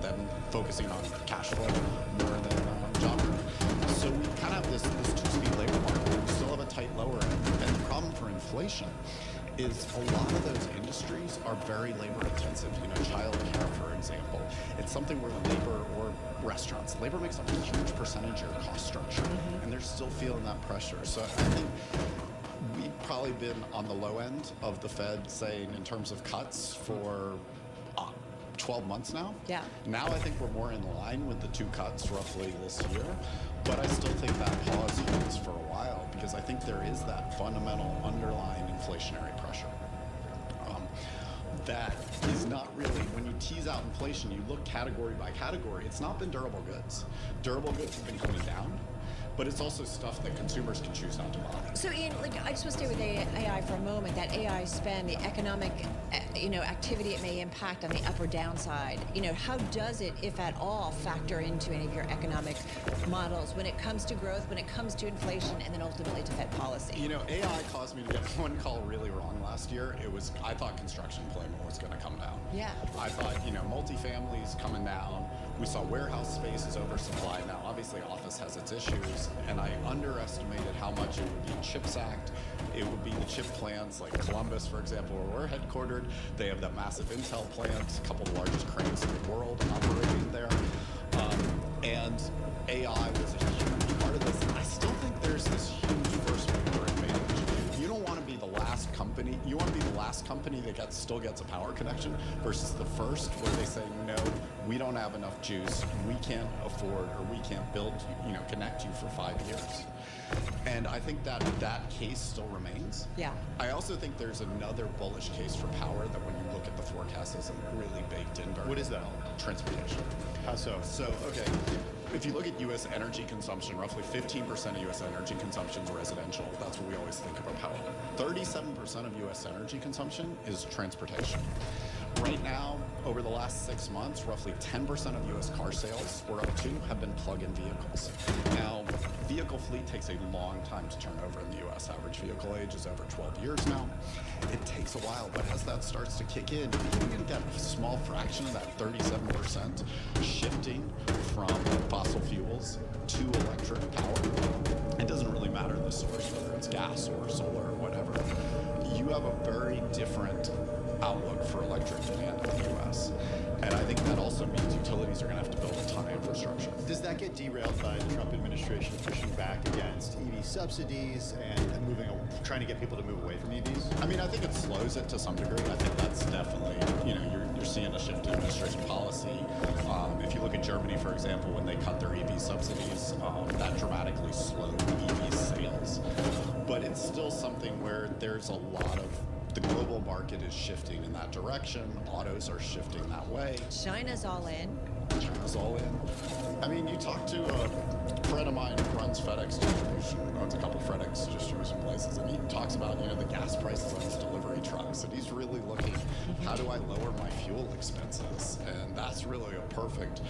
them focusing on cash flow more than job growth. So we kind of have this 2-speed labor market. We still have a tight lower end. And the problem for inflation is a lot of those industries are very labor intensive. Child care, for example. It's something where labor, or restaurants, labor makes up a huge percentage of your cost structure, and they're still feeling that pressure. So I think we've probably been on the low end of the Fed saying in terms of cuts for 12 months now. Yeah. Now I think we're more in line with the 2 cuts roughly this year, but I still think that pause holds for a while because I think there is that fundamental underlying inflationary pressure. That is not really, when you tease out inflation, you look category by category, it's not been durable goods. Durable goods have been coming down, but it's also stuff that consumers can choose not to buy. So Ian, I just want to stay with AI for a moment. That AI spend, the economic, activity it may impact on the up or downside. How does it, if at all, factor into any of your economic models when it comes to growth, when it comes to inflation, and then ultimately to Fed policy? AI caused me to get one call really wrong last year. I thought construction employment was going to come down. Yeah. I thought, multifamilies coming down. We saw warehouse space is oversupplied now. Obviously, office has its issues, and I underestimated how much it would be CHIPS Act. It would be the chip plants like Columbus, for example, where we're headquartered. They have that massive Intel plant, a couple of the largest cranes in the world operating there. And AI was a huge part of this. I still think there's this huge first mover advantage. You don't want to be the last company. You want to be the last company that still gets a power connection versus the first where they say, no, we don't have enough juice. We can't afford or we can't build, connect you for 5 years. And I think that case still remains. Yeah. I also think there's another bullish case for power that when you look at the forecast isn't really baked in. What is that? Transportation. How so? So, okay. If you look at U.S. energy consumption, roughly 15% of U.S. energy consumption is residential. That's what we always think about power. 37% of U.S. energy consumption is transportation. Right now, over the last 6 months, roughly 10% of U.S. car sales, we're up to, have been plug-in vehicles. Now, vehicle fleet takes a long time to turn over in the U.S. Average vehicle age is over 12 years now. It takes a while, but as that starts to kick in, you can get a small fraction of that 37% shifting from fossil fuels to electric power. It doesn't really matter the source, whether it's gas or solar or whatever. You have a very different outlook for electric demand in the U.S. And I think that also means utilities are going to have to build a ton of infrastructure. Does that get derailed by the Trump administration pushing back against EV subsidies and trying to get people to move away from EVs? I mean, I think it slows it to some degree. I think that's definitely, you're seeing a shift in administration policy. If you look at Germany, for example, when they cut their EV subsidies, that dramatically slowed EV sales. But it's still something where there's a lot of the global market is shifting in that direction. Autos are shifting that way. China's all in. China's all in. I mean, you talk to a friend of mine who runs FedEx distribution, owns a couple of FedEx distribution places, and he talks about, the gas prices on his delivery trucks, and he's really looking, how do I lower my fuel expenses? And that's really a perfect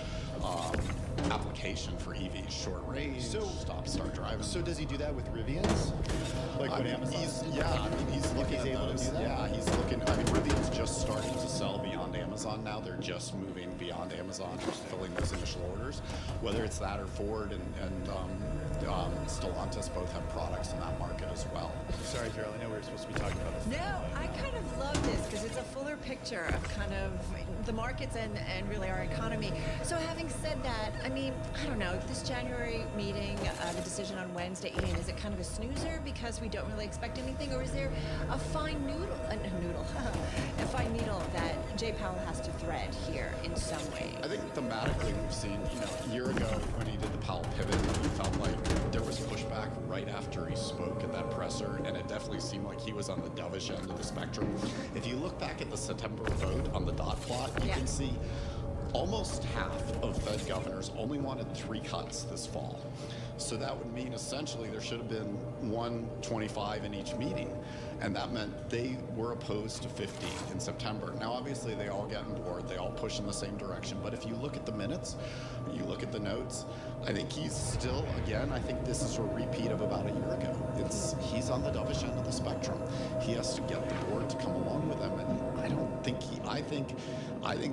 application for EVs, short range, stop-start driving. So does he do that with Rivians? Like what Amazon? He's looking at able those. to do that? Yeah, he's looking. I mean, Rivian's just starting to sell beyond Amazon now. They're just moving beyond Amazon, just filling those initial orders. Whether it's that or Ford and Stellantis both have products in that market as well. Sorry, Carol, I know we were supposed to be talking about this. No, I kind of love this because it's a fuller picture of kind of the markets and really our economy. So having said that, I mean, I don't know, this January meeting, the decision on Wednesday, Ian, is it kind of a snoozer because we don't really expect anything, or is there a fine a fine needle that Jay Powell has to thread here in some way? I think thematically we've seen, a year ago when he did the Powell pivot, he felt like there was pushback right after he spoke at that presser, and it definitely seemed like he was on the dovish end of the spectrum. If you look back at the September vote on the dot plot, you can see almost half of Fed governors only wanted 3 cuts this fall. So that would mean essentially there should have been 125 in each meeting. And that meant they were opposed to 50 in September. Now, obviously, they all get on board. They all push in the same direction. But if you look at the minutes, you look at the notes, I think he's still, again, I think this is a repeat of about a year ago. He's on the dovish end of the spectrum. He has to get the board to come along with him. And I think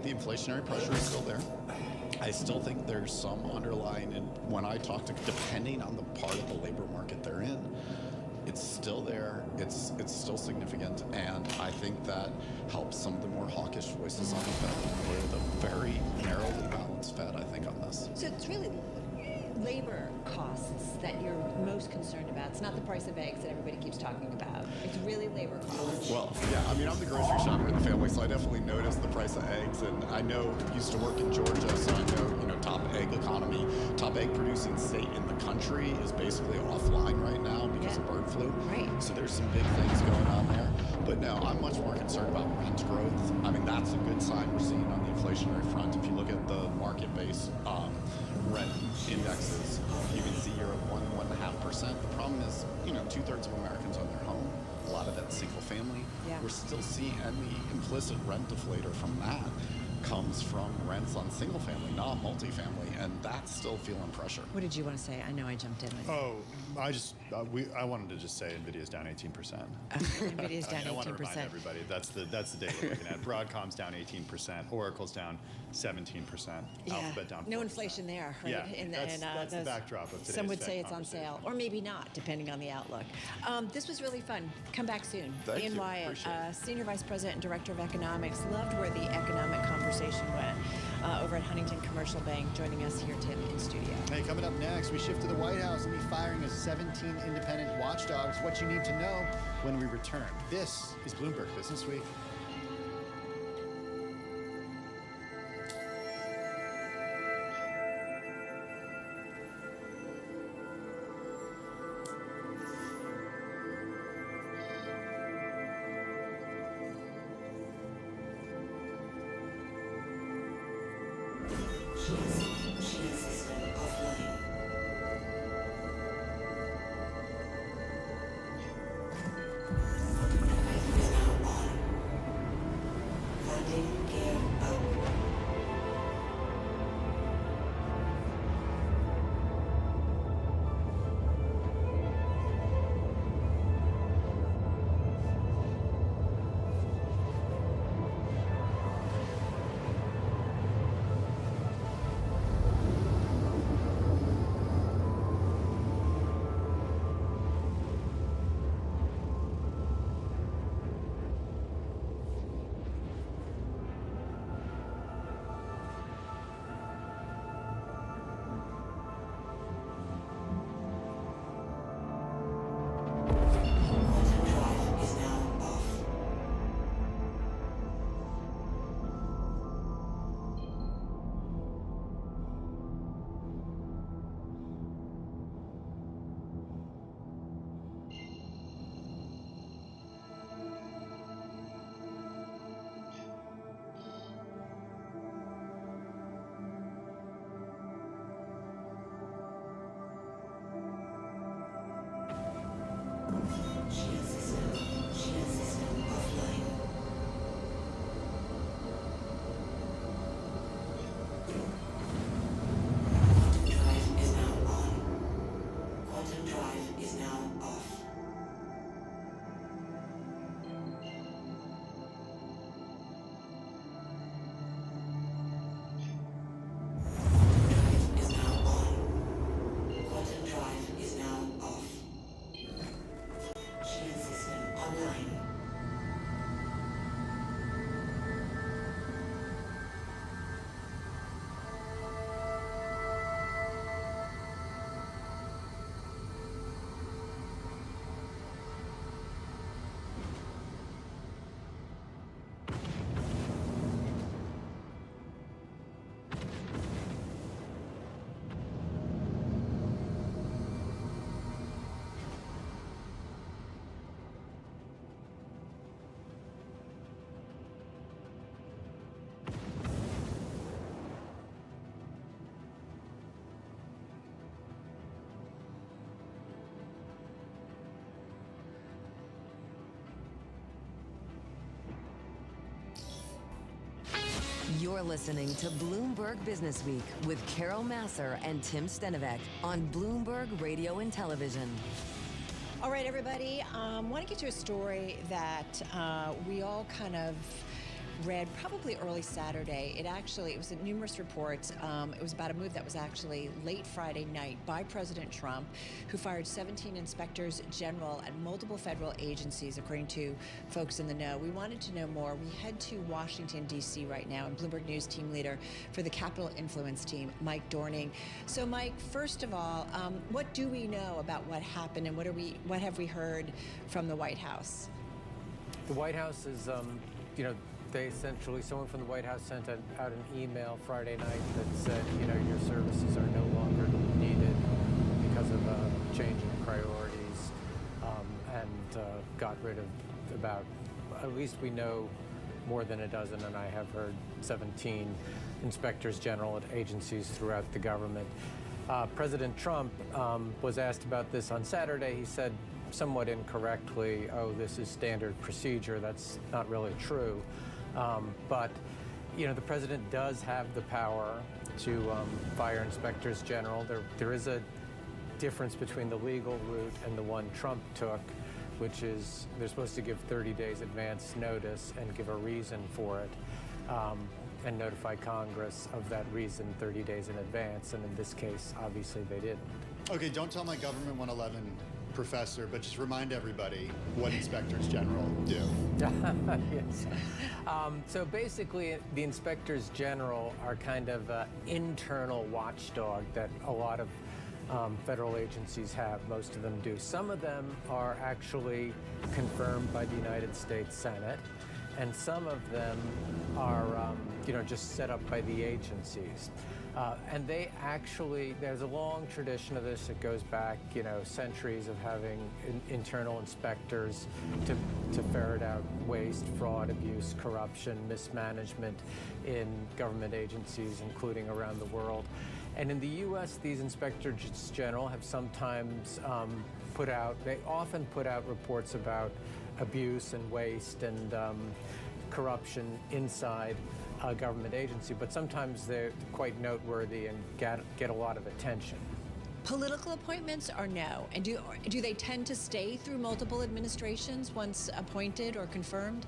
the inflationary pressure is still there. I still think there's some underlying, and when I talk to, depending on the part of the labor market they're in, it's still there, it's still significant, and I think that helps some of the more hawkish voices on the Fed. We're the very narrowly balanced Fed, I think, on this. So it's really labor costs that you're most concerned about. It's not the price of eggs that everybody keeps talking about. It's really labor costs. Well, yeah, I mean, I'm the grocery shopper in the family, so I definitely noticed the price of eggs, and I used to work in Georgia, so I know, top egg economy, top egg producing state in the country is basically offline right now because of bird flu. Right. So there's some big things going on there. But no, I'm much more concerned about rent growth. I mean, that's a good sign we're seeing on the inflationary front. If you look at the market-based rent indexes, you can see you're at 1.5%. The problem is, 2/3 of Americans own their home. A lot of that single family. Yeah. We're still seeing, and the implicit rent deflator from that comes from rents on single family, not multifamily, and that's still feeling pressure. What did you want to say? I know I jumped in on you. Oh, I wanted to just say Nvidia's down 18%. Nvidia's down 18%. I want to remind everybody that's the data we're looking at. Broadcom's down 18%, Oracle's down 17%, Alphabet down 4%. No inflation there, right? Yeah, that's the backdrop of today's Some would Fed say it's on conversation. sale, or maybe not, depending on the outlook. This was really fun. Come back soon. Thank Ian you. Wyatt, Appreciate it. Senior Vice President and Director of Economics, loved where the economic conversation went over at Huntington Commercial Bank, joining us here, Tim, in studio. Hey, coming up next, we shift to the White House and the firing of 17 independent watchdogs. What you need to know when we return. This is Bloomberg Business Week. Shield system offline. Drive is now on. Landing gear up. Shield system offline. Quantum drive is now on. Quantum drive is now off. Drive is now on. Quantum drive is now off. Shield system online. You're listening to Bloomberg Business Week with Carol Masser and Tim Stenovec on Bloomberg Radio and Television. All right, everybody. Want to get to a story that we all kind of read probably early Saturday. It was in numerous reports. It was about a move that was actually late Friday night by President Trump, who fired 17 inspectors general at multiple federal agencies, according to folks in the know. We wanted to know more. We head to Washington, D.C. right now, and Bloomberg News team leader for the Capital Influence team, Mike Dorning. So, Mike, first of all, what do we know about what happened, and what have we heard from the White House? The White House is, they essentially, someone from the White House sent out an email Friday night that said, your services are no longer needed because of a change in priorities, and got rid of about, at least we know, more than a dozen, and I have heard 17 inspectors general at agencies throughout the government. President Trump was asked about this on Saturday. He said somewhat incorrectly, oh, this is standard procedure. That's not really true. But, the president does have the power to fire inspectors general. There is a difference between the legal route and the one Trump took, which is they're supposed to give 30 days advance notice and give a reason for it, and notify Congress of that reason 30 days in advance. And in this case, obviously, they didn't. Okay, don't tell my Government 111 professor, but just remind everybody what inspectors general do. Yes. So basically, the inspectors general are kind of an internal watchdog that a lot of federal agencies have. Most of them do. Some of them are actually confirmed by the United States Senate, and some of them are, just set up by the agencies. And they actually, there's a long tradition of this. It goes back, centuries of having internal inspectors to ferret out waste, fraud, abuse, corruption, mismanagement in government agencies, including around the world. And in the U.S., these inspectors general have sometimes they often put out reports about abuse and waste and corruption inside a government agency, but sometimes they're quite noteworthy and get a lot of attention. Political appointments or no? And do they tend to stay through multiple administrations once appointed or confirmed?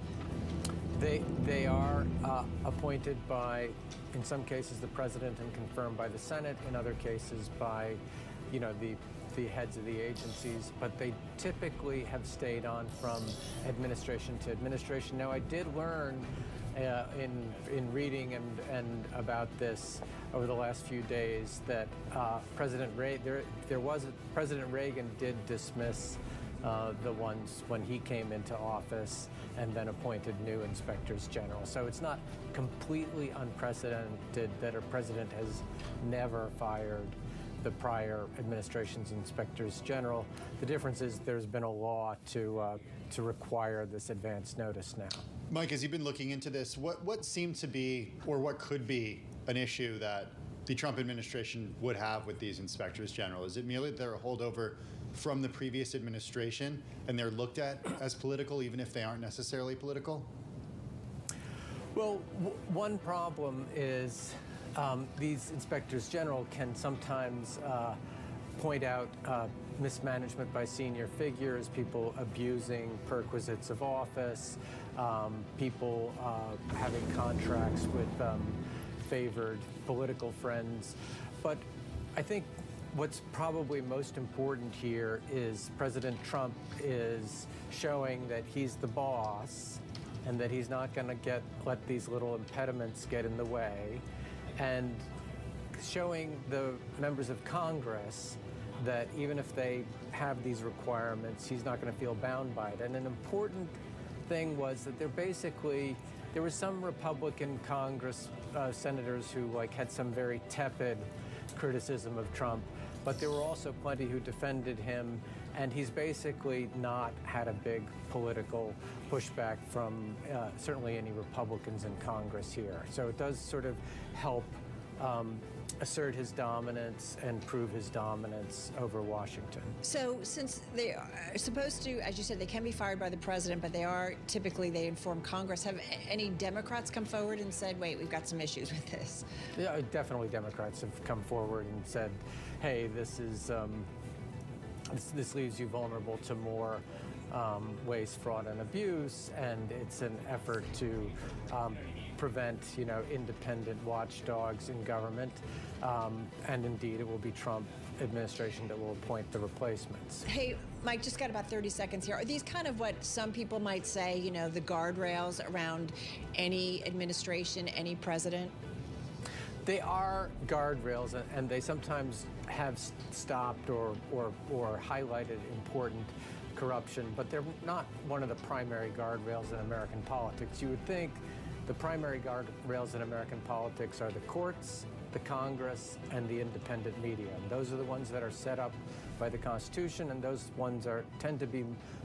They are appointed by, in some cases, the president and confirmed by the Senate. In other cases, by, the heads of the agencies. But they typically have stayed on from administration to administration. Now, I did learn in reading and about this over the last few days that President Reagan did dismiss the ones when he came into office and then appointed new inspectors general. So it's not completely unprecedented that a president has never fired the prior administration's inspectors general. The difference is there's been a law to require this advance notice now. Mike, as you've been looking into this, what seemed to be, or what could be, an issue that the Trump administration would have with these inspectors general? Is it merely that they're a holdover from the previous administration and they're looked at as political, even if they aren't necessarily political? Well, one problem is these inspectors general can sometimes point out mismanagement by senior figures, people abusing perquisites of office, people having contracts with favored political friends. But I think what's probably most important here is President Trump is showing that he's the boss and that he's not going to let these little impediments get in the way, and showing the members of Congress that even if they have these requirements, he's not going to feel bound by it. And an important thing was that there were some Republican Congress senators who had some very tepid criticism of Trump, but there were also plenty who defended him, and he's basically not had a big political pushback from certainly any Republicans in Congress here. So it does sort of help assert his dominance and prove his dominance over Washington. So since they are supposed to, as you said, they can be fired by the president, but they inform Congress. Have any Democrats come forward and said, wait, we've got some issues with this? Yeah, definitely Democrats have come forward and said, hey, this leaves you vulnerable to more waste, fraud, and abuse, and it's an effort to prevent, independent watchdogs in government. And indeed, it will be Trump administration that will appoint the replacements. Hey, Mike, just got about 30 seconds here. Are these kind of what some people might say, the guardrails around any administration, any president? They are guardrails, and they sometimes have stopped or highlighted important corruption, but they're not one of the primary guardrails in American politics. You would think the primary guardrails in American politics are the courts, the Congress, and the independent media. And those are the ones that are set up by the Constitution, and those ones tend to be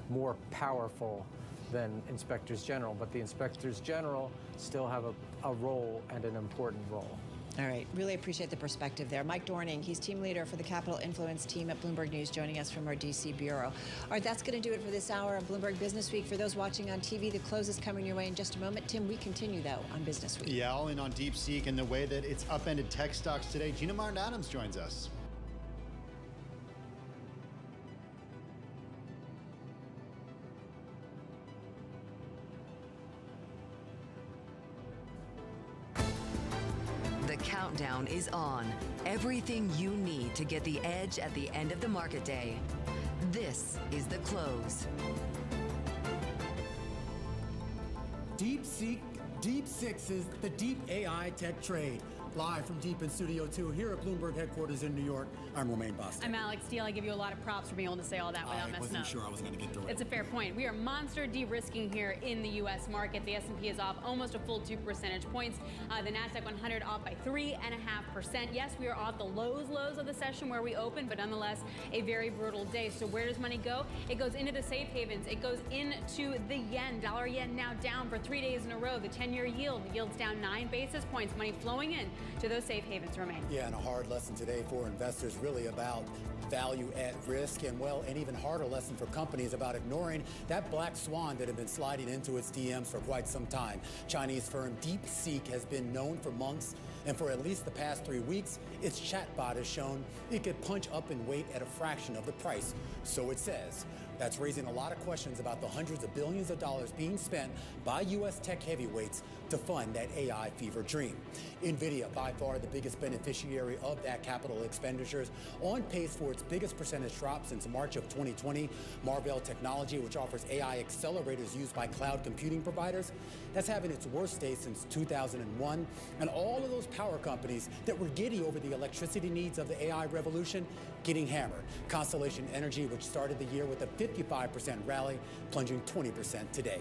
more powerful than inspectors general. But the inspectors general still have a role, and an important role. All right. Really appreciate the perspective there. Mike Dorning, he's team leader for the Capital Influence team at Bloomberg News, joining us from our D.C. bureau. All right, that's going to do it for this hour of Bloomberg Business Week. For those watching on TV, the close is coming your way in just a moment. Tim, we continue, though, on Business Week. Yeah, all in on DeepSeek and the way that it's upended tech stocks today. Gina Martin Adams joins us. The countdown is on. Everything you need to get the edge at the end of the market day. This is the close. DeepSeek, Deep Six's the Deep AI Tech Trade. Live from Deep in Studio 2 here at Bloomberg headquarters in New York, I'm Romaine Boston. I'm Alex Steele. I give you a lot of props for being able to say all that without messing up. I wasn't sure I was going to get through it. It's a fair point. We are monster de-risking here in the U.S. market. The S&P is off almost a full 2 percentage points. The NASDAQ 100 off by 3.5%. Yes, we are off the lows of the session where we opened, but nonetheless, a very brutal day. So where does money go? It goes into the safe havens. It goes into the yen. Dollar yen now down for 3 days in a row. The 10-year yield, the yield's down 9 basis points. Money flowing in to those safe havens. Remain. Yeah, and a hard lesson today for investors really about value at risk, and well, an even harder lesson for companies about ignoring that black swan that had been sliding into its DMs for quite some time. Chinese firm DeepSeek has been known for months, and for at least the past 3 weeks, its chatbot has shown it could punch up in weight at a fraction of the price. So it says. That's raising a lot of questions about the hundreds of billions of dollars being spent by U.S. tech heavyweights to fund that AI fever dream. NVIDIA, by far the biggest beneficiary of that capital expenditures, on pace for its biggest percentage drop since March of 2020. Marvell Technology, which offers AI accelerators used by cloud computing providers, that's having its worst day since 2001. And all of those power companies that were giddy over the electricity needs of the AI revolution, getting hammered. Constellation Energy, which started the year with a 55% rally, plunging 20% today.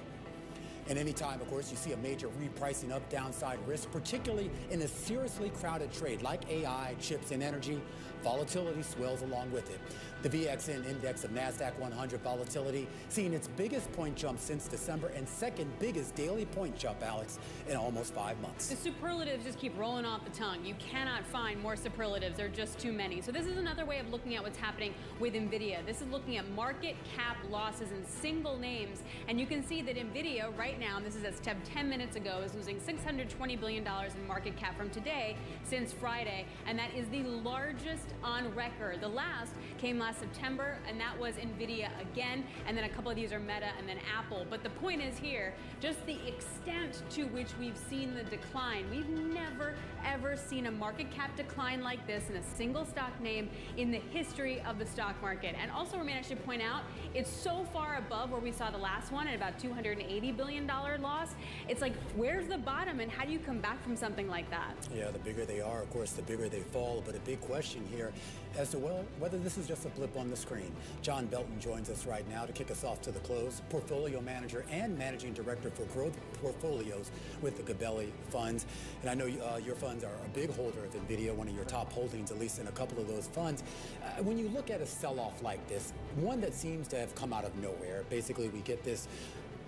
And anytime, of course, you see a major repricing of downside risk, particularly in a seriously crowded trade like AI, chips, and energy, volatility swells along with it. The VXN index of NASDAQ 100 volatility seeing its biggest point jump since December and second biggest daily point jump, Alex, in almost 5 months. The superlatives just keep rolling off the tongue. You cannot find more superlatives. There are just too many. So this is another way of looking at what's happening with NVIDIA. This is looking at market cap losses in single names. And you can see that NVIDIA right now, and this is as of 10 minutes ago, is losing $620 billion in market cap from today since Friday. And that is the largest on record. The last came last September, and that was NVIDIA again. And then a couple of these are Meta and then Apple. But the point is here, just the extent to which we've seen the decline. We've never, ever seen a market cap decline like this in a single stock name in the history of the stock market. And also, Romaine, I should point out, it's so far above where we saw the last one at about $280 billion loss. It's like, where's the bottom, and how do you come back from something like that? Yeah, the bigger they are, of course, the bigger they fall. But a big question here as to, well, whether this is just a blip on the screen. John Belton joins us right now to kick us off to the close. Portfolio manager and managing director for growth portfolios with the Gabelli Funds. And I know your funds are a big holder of NVIDIA, one of your top holdings, at least in a couple of those funds. When you look at a sell-off like this, one that seems to have come out of nowhere, basically we get this,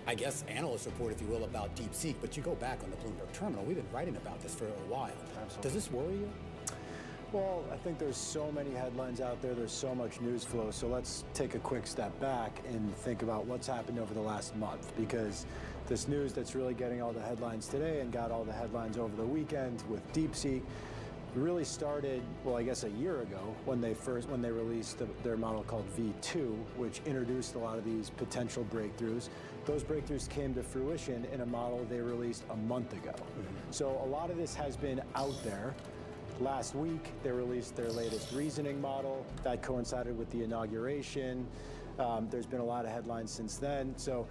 I guess, analyst report, if you will, about DeepSeek, but you go back on the Bloomberg terminal, we've been writing about this for a while. Absolutely. Does this worry you? Well, I think there's so many headlines out there, there's so much news flow, so let's take a quick step back and think about what's happened over the last month, because this news that's really getting all the headlines today and got all the headlines over the weekend with DeepSeek really started, well, I guess a year ago when they released their model called V2, which introduced a lot of these potential breakthroughs. Those breakthroughs came to fruition in a model they released a month ago. Mm-hmm. So a lot of this has been out there. Last week, they released their latest reasoning model. That coincided with the inauguration. There's been a lot of headlines since then. So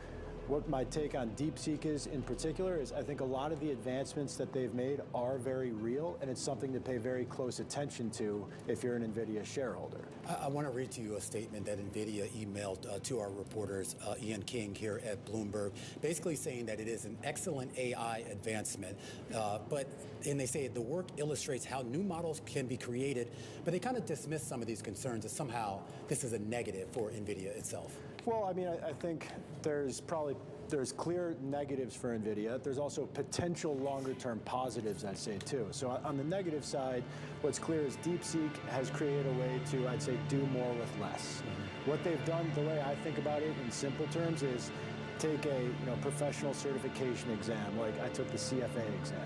what my take on DeepSeek is in particular is I think a lot of the advancements that they've made are very real, and it's something to pay very close attention to if you're an NVIDIA shareholder. I want to read to you a statement that NVIDIA emailed to our reporters, Ian King here at Bloomberg, basically saying that it is an excellent AI advancement, and they say the work illustrates how new models can be created, but they kind of dismiss some of these concerns as somehow this is a negative for NVIDIA itself. Well, I mean, I think there's probably there's clear negatives for NVIDIA. There's also potential longer-term positives, I'd say, too. So on the negative side, what's clear is DeepSeek has created a way to, I'd say, do more with less. What they've done, the way I think about it in simple terms, is take a professional certification exam, like I took the CFA exam.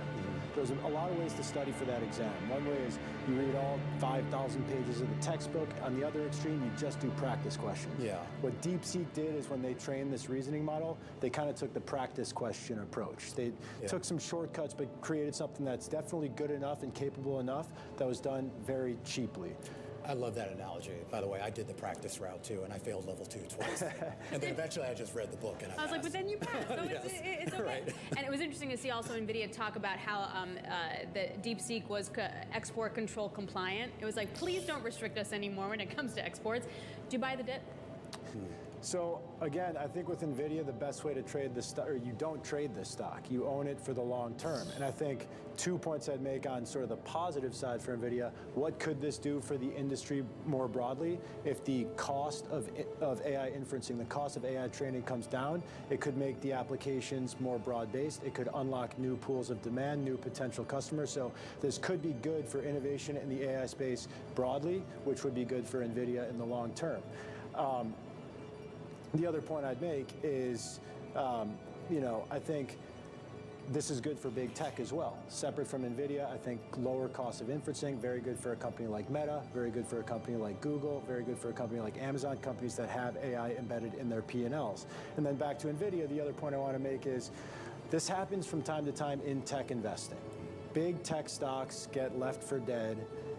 There's a lot of ways to study for that exam. One way is you read all 5,000 pages of the textbook. On the other extreme, you just do practice questions. Yeah. What DeepSeek did is when they trained this reasoning model, they kind of took the practice question approach. They took some shortcuts, but created something that's definitely good enough and capable enough that was done very cheaply. I love that analogy. By the way, I did the practice route too, and I failed level 2 twice. And then eventually I just read the book and I was like, but then you passed, so Yes. it's okay. Right. And it was interesting to see also NVIDIA talk about how the DeepSeek was export control compliant. It was like, please don't restrict us anymore when it comes to exports. Do you buy the dip? So again, I think with NVIDIA, the best way to trade the stock, or you don't trade the stock, you own it for the long term. And I think 2 points I'd make on sort of the positive side for NVIDIA, what could this do for the industry more broadly? If the cost of AI inferencing, the cost of AI training comes down, it could make the applications more broad-based. It could unlock new pools of demand, new potential customers. So this could be good for innovation in the AI space broadly, which would be good for NVIDIA in the long term. The other point I'd make is, I think this is good for big tech as well. Separate from NVIDIA, I think lower cost of inferencing, very good for a company like Meta, very good for a company like Google, very good for a company like Amazon, companies that have AI embedded in their P&Ls. And then back to NVIDIA, the other point I want to make is this happens from time to time in tech investing. Big tech stocks get left for dead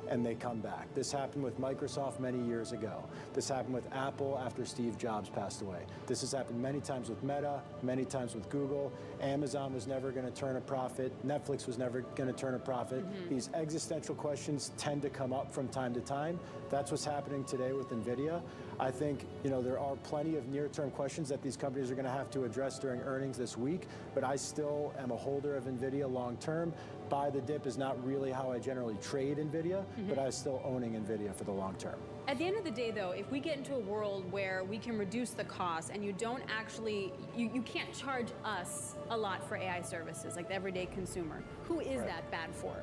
and they come back. This happened with Microsoft many years ago. This happened with Apple after Steve Jobs passed away. This has happened many times with Meta, many times with Google. Amazon was never going to turn a profit. Netflix was never going to turn a profit. These existential questions tend to come up from time to time. That's what's happening today with NVIDIA. I think there are plenty of near-term questions that these companies are going to have to address during earnings this week, but I still am a holder of NVIDIA long-term. Buy the dip is not really how I generally trade NVIDIA, but I'm still owning NVIDIA for the long term. At the end of the day, though, if we get into a world where we can reduce the cost and you don't actually, you can't charge us a lot for AI services, like the everyday consumer, who is that bad for?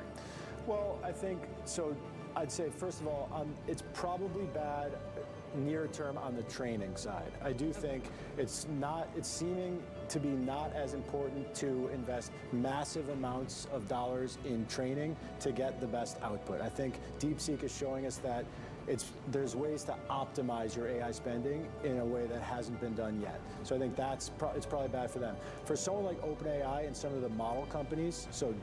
Well, I think, so I'd say, first of all, it's probably bad near term on the training side. I do think it's seeming to be not as important to invest massive amounts of dollars in training to get the best output. I think DeepSeek is showing us that there's ways to optimize your AI spending in a way that hasn't been done yet. So I think it's probably bad for them. For someone like OpenAI and some of the model companies, so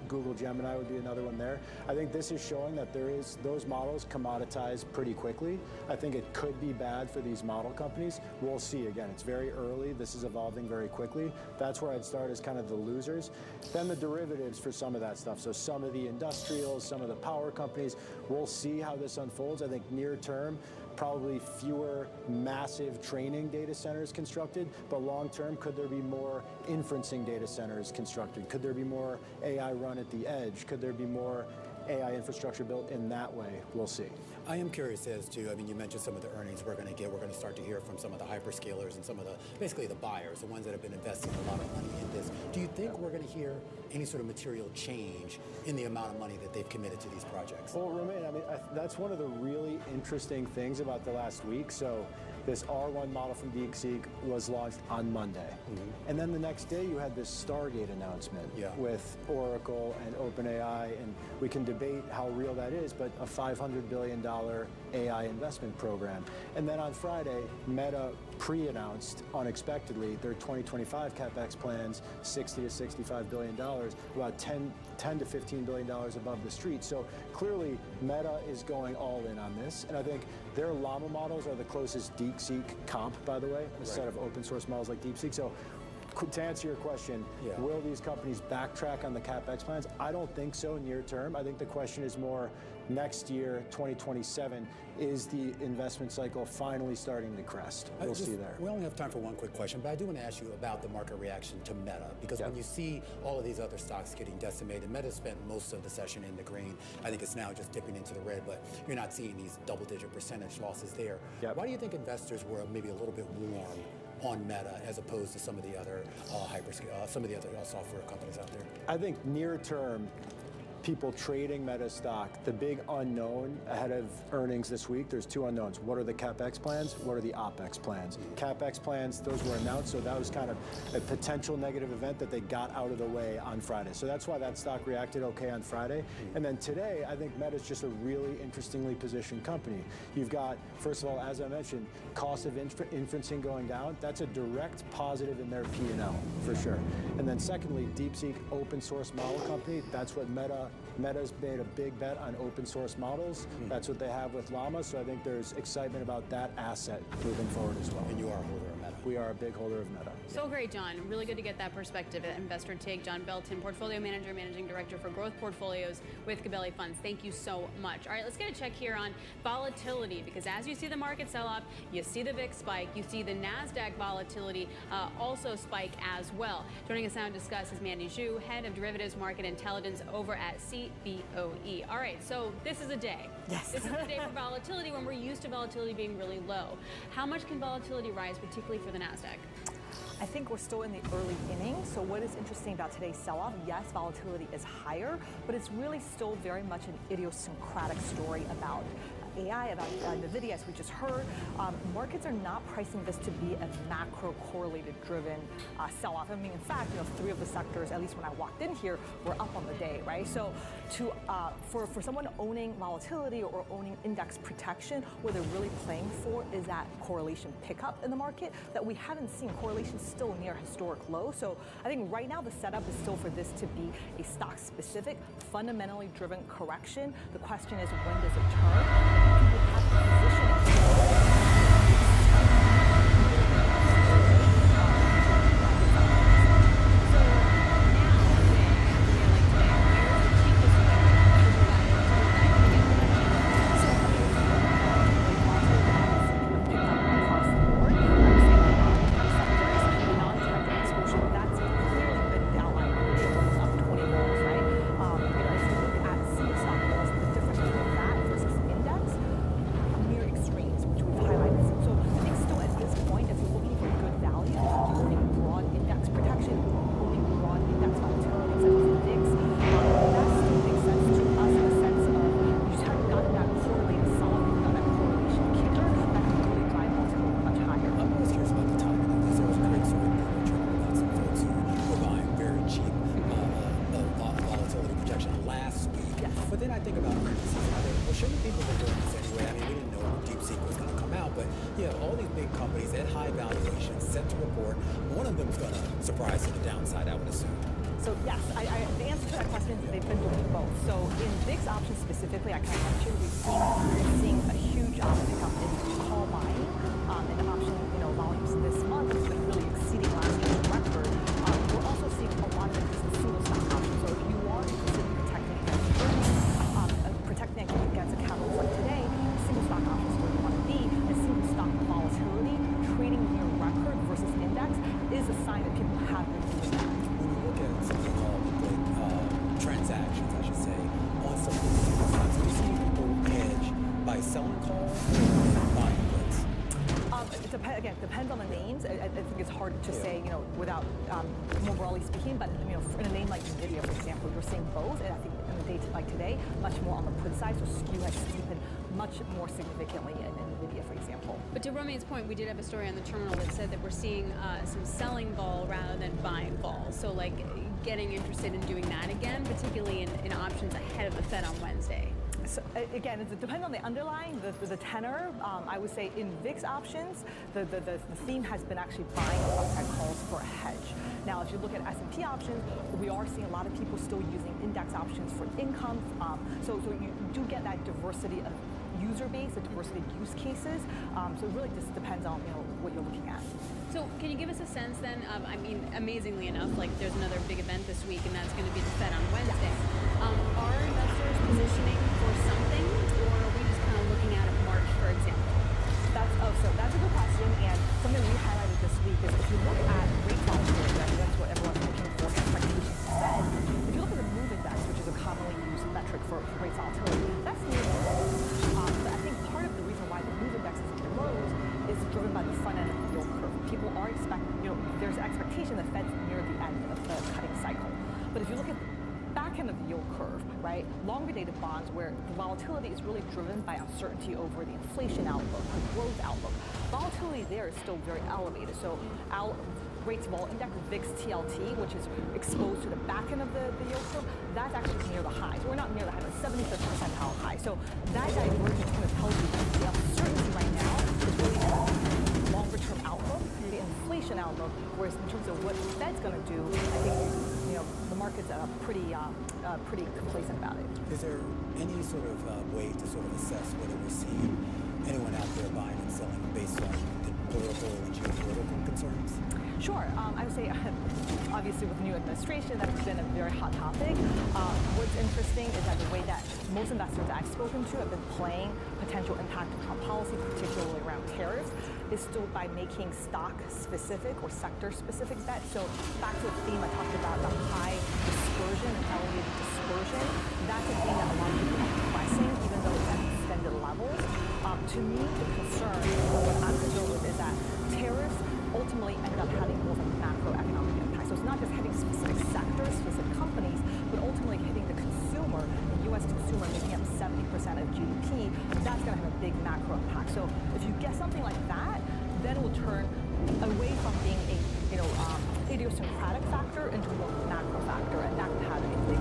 Google Gemini would be another one there, I think this is showing that those models commoditize pretty quickly. I think it could be bad for these model companies. We'll see. Again, it's very early. This is evolving very quickly. That's where I'd start as kind of the losers. Then the derivatives for some of that stuff. So some of the industrials, some of the power companies, we'll see how this unfolds. I think near term, probably fewer massive training data centers constructed, but long term, could there be more inferencing data centers constructed? Could there be more AI run at the edge? Could there be more AI infrastructure built in that way? We'll see. I am curious as to, you mentioned some of the earnings we're going to get. We're going to start to hear from some of the hyperscalers and some of basically the buyers, the ones that have been investing a lot of money in this. Do you think we're going to hear any sort of material change in the amount of money that they've committed to these projects? Well, Romain, that's one of the really interesting things about the last week. So this R1 model from DeepSeek was launched on Monday. And then the next day you had this Stargate announcement with Oracle and OpenAI, and we can debate how real that is, but a $500 billion AI investment program. And then on Friday, Meta pre-announced unexpectedly their 2025 CapEx plans, $60 to $65 billion, about $10 to $15 billion above the street. So clearly Meta is going all in on this. And I think their Llama models are the closest DeepSeek comp, by the way, a set of open source models like DeepSeek. So to answer your question, will these companies backtrack on the CapEx plans? I don't think so near term. I think the question is more next year, 2027, is the investment cycle finally starting to crest? We'll see there. We only have time for one quick question, but I do want to ask you about the market reaction to Meta, because when you see all of these other stocks getting decimated, Meta spent most of the session in the green. I think it's now just dipping into the red, but you're not seeing these double-digit percentage losses there. Why do you think investors were maybe a little bit warm on Meta as opposed to some of the other some of the other software companies out there? I think near term, people trading Meta stock, the big unknown ahead of earnings this week, there's two unknowns. What are the CapEx plans? What are the OpEx plans? CapEx plans, those were announced, so that was kind of a potential negative event that they got out of the way on Friday. So that's why that stock reacted okay on Friday. And then today, I think Meta's just a really interestingly positioned company. You've got, first of all, as I mentioned, cost of inferencing going down. That's a direct positive in their P&L, for sure. And then secondly, DeepSeek open source model company, that's what Meta's made a big bet on open source models. That's what they have with Llama, so I think there's excitement about that asset moving forward as well. And you are a holder of Meta. We are a big holder of Meta. So great, John. Really good to get that perspective at Investor Take. John Belton, Portfolio Manager, Managing Director for Growth Portfolios with Gabelli Funds. Thank you so much. All right, let's get a check here on volatility, because as you see the market sell off, you see the VIX spike, you see the NASDAQ volatility also spike as well. Joining us now to discuss is Mandy Zhu, Head of Derivatives Market Intelligence over at CBOE. All right, so this is a day. Yes. This is a day for volatility when we're used to volatility being really low. How much can volatility rise, particularly for the NASDAQ? I think we're still in the early innings. So what is interesting about today's sell-off, yes, volatility is higher, but it's really still very much an idiosyncratic story about AI, about NVIDIA, as we just heard. Markets are not pricing this to be a macro correlated driven sell-off. I mean, in fact, three of the sectors, at least when I walked in here, were up on the day, right? So for someone owning volatility or owning index protection, what they're really playing for is that correlation pickup in the market that we haven't seen. Correlation still near historic low. So I think right now the setup is still for this to be a stock-specific, fundamentally driven correction. The question is, when does it turn? People have positioning. Depends on the names. I think it's hard to say, without more broadly speaking. But in a name like NVIDIA, for example, you're seeing both. And I think in a day like today, much more on the put side. So skew has steepened much more significantly in NVIDIA, for example. But to Romain's point, we did have a story on the terminal that said that we're seeing some selling vol rather than buying vol. So like getting interested in doing that again, particularly in options ahead of the Fed on Wednesday. So again, it depends on the underlying, the tenor. I would say in VIX options, the theme has been actually buying upside calls for a hedge. Now, if you look at S&P options, we are seeing a lot of people still using index options for income. So you do get that diversity of user base, a diversity of use cases. So it really just depends on what you're looking at. So can you give us a sense then of, amazingly enough, like there's another big event this week, and that's going to be the Fed on Wednesday. Are investors positioning for something, or are we just kind of looking at March, for example? That's a good question, and something we highlighted this week is if you look at rate volatility, that's what everyone's looking for, expectations of Fed. If you look at the MOVE index, which is a commonly used metric for rate volatility, that's near the lows. But I think part of the reason why the MOVE index is at the lows is driven by the front end of the yield curve. People are curve, right? Longer dated bonds where the volatility is really driven by uncertainty over the inflation outlook, the growth outlook. Volatility there is still very elevated. So our rates vol index, VIX TLT, which is exposed to the back end of the yield curve, that's actually near the highs. We're not near the high, but 75th percentile high. So that divergence kind of tells you that the uncertainty right now is really the longer term outlook, the inflation outlook, whereas in terms of what the Fed's going to do, I think the market's pretty complacent about it. Is there any sort of way to sort of assess whether we're seeing anyone out there buying and selling based on the political and geopolitical concerns? Sure. I would say, obviously, with the new administration, that's been a very hot topic. What's interesting is that the way that most investors I've spoken to have been playing potential impact of Trump policy, particularly around tariffs, is still by making stock-specific or sector-specific bets. So back to the theme I talked about, the high dispersion and elevated dispersion, that's a thing that a lot of people are pressing, even though it's at extended levels. To me, the concern, or what I'm concerned with, is that tariffs ultimately end up having more of a macroeconomic impact. So it's not just hitting specific sectors, specific companies, but ultimately hitting the consumer, the U.S. consumer, making up 70% of GDP. That's going to have a big macro impact. So if you get something like that, then it will turn away from being a idiosyncratic factor into a more macro factor, and that could have a big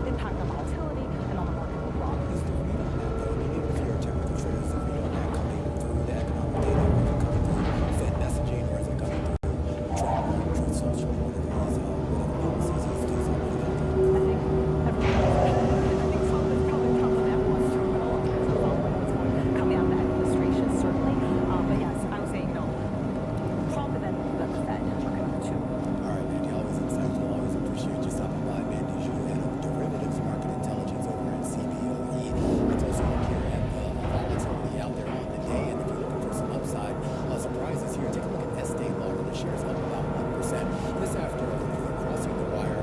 impact on volatility and on the market overall. Is the read on that, though? I mean, even if you're a technical trader, is the read on that coming through the economic data, or is it coming through Fed messaging, or is it coming through Truth Social, whatever policies he's doing something about that? I think Trump is probably top of everyone's terminal in terms of what's coming out of the administration, certainly. But yes, I would say, Trump and then the Fed are kind of the two. All right, Mandy, always insightful. Always appreciate you stopping by. Mandy Zhu, head of derivatives market intelligence over at CBOE. Let's also look here at the volatility out there on the day. And if you're looking for some upside surprises here, take a look at Estee Lauder. The shares up about 1%. This after crossing the wire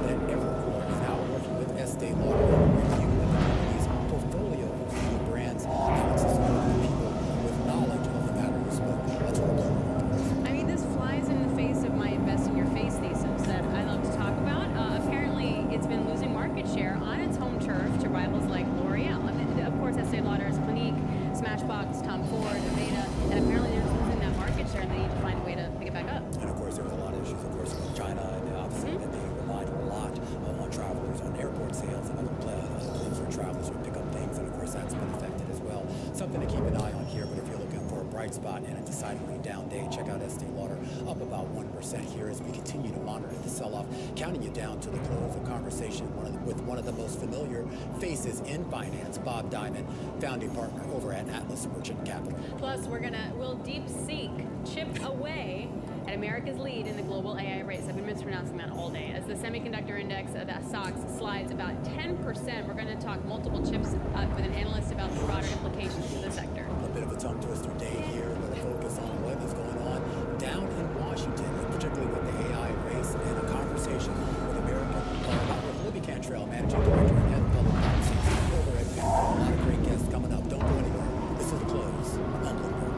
that Evercore is now working with Estee Lauder on reviewing the company's portfolio of beauty brands. Now it's just people with knowledge of the matter who spoke. Let's roll it. I mean, this flies in the face of my invest in your face thesis that I love to talk about. Apparently, it's been losing market share on its home turf to rivals like L'Oreal. I mean, of course, Estee Lauder's Clinique, Smashbox, Tom Ford, Aveda, and apparently they're losing that market share and they need to find a way to pick it back up. And of course, there was a lot of issues, of course, with China, and obviously that they relied a lot on travelers, on airport sales, and other places where travelers would pick up things, and of course, that's been affected as well. Something to keep an eye on here, but if you're looking for a bright spot and a decidedly down day, check out Estee Lauder, up about 1% here as we continue to monitor the sell-off, counting you down to the close of conversation with one of the most familiar faces in finance, Bob Diamond, founding partner over at Atlas Merchant Capital. Plus, we'll DeepSeek chip away at America's lead in the global AI race. I've been mispronouncing that all day. As the semiconductor index, that SOX, slides about 10%, we're going to talk multiple chips with an analyst about the broader implications to the sector. A bit of a tongue twister day here. We're going to focus on what is going on down in Washington, particularly with the AI race, and a conversation with Libby Cantrell, managing director and head of public policy over at Pinnacle. A lot of great guests coming up. Don't go anywhere. This is the close on Bloomberg.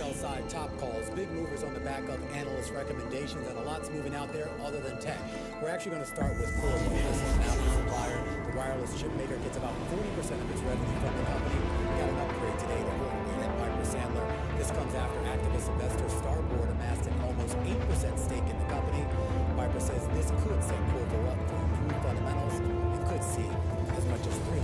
sell-side top calls, big movers on the back of analyst recommendations, and a lot's moving out there other than tech. We're actually going to start with Qorvo. This is an Apple supplier. The wireless chip maker gets about 40% of its revenue from the company. Got an upgrade today to overweight at Piper Sandler. This comes after activist investor Starboard amassed an almost 8% stake in the company. Piper says this could set Qorvo up for improved fundamentals and could see as much as $300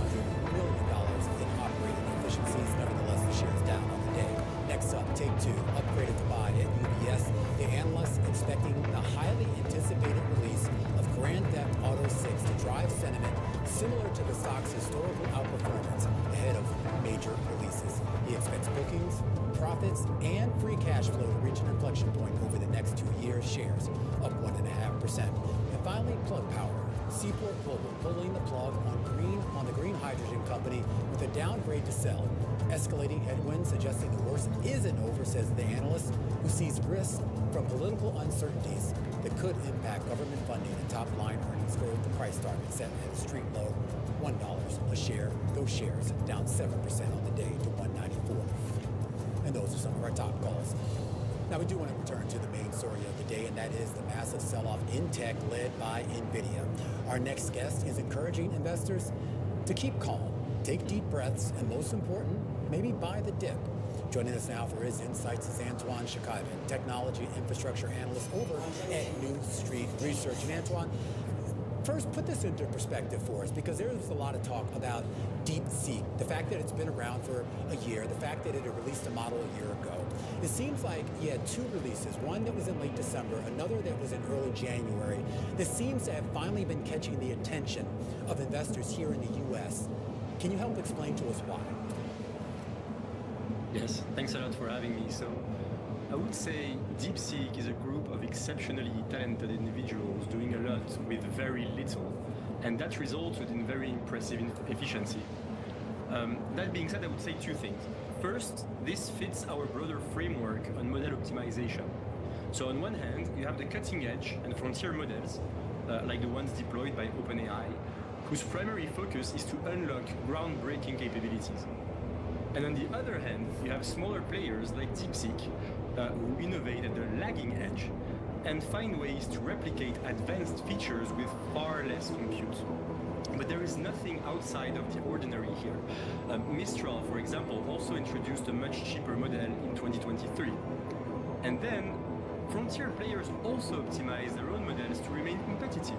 million in operating efficiencies. Nevertheless, the shares down on the day. Next up, Take-Two upgraded to buy at UBS. The analysts expecting the highly anticipated release of Grand Theft Auto 6 to drive sentiment similar to the stock's historical outperformance ahead of major releases. He expects bookings, profits, and free cash flow to reach an inflection point over the next 2 years. Shares up 1.5%. And finally, Plug Power. Seaport Global pulling the plug on the green hydrogen company with a downgrade to sell. Escalating headwinds suggesting the worst isn't over, says the analyst, who sees risks from political uncertainties that could impact government funding and top-line earnings growth. The price target set at a street low, $1 a share. Those shares down 7% on the day to $194. And those are some of our top calls. Now, we do want to return to the main story of the day, and that is the massive sell-off in tech led by NVIDIA. Our next guest is encouraging investors to keep calm, take deep breaths, and most important, maybe buy the dip. Joining us now for his insights is Antoine Chkaiban, technology infrastructure analyst over at New Street Research. And Antoine, first, put this into perspective for us, because there's a lot of talk about DeepSeek, the fact that it's been around for a year, the fact that it released a model a year ago. It seems like you had two releases, one that was in late December, another that was in early January. This seems to have finally been catching the attention of investors here in the U.S. Can you help explain to us why? Yes, thanks a lot for having me. So I would say DeepSeek is a group of exceptionally talented individuals doing a lot with very little, and that resulted in very impressive efficiency. That being said, I would say two things. First, this fits our broader framework on model optimization. So on one hand, you have the cutting edge and frontier models, like the ones deployed by OpenAI, whose primary focus is to unlock groundbreaking capabilities. And on the other hand, you have smaller players like DeepSeek, who innovate at the lagging edge and find ways to replicate advanced features with far less compute. But there is nothing outside of the ordinary here. Mistral, for example, also introduced a much cheaper model in 2023. And then, frontier players also optimize their own models to remain competitive.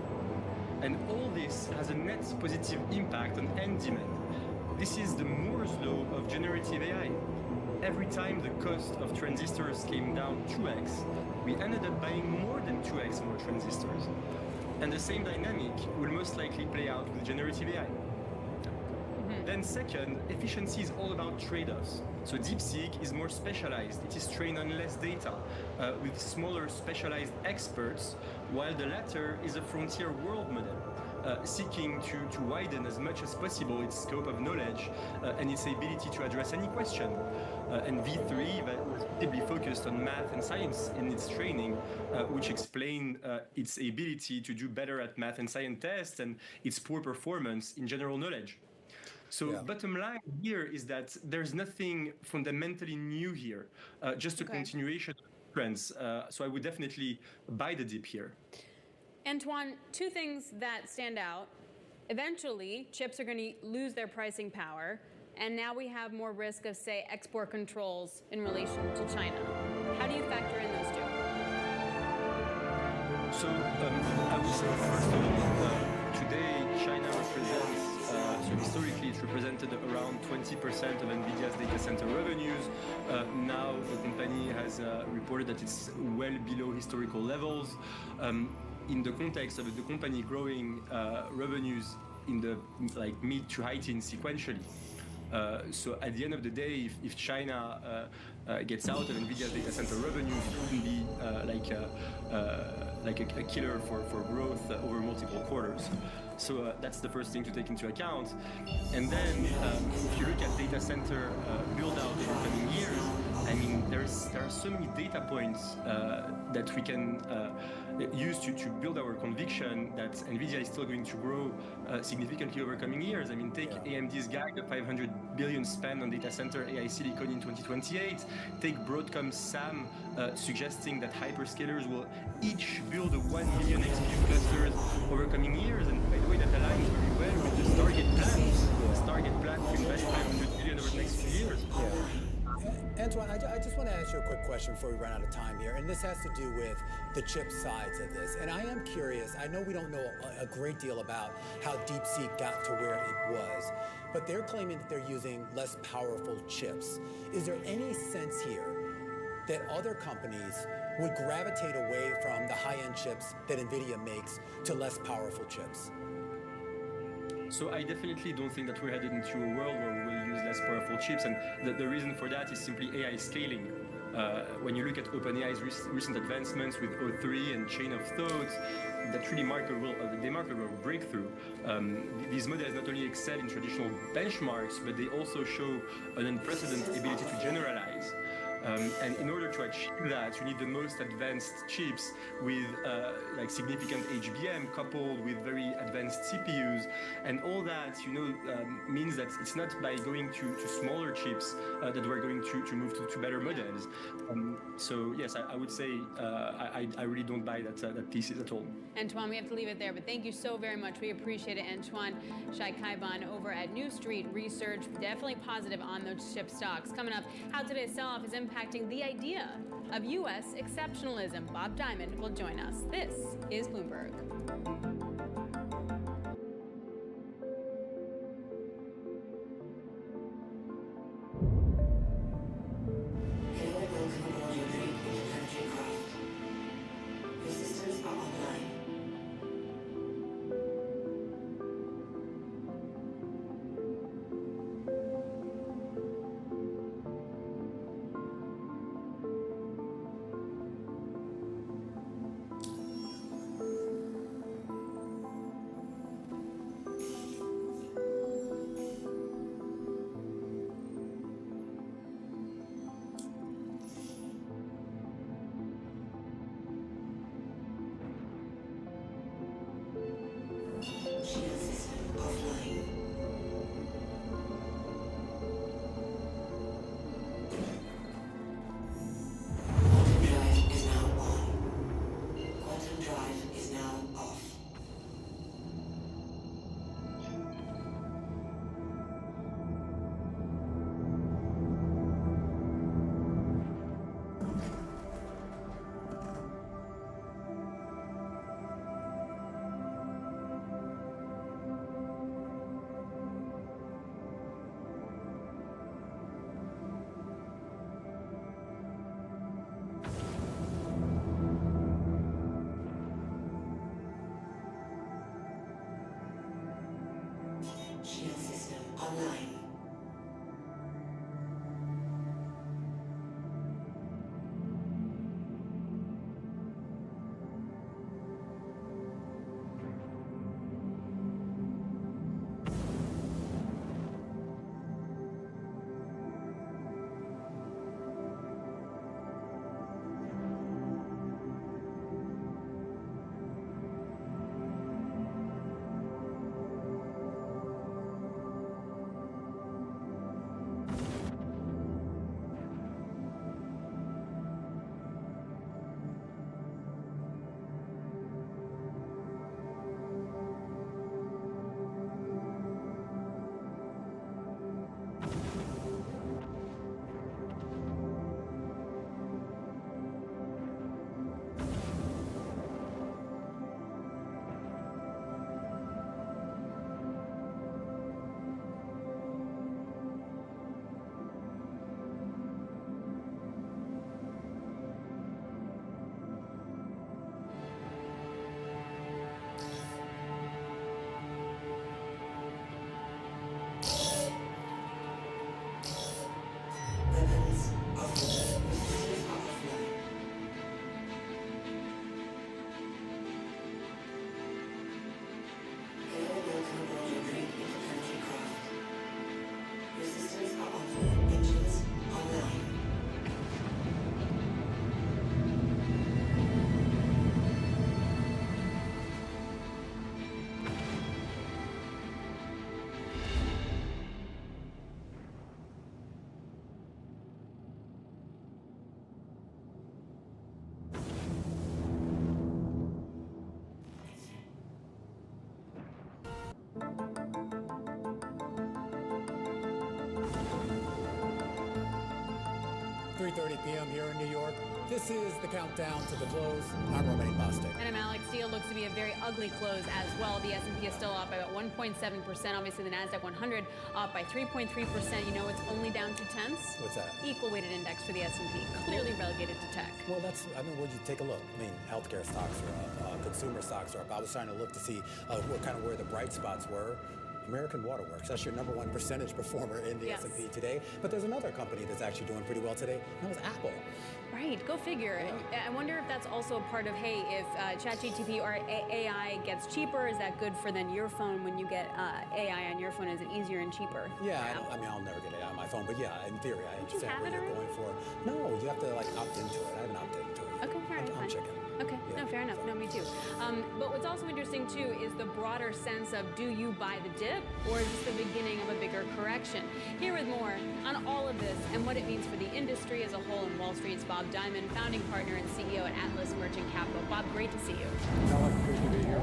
And all this has a net positive impact on end demand. This is the Moore's law of generative AI. Every time the cost of transistors came down 2x, we ended up buying more than 2x more transistors. And the same dynamic will most likely play out with generative AI. Then second, efficiency is all about trade-offs. So DeepSeek is more specialized. It is trained on less data with smaller specialized experts, while the latter is a frontier world model, seeking to widen as much as possible its scope of knowledge and its ability to address any question. And V3 was deeply focused on math and science in its training, which explained its ability to do better at math and science tests and its poor performance in general knowledge. So bottom line here is that there's nothing fundamentally new here, just a continuation of trends. So I would definitely buy the dip here. Antoine, two things that stand out. Eventually, chips are going to lose their pricing power, and now we have more risk of, say, export controls in relation to China. How do you factor in those two? So I would say, first of all, today China represents, so historically it represented around 20% of NVIDIA's data center revenues. Now the company has reported that it's well below historical levels. In the context of the company growing revenues in the mid to high teens sequentially. So at the end of the day, if China gets out of NVIDIA's data center revenues, it will be like a killer for growth over multiple quarters. So that's the first thing to take into account. And then if you look at data center build out over coming years, I mean, there are so many data points that we can used to build our conviction that NVIDIA is still going to grow significantly over coming years. I mean, take AMD's guide of $500 billion spend on data center AI silicon in 2028. Take Broadcom's SAM suggesting that hyperscalers will each build a 1 million XPU clusters over coming years. And by the way, that aligns very well with the Stargate plan. The Stargate plan to invest $500 billion over the next few years. Antoine, I just want to ask you a quick question before we run out of time here, and this has to do with the chip sides of this. And I am curious, I know we don't know a great deal about how DeepSeek got to where it was, but they're claiming that they're using less powerful chips. Is there any sense here that other companies would gravitate away from the high-end chips that NVIDIA makes to less powerful chips? So I definitely don't think that we're headed into a world where we will use less powerful chips, and the reason for that is simply AI scaling. When you look at OpenAI's recent advancements with O3 and Chain of Thought, that really mark a real breakthrough. These models not only excel in traditional benchmarks, but they also show an unprecedented ability to generalize. And in order to achieve that, you need the most advanced chips with like significant HBM coupled with very advanced CPUs, and all that means that it's not by going to smaller chips that we're going to move to better models. So yes, I would say I really don't buy that thesis at all. Antoine, we have to leave it there, but thank you so very much. We appreciate it. Antoine Shai-Kaiban over at New Street Research, definitely positive on those chip stocks. Coming up, how today's sell-off is impacting the idea of U.S. exceptionalism. Bob Diamond will join us. This is Bloomberg. 3:30 p.m. here in New York. This is the countdown to the close. I'm Romaine Bostic. And I'm Alex Steele. Looks to be a very ugly close as well. The S&P is still up by about 1.7%. Obviously, the NASDAQ 100 up by 3.3%. You know it's only down 0.2. What's that? Equal weighted index for the S&P, clearly relegated to tech. Well, would you take a look? I mean, healthcare stocks are up, consumer stocks are up. I was trying to look to see where the bright spots were. American Waterworks, that's your #1 percentage performer in the S&P today. But there's another company that's actually doing pretty well today, and that was Apple. Right, go figure. Yeah. I wonder if that's also a part of, hey, if ChatGPT or AI gets cheaper, is that good for then your phone when you get AI on your phone? Is it easier and cheaper? Yeah, I'll never get AI on my phone, but yeah, in theory, I understand have what it you're going for. No, you have to opt into it. I haven't opted into it. Okay, all right, I'm chicken. Okay, Yeah. no, fair enough. No, me too. But what's also interesting too is the broader sense of, do you buy the dip, or is this the beginning of a bigger correction? Here with more on all of this and what it means for the industry as a whole in Wall Street's Bob Diamond, founding partner and CEO at Atlas Merchant Capital. Bob, great to see you. Alex, great to be here.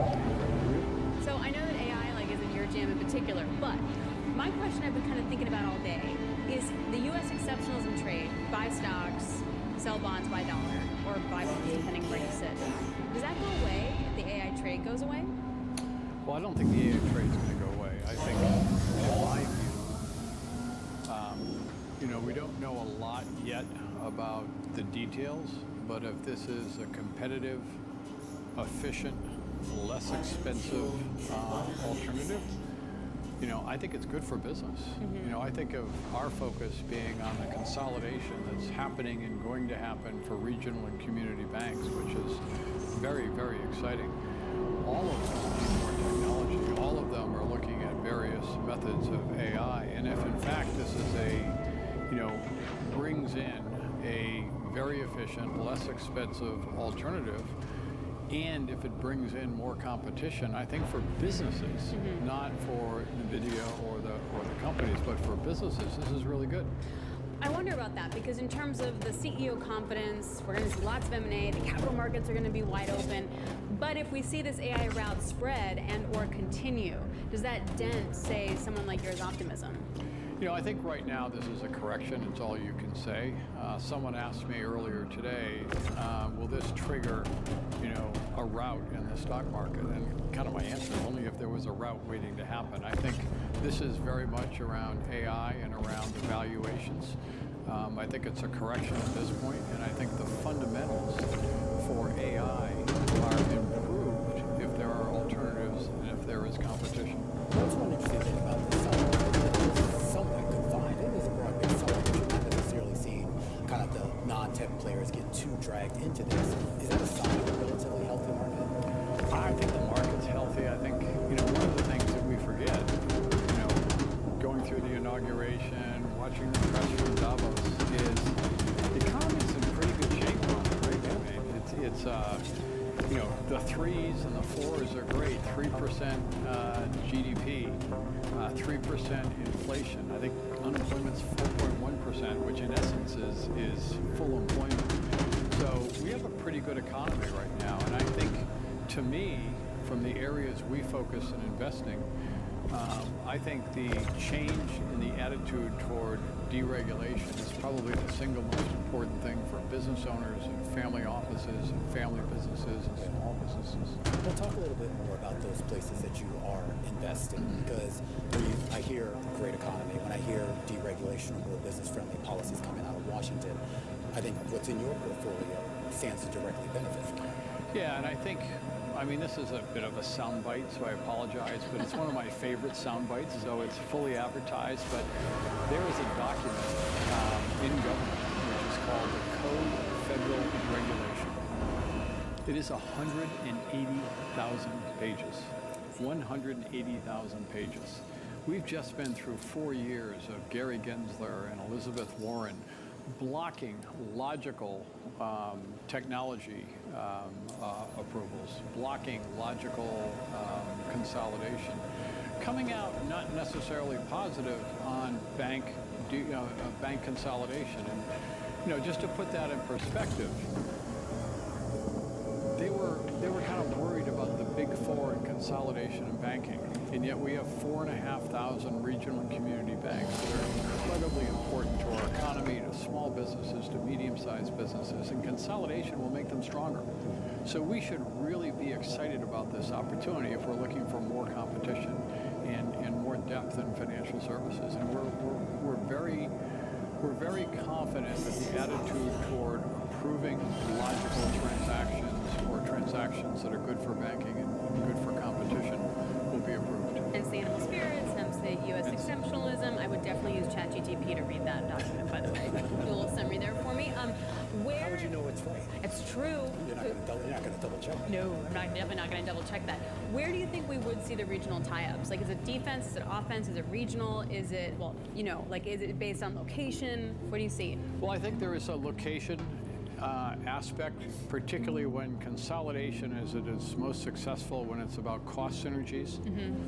So I know that AI isn't your jam in particular, but my question I've been kind of thinking about all day is the U.S. exceptionalism trade: buy stocks, sell bonds, buy dollar, or buy bonds, depending where you sit. Does that go away if the AI trade goes away? Well, I don't think the AI trade is going to go away. I think, in my view, we don't know a lot yet about the details, but if this is a competitive, efficient, less expensive alternative, I think it's good for business. I think of our focus being on the consolidation that's happening and going to happen for regional and community banks, which is very, very exciting. All of them need more technology. All of them are looking at various methods of AI. And if in fact this is brings in a very efficient, less expensive alternative, and if it brings in more competition, I think for businesses, not for NVIDIA or the companies, but for businesses, this is really good. I wonder about that, because in terms of the CEO confidence, we're going to see lots of M&A, the capital markets are going to be wide open. But if we see this AI route spread and or continue, does that dent, say, someone like yours optimism? I think right now this is a correction. It's all you can say. Someone asked me earlier today, will this trigger, a rout in the stock market? And kind of my answer is only if there was a rout waiting to happen. I think this is very much around AI and around the valuations. I think it's a correction at this point, and I think the fundamentals for AI are improved if there are alternatives and if there is competition. What's one interesting thing about this? Somewhat confined. It is a broad base somewhat, but you're not necessarily seeing kind of the non-tech players get too dragged into this. Is that a sign of a relatively healthy market? I think the market's healthy. I think, one of the things that we forget, going through the inauguration, watching the press from Davos, is the economy's in pretty good shape, right? I mean, it's the 3s and the 4s are great. 3% GDP, 3% inflation. I think unemployment's 4.1%, which in essence is full employment. So we have a pretty good economy right now. And I think, to me, from the areas we focus in investing, I think the change in the attitude toward deregulation is probably the single most important thing for business owners and family offices and family businesses and small businesses. Well, talk a little bit more about those places that you are investing, because I hear great economy. When I hear deregulation or more business-friendly policies coming out of Washington, I think what's in your portfolio stands to directly benefit from that. Yeah, and I think, this is a bit of a soundbite, so I apologize, but it's one of my favorite soundbites, so it's fully advertised. But there is a document in government which is called the Code of Federal Regulation. It is 180,000 pages. 180,000 pages. We've just been through 4 years of Gary Gensler and Elizabeth Warren blocking logical technology approvals, blocking logical consolidation, coming out not necessarily positive on bank consolidation. And just to put that in perspective, they were kind of worried about the big four in consolidation in banking. And yet we have 4,500 regional and community banks that are incredibly important to our economy, to small businesses, to medium-sized businesses, and consolidation will make them stronger. So we should really be excited about this opportunity if we're looking for more competition and more depth in financial services. And we're very confident that the attitude toward approving logical transactions or transactions that are good for banking and good for competition will be approved. Hence the animal spirits, hence the U.S. exceptionalism. I would definitely use ChatGPT to read that document, by the way. Do a little summary there for me. How would you know it's right? It's true. You're not going to double check. No, I'm definitely not going to double check that. Where do you think we would see the regional tie-ups? Like, is it defense? Is it offense? Is it regional? Is it, well, you know, like, is it based on location? What do you see? Well, I think there is a location aspect, particularly when consolidation is at its most successful when it's about cost synergies.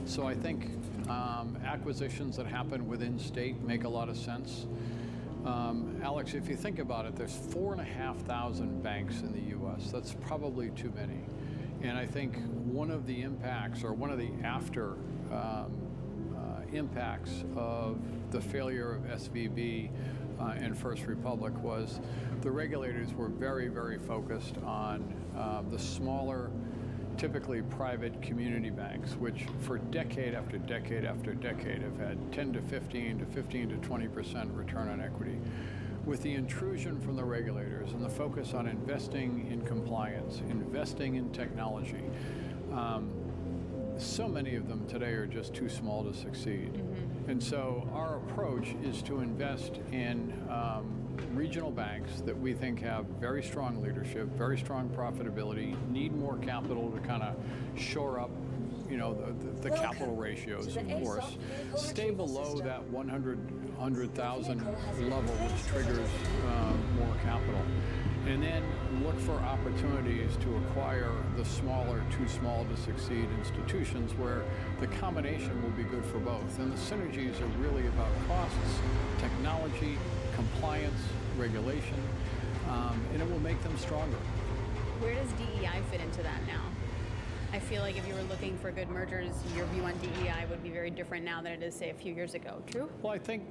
So I think acquisitions that happen within state make a lot of sense. Alex, if you think about it, there's 4,500 banks in the U.S. That's probably too many. And I think one of the impacts, or one of the after impacts of the failure of SVB and First Republic was the regulators were very, very focused on the smaller, typically private community banks, which for decade after decade after decade have had 10 to 15 to 15 to 20% return on equity. With the intrusion from the regulators and the focus on investing in compliance, investing in technology, so many of them today are just too small to succeed. And so our approach is to invest in regional banks that we think have very strong leadership, very strong profitability, need more capital to kind of shore up, you know, the capital ratios, of course. Stay below that 100,000 level, which triggers more capital. And then look for opportunities to acquire the smaller, too small to succeed institutions where the combination will be good for both. And the synergies are really about costs, technology, compliance, regulation, and it will make them stronger. Where does DEI fit into that now? I feel like if you were looking for good mergers, your view on DEI would be very different now than it is, say, a few years ago. True? Well, I think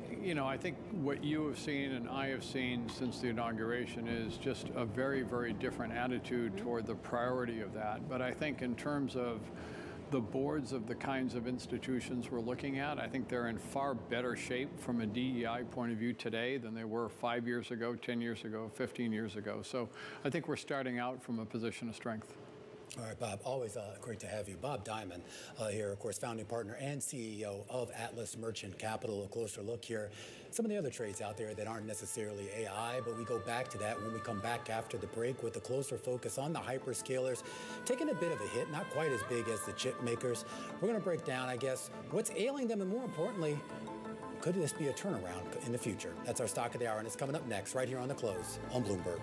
what you have seen and I have seen since the inauguration is just a very, very different attitude toward the priority of that. But I think in terms of the boards of the kinds of institutions we're looking at, I think they're in far better shape from a DEI point of view today than they were 5 years ago, 10 years ago, 15 years ago. So I think we're starting out from a position of strength. All right, Bob, always great to have you. Bob Diamond here, of course, founding partner and CEO of Atlas Merchant Capital. A closer look here. Some of the other trades out there that aren't necessarily AI, but we go back to that when we come back after the break with a closer focus on the hyperscalers, taking a bit of a hit, not quite as big as the chip makers. We're going to break down, I guess, what's ailing them, and more importantly, could this be a turnaround in the future? That's our Stock of the Hour, and it's coming up next right here on The Close on Bloomberg.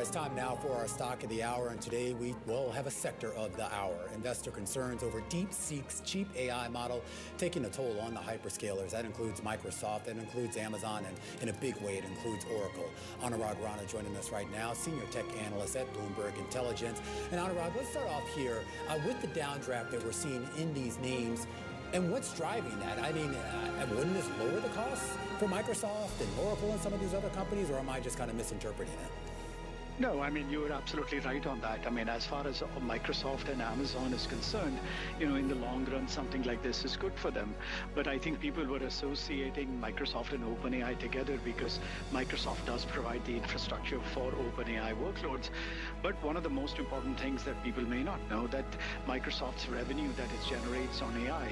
right, it's time now for our stock of the hour, and today we will have a sector of the hour. Investor concerns over DeepSeek's cheap AI model taking a toll on the hyperscalers. That includes Microsoft, that includes Amazon, and in a big way it includes Oracle. Anurag Rana joining us right now, senior tech analyst at Bloomberg Intelligence. And Anurag, let's start off here with the downdraft that we're seeing in these names. And what's driving that? I mean, wouldn't this lower the costs for Microsoft and Oracle and some of these other companies, or am I just kind of misinterpreting it? No, I mean, you're absolutely right on that. I mean, as far as Microsoft and Amazon is concerned, in the long run, something like this is good for them. But I think people were associating Microsoft and OpenAI together because Microsoft does provide the infrastructure for OpenAI workloads. But one of the most important things that people may not know, that Microsoft's revenue that it generates on AI,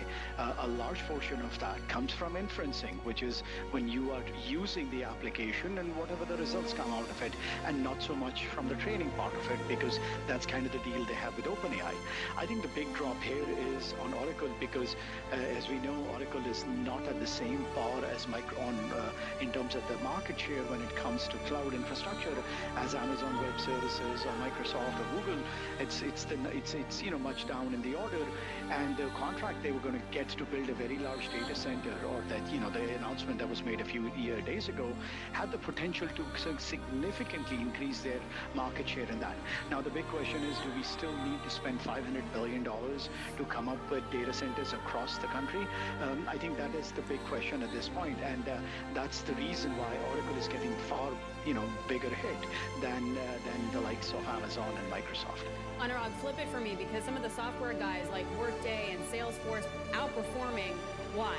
a large portion of that comes from inferencing, which is when you are using the application and whatever the results come out of it, and not so much from the training part of it, because that's kind of the deal they have with OpenAI. I think the big drop here is on Oracle because, as we know, Oracle is not at the same par as in terms of the market share when it comes to cloud infrastructure as Amazon Web Services or Microsoft or Google. It's much down in the order, and the contract they were going to get to build a very large data center, or that the announcement that was made a few days ago had the potential to significantly increase their market share in that. Now, the big question is, do we still need to spend $500 billion to come up with data centers across the country? I think that is the big question at this point, and that's the reason why Oracle is getting far bigger hit than the likes of Amazon and Microsoft. Anurag, flip it for me, because some of the software guys like Workday and Salesforce outperforming. Why?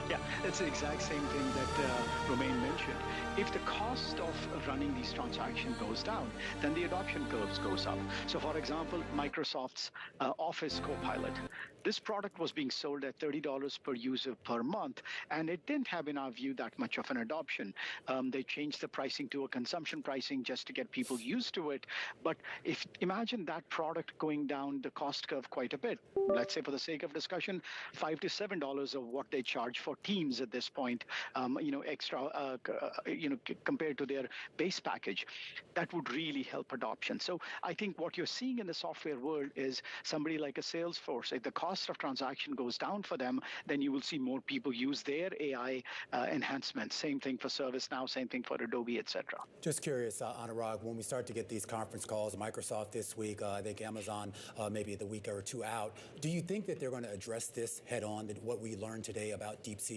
Yeah, it's the exact same thing that Romain mentioned. If the cost of running these transactions goes down, then the adoption curves goes up. So, for example, Microsoft's Office Copilot. This product was being sold at $30 per user per month, and it didn't have, in our view, that much of an adoption. They changed the pricing to a consumption pricing just to get people used to it. But imagine that product going down the cost curve quite a bit. Let's say, for the sake of discussion, $5 to $7 of what they charge for Teams at this point, extra, compared to their base package. That would really help adoption. So I think what you're seeing in the software world is somebody like a Salesforce. If the cost of transaction goes down for them, then you will see more people use their AI enhancements. Same thing for ServiceNow, same thing for Adobe, etc. Just curious, Anurag, when we start to get these conference calls, Microsoft this week, I think Amazon maybe the week or two out, do you think that they're going to address this head on, what we learned today about DeepSeek?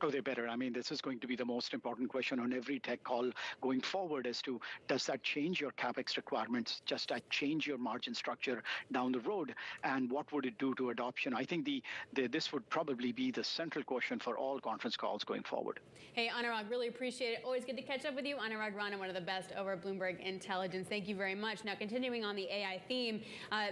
Oh, they better. I mean, this is going to be the most important question on every tech call going forward as to, does that change your CapEx requirements? Does that change your margin structure down the road? And what would it do to adoption? I think this would probably be the central question for all conference calls going forward. Hey, Anurag, really appreciate it. Always good to catch up with you. Anurag Rana, one of the best over at Bloomberg Intelligence. Thank you very much. Now, continuing on the AI theme,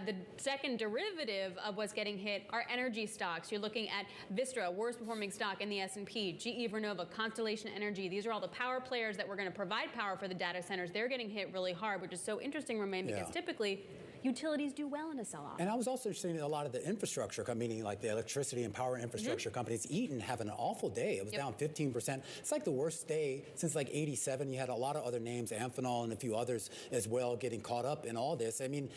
the second derivative of what's getting hit are energy stocks. You're looking at Vistra, worst performing stock in the S&P. GE Vernova, Constellation Energy. These are all the power players that were going to provide power for the data centers. They're getting hit really hard, which is so interesting, Romain, because typically utilities do well in a sell-off. And I was also seeing a lot of the infrastructure, meaning like the electricity and power infrastructure companies, Eaton, having an awful day. It was down 15%. It's like the worst day since like 87. You had a lot of other names, Amphenol and a few others as well, getting caught up in all this. I mean,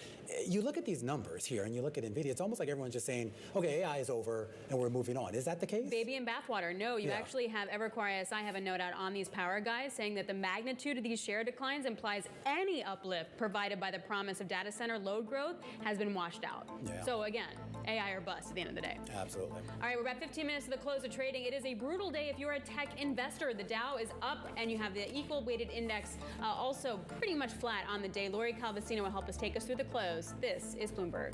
you look at these numbers here and you look at NVIDIA, it's almost like everyone's just saying, okay, AI is over and we're moving on. Is that the case? Baby in bathwater. No, you actually have Evercore ISI have a note out on these power guys saying that the magnitude of these share declines implies any uplift provided by the promise of data center load growth has been washed out. So again, AI or bust at the end of the day. Absolutely. All right, we're about 15 minutes to the close of trading. It is a brutal day if you're a tech investor. The Dow is up and you have the equal weighted index also pretty much flat on the day. Lori Calvasino will help us take us through the close. This is Bloomberg.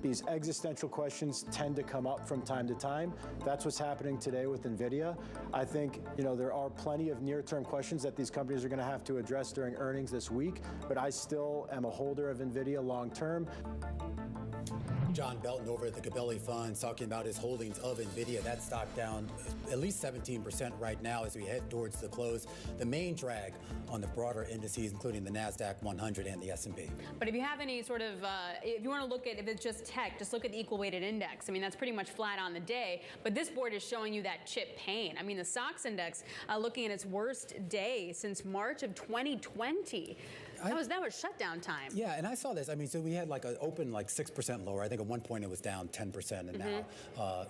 These existential questions tend to come up from time to time. That's what's happening today with NVIDIA. I think, there are plenty of near-term questions that these companies are going to have to address during earnings this week, but I still am a holder of NVIDIA long-term. John Belton over at the Gabelli Funds talking about his holdings of NVIDIA. That stock down at least 17% right now as we head towards the close. The main drag on the broader indices, including the NASDAQ 100 and the S&P. But if you have any sort of, if you want to look at, if it's just tech, just look at the equal weighted index. I mean, that's pretty much flat on the day. But this board is showing you that chip pain. I mean, the SOX index looking at its worst day since March of 2020. That was shutdown time. Yeah, and I saw this. I mean, so we had like an open 6% lower. I think at one point it was down 10%, and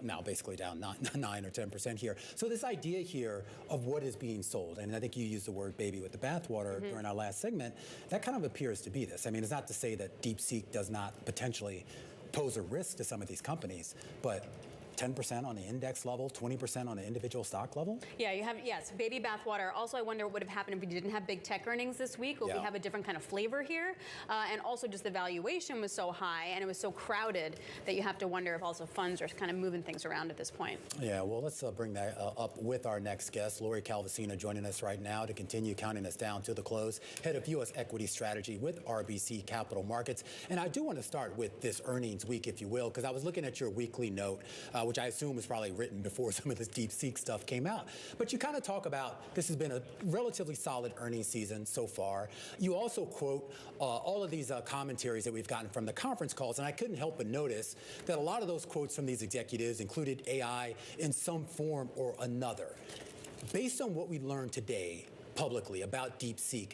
now basically down 9 or 10% here. So this idea here of what is being sold, and I think you used the word baby with the bathwater during our last segment, that kind of appears to be this. I mean, it's not to say that DeepSeek does not potentially pose a risk to some of these companies, but 10% on the index level, 20% on the individual stock level? Yeah, you have, yes, baby bathwater. Also, I wonder what would have happened if we didn't have big tech earnings this week. Will we have a different kind of flavor here? And also just the valuation was so high and it was so crowded that you have to wonder if also funds are kind of moving things around at this point. Yeah, well, let's bring that up with our next guest, Lori Calvasina, joining us right now to continue counting us down to the close, head of U.S. equity strategy with RBC Capital Markets. And I do want to start with this earnings week, if you will, because I was looking at your weekly note, which I assume was probably written before some of this DeepSeek stuff came out. But you kind of talk about this has been a relatively solid earnings season so far. You also quote all of these commentaries that we've gotten from the conference calls, and I couldn't help but notice that a lot of those quotes from these executives included AI in some form or another. Based on what we learned today publicly about DeepSeek,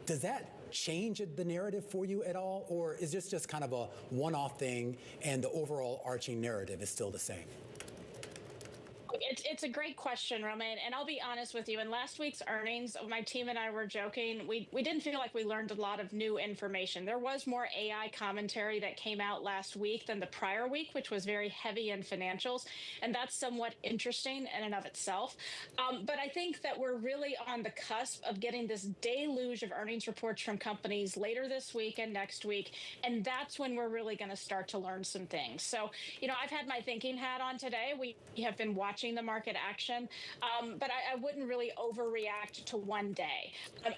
does that change the narrative for you at all, or is this just kind of a one-off thing and the overall arching narrative is still the same? It's a great question, Romain, and I'll be honest with you. In last week's earnings, my team and I were joking. We didn't feel like we learned a lot of new information. There was more AI commentary that came out last week than the prior week, which was very heavy in financials, and that's somewhat interesting in and of itself. But I think that we're really on the cusp of getting this deluge of earnings reports from companies later this week and next week, and that's when we're really going to start to learn some things. So, I've had my thinking hat on today. We have been watching the market action, but I wouldn't really overreact to one day.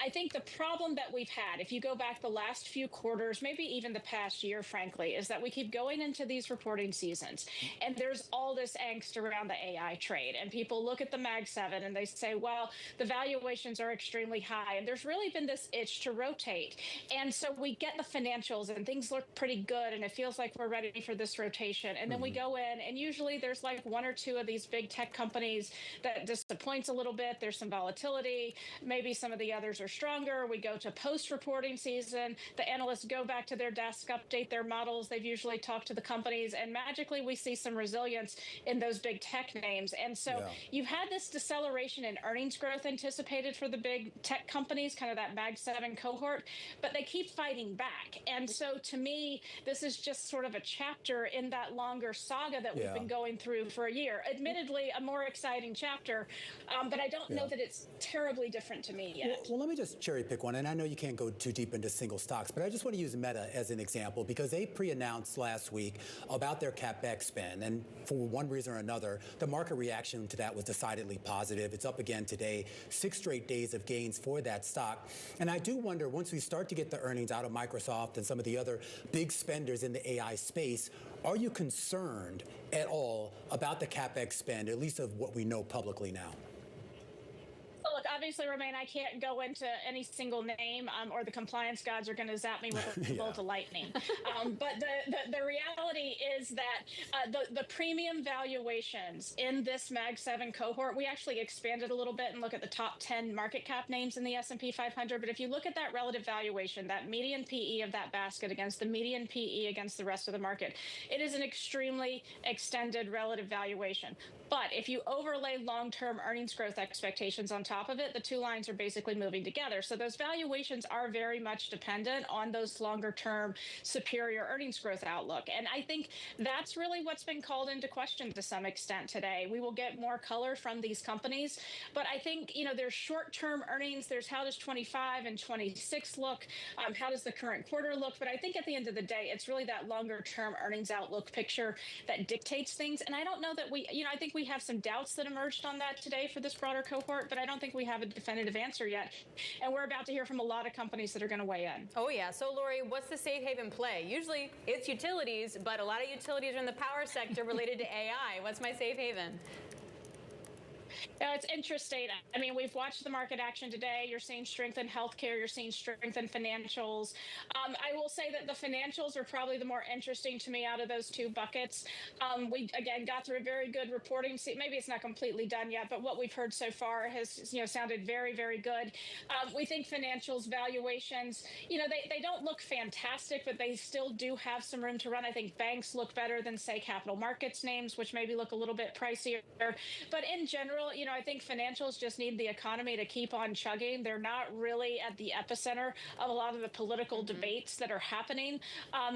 I think the problem that we've had, if you go back the last few quarters, maybe even the past year, frankly, is that we keep going into these reporting seasons, and there's all this angst around the AI trade, and people look at the Mag 7 and they say, well, the valuations are extremely high, and there's really been this itch to rotate. And so we get the financials and things look pretty good, and it feels like we're ready for this rotation. And then we go in, and usually there's like one or two of these big tech companies that disappoints a little bit. There's some volatility. Maybe some of the others are stronger. We go to post-reporting season. The analysts go back to their desk, update their models. They've usually talked to the companies, and magically we see some resilience in those big tech names. And so you've had this deceleration in earnings growth anticipated for the big tech companies, kind of that Mag 7 cohort, but they keep fighting back. And so to me, this is just sort of a chapter in that longer saga that we've been going through for a year. Admittedly, a more exciting chapter, but I don't know that it's terribly different to me yet. Well, let me just cherry pick one, and I know you can't go too deep into single stocks, but I just want to use Meta as an example because they pre-announced last week about their CapEx spend, and for one reason or another, the market reaction to that was decidedly positive. It's up again today, 6 straight days of gains for that stock, and I do wonder, once we start to get the earnings out of Microsoft and some of the other big spenders in the AI space, are you concerned at all about the CapEx spend, at least of what we know publicly now? Look, obviously, Romain, I can't go into any single name, or the compliance gods are going to zap me with a bolt of lightning. But the reality is that the premium valuations in this Mag 7 cohort, we actually expanded a little bit and look at the top 10 market cap names in the S&P 500. But if you look at that relative valuation, that median PE of that basket against the median PE against the rest of the market, it is an extremely extended relative valuation. But if you overlay long-term earnings growth expectations on top of it, the two lines are basically moving together. So those valuations are very much dependent on those longer-term superior earnings growth outlook. And I think that's really what's been called into question to some extent today. We will get more color from these companies, but I think, there's short-term earnings. There's how does 25 and 26 look? How does the current quarter look? But I think at the end of the day, it's really that longer-term earnings outlook picture that dictates things. And I don't know that I think we have some doubts that emerged on that today for this broader cohort, but I don't think we have a definitive answer yet. And we're about to hear from a lot of companies that are going to weigh in. Oh, yeah. So, Lori, what's the safe haven play? Usually it's utilities, but a lot of utilities are in the power sector related to AI. What's my safe haven? It's interesting. I mean, we've watched the market action today. You're seeing strength in healthcare. You're seeing strength in financials. I will say that the financials are probably the more interesting to me out of those two buckets. We, again, got through a very good reporting. Maybe it's not completely done yet, but what we've heard so far has, sounded very, very good. We think financials valuations, they don't look fantastic, but they still do have some room to run. I think banks look better than, say, capital markets names, which maybe look a little bit pricier. But in general, I think financials just need the economy to keep on chugging. They're not really at the epicenter of a lot of the political debates that are happening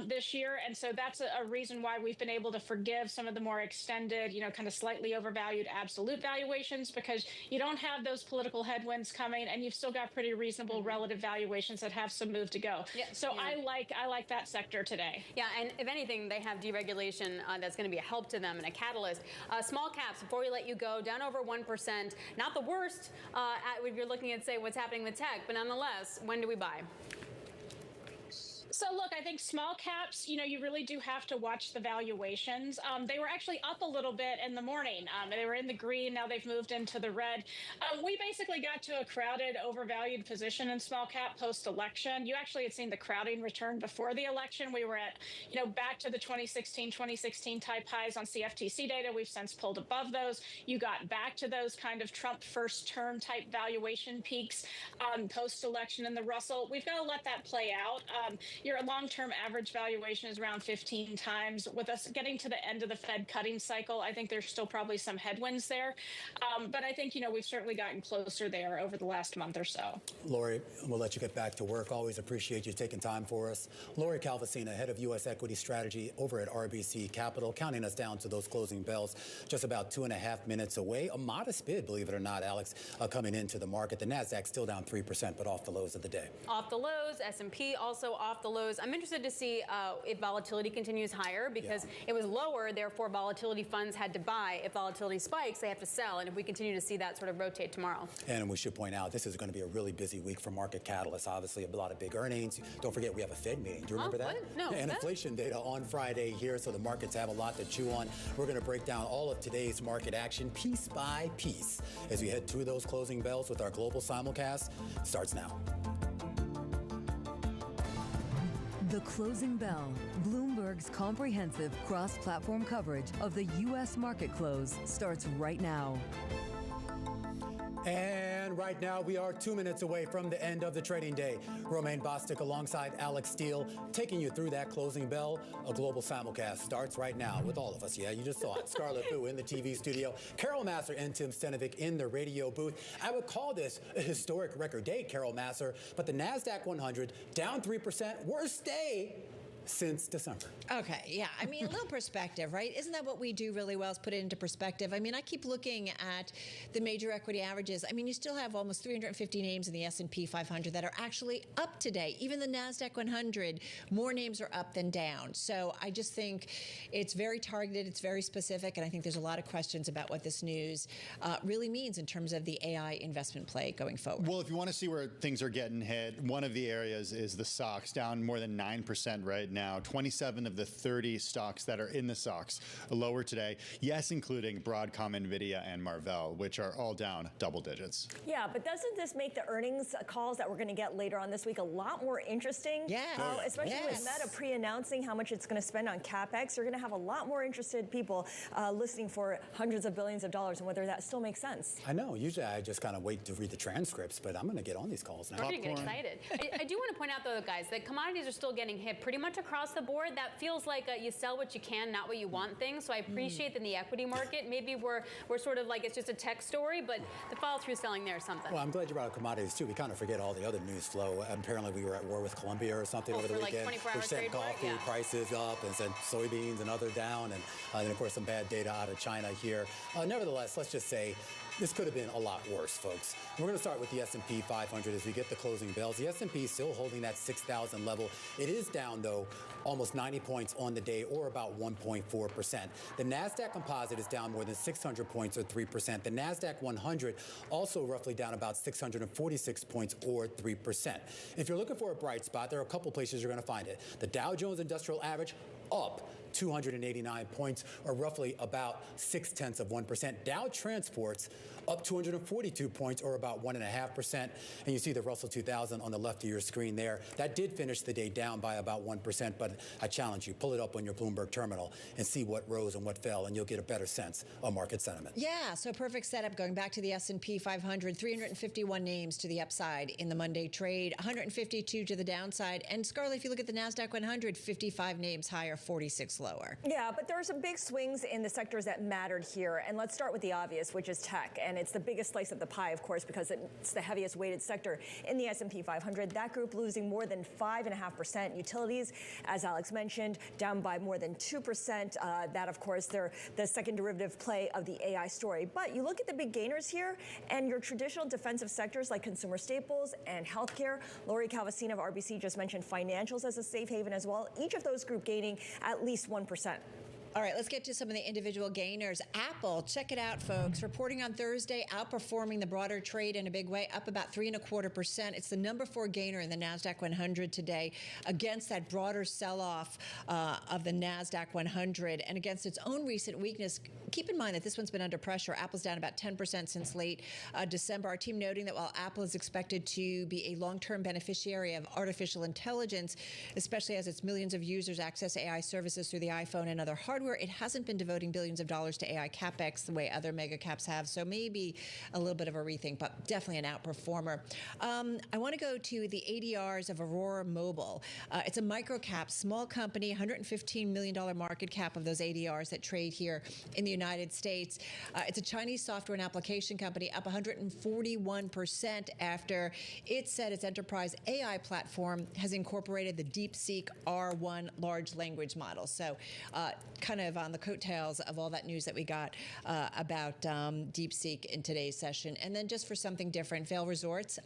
this year. And so that's a reason why we've been able to forgive some of the more extended, kind of slightly overvalued absolute valuations, because you don't have those political headwinds coming and you've still got pretty reasonable relative valuations that have some move to go. Yeah, so yeah. I like that sector today. Yeah, and if anything, they have deregulation that's going to be a help to them and a catalyst. Small caps, before we let you go, down over 1%. Not the worst if you're looking at, say, what's happening with tech, but nonetheless, when do we buy? So look, I think small caps, you really do have to watch the valuations. They were actually up a little bit in the morning. They were in the green. Now they've moved into the red. We basically got to a crowded, overvalued position in small cap post-election. You actually had seen the crowding return before the election. We were at, back to the 2016 type highs on CFTC data. We've since pulled above those. You got back to those kind of Trump first term type valuation peaks post-election in the Russell. We've got to let that play out. Your long-term average valuation is around 15 times. With us getting to the end of the Fed cutting cycle, I think there's still probably some headwinds there. But I think, we've certainly gotten closer there over the last month or so. Lori, we'll let you get back to work. Always appreciate you taking time for us. Lori Calvasina, head of U.S. equity strategy over at RBC Capital, counting us down to those closing bells, just about 2.5 minutes away. A modest bid, believe it or not, Alex, coming into the market. The Nasdaq still down 3%, but off the lows of the day. Off the lows, S&P also off the lows. I'm interested to see if volatility continues higher, because it was lower, therefore volatility funds had to buy. If volatility spikes, they have to sell. And if we continue to see that sort of rotate tomorrow. And we should point out, this is going to be a really busy week for market catalysts. Obviously, a lot of big earnings. Don't forget, we have a Fed meeting. Do you remember that? What? No. And inflation data on Friday here, so the markets have a lot to chew on. We're going to break down all of today's market action piece by piece as we head through those closing bells with our global simulcast. Starts now. The Closing Bell, Bloomberg's comprehensive cross-platform coverage of the U.S. market close, starts right now. And right now, we are 2 minutes away from the end of the trading day. Romaine Bostick alongside Alex Steele, taking you through that closing bell. A global simulcast starts right now with all of us. Yeah, you just saw it. Scarlett Fu in the TV studio, Carol Masser and Tim Stenovic in the radio booth. I would call this a historic record day, Carol Masser, but the NASDAQ 100 down 3%, worst day since December. Okay, yeah. I mean, a little perspective, right? Isn't that what we do really well, is put it into perspective? I mean, I keep looking at the major equity averages. I mean, you still have almost 350 names in the S&P 500 that are actually up today. Even the NASDAQ 100, more names are up than down. So I just think it's very targeted, it's very specific, and I think there's a lot of questions about what this news really means in terms of the AI investment play going forward. Well, if you want to see where things are getting hit, one of the areas is the stocks, down more than 9% right now. 27 of the 30 stocks that are in the stocks lower today. Yes, including Broadcom, NVIDIA, and Marvell, which are all down double digits. Yeah, but doesn't this make the earnings calls that we're going to get later on this week a lot more interesting? Yeah. Especially with Meta pre-announcing how much it's going to spend on CapEx. You're going to have a lot more interested people listening for hundreds of billions of dollars, and whether that still makes sense. I know. Usually I just kind of wait to read the transcripts, but I'm going to get on these calls now. We're going to get excited. I do want to point out, though, guys, that commodities are still getting hit pretty much across across the board, that feels like you sell what you can, not what you want thing. So I appreciate that in the equity market, maybe we're sort of like it's just a tech story, but the follow-through selling there is something. Well, I'm glad you brought up commodities too. We kind of forget all the other news flow. Apparently, we were at war with Colombia or something over the weekend. Like 24 we sent coffee prices up and sent soybeans and other down, and then of course some bad data out of China here. Nevertheless, let's just say this could have been a lot worse, folks. We're going to start with the S&P 500 as we get the closing bells. The S&P is still holding that 6,000 level. It is down, though, almost 90 points on the day, or about 1.4%. The NASDAQ composite is down more than 600 points, or 3%. The NASDAQ 100 also roughly down about 646 points, or 3%. If you're looking for a bright spot, there are a couple places you're going to find it. The Dow Jones Industrial Average up 289 points, or roughly about 0.6%. Dow Transports up 242 points, or about 1.5%. And you see the Russell 2000 on the left of your screen there. That did finish the day down by about 1%, but I challenge you, pull it up on your Bloomberg terminal and see what rose and what fell, and you'll get a better sense of market sentiment. Yeah, so perfect setup going back to the S&P 500, 351 names to the upside in the Monday trade, 152 to the downside. And Scarlett, if you look at the NASDAQ 100, 55 names higher, 46 lower. Yeah, but there are some big swings in the sectors that mattered here. And let's start with the obvious, which is tech. And it's the biggest slice of the pie, of course, because it's the heaviest weighted sector in the S&P 500. That group losing more than 5.5%. Utilities, as Alex mentioned, down by more than 2%. That, of course, they're the second derivative play of the AI story. But you look at the big gainers here, and your traditional defensive sectors like consumer staples and healthcare. Lori Calvasina of RBC just mentioned financials as a safe haven as well. Each of those group gaining at least 1%. All right, let's get to some of the individual gainers. Apple, check it out, folks. Reporting on Thursday, outperforming the broader trade in a big way, up about 3.25%. It's the number 4 gainer in the NASDAQ 100 today against that broader sell-off of the NASDAQ 100 and against its own recent weakness. Keep in mind that this one's been under pressure. Apple's down about 10% since late December. Our team noting that while Apple is expected to be a long-term beneficiary of artificial intelligence, especially as its millions of users access AI services through the iPhone and other hardware, it hasn't been devoting billions of dollars to AI capex the way other mega caps have. So maybe a little bit of a rethink, but definitely an outperformer. I want to go to the ADRs of Aurora Mobile. It's a micro cap, small company, $115 million market cap of those ADRs that trade here in the United States. It's a Chinese software and application company, up 141% after it said its enterprise AI platform has incorporated the DeepSeek R1 large language model. So kind of on the coattails of all that news that we got about DeepSeek in today's session. And then just for something different, Vail Resorts,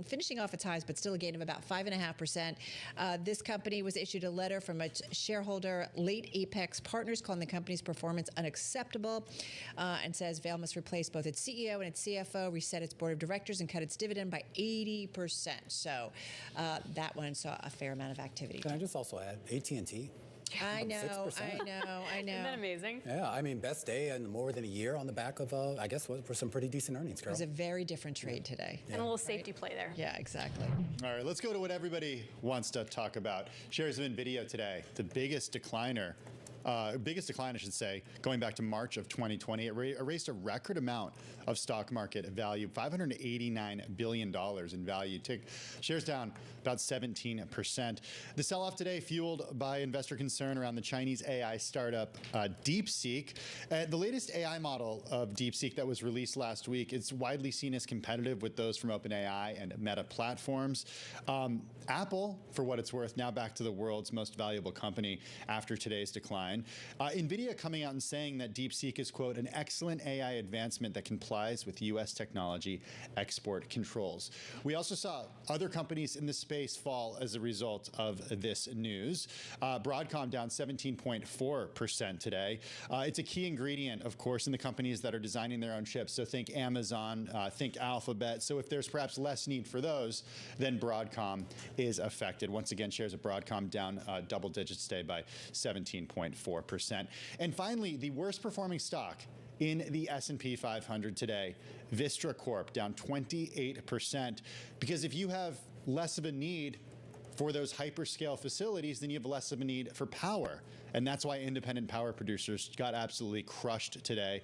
finishing off its highs, but still a gain of about 5.5%. This company was issued a letter from its shareholder, Late Apex Partners, calling the company's performance unacceptable, and says Vail must replace both its CEO and its CFO, reset its board of directors, and cut its dividend by 80%. So that one saw a fair amount of activity. Can I just also add AT&T? I know. Isn't that amazing? Yeah, I mean, best day in more than a year on the back of, I guess, for some pretty decent earnings, Carol. It was a very different trade today. And a little safety play there. Yeah, exactly. All right, let's go to what everybody wants to talk about. Shares of NVIDIA today, the biggest decliner. Biggest decline, I should say, going back to March of 2020. It erased a record amount of stock market value, $589 billion in value. Shares down about 17%. The sell-off today fueled by investor concern around the Chinese AI startup DeepSeek. The latest AI model of DeepSeek that was released last week, it's widely seen as competitive with those from OpenAI and Meta platforms. Apple, for what it's worth, now back to the world's most valuable company after today's decline. NVIDIA coming out and saying that DeepSeek is, quote, an excellent AI advancement that complies with U.S. technology export controls. We also saw other companies in the space fall as a result of this news. Broadcom down 17.4% today. It's a key ingredient, of course, in the companies that are designing their own chips. So think Amazon, think Alphabet. So if there's perhaps less need for those, then Broadcom is affected. Once again, shares of Broadcom down double digits today by 17.4%. And finally, the worst performing stock in the S&P 500 today, Vistra Corp, down 28%. Because if you have less of a need for those hyperscale facilities, then you have less of a need for power. And that's why independent power producers got absolutely crushed today.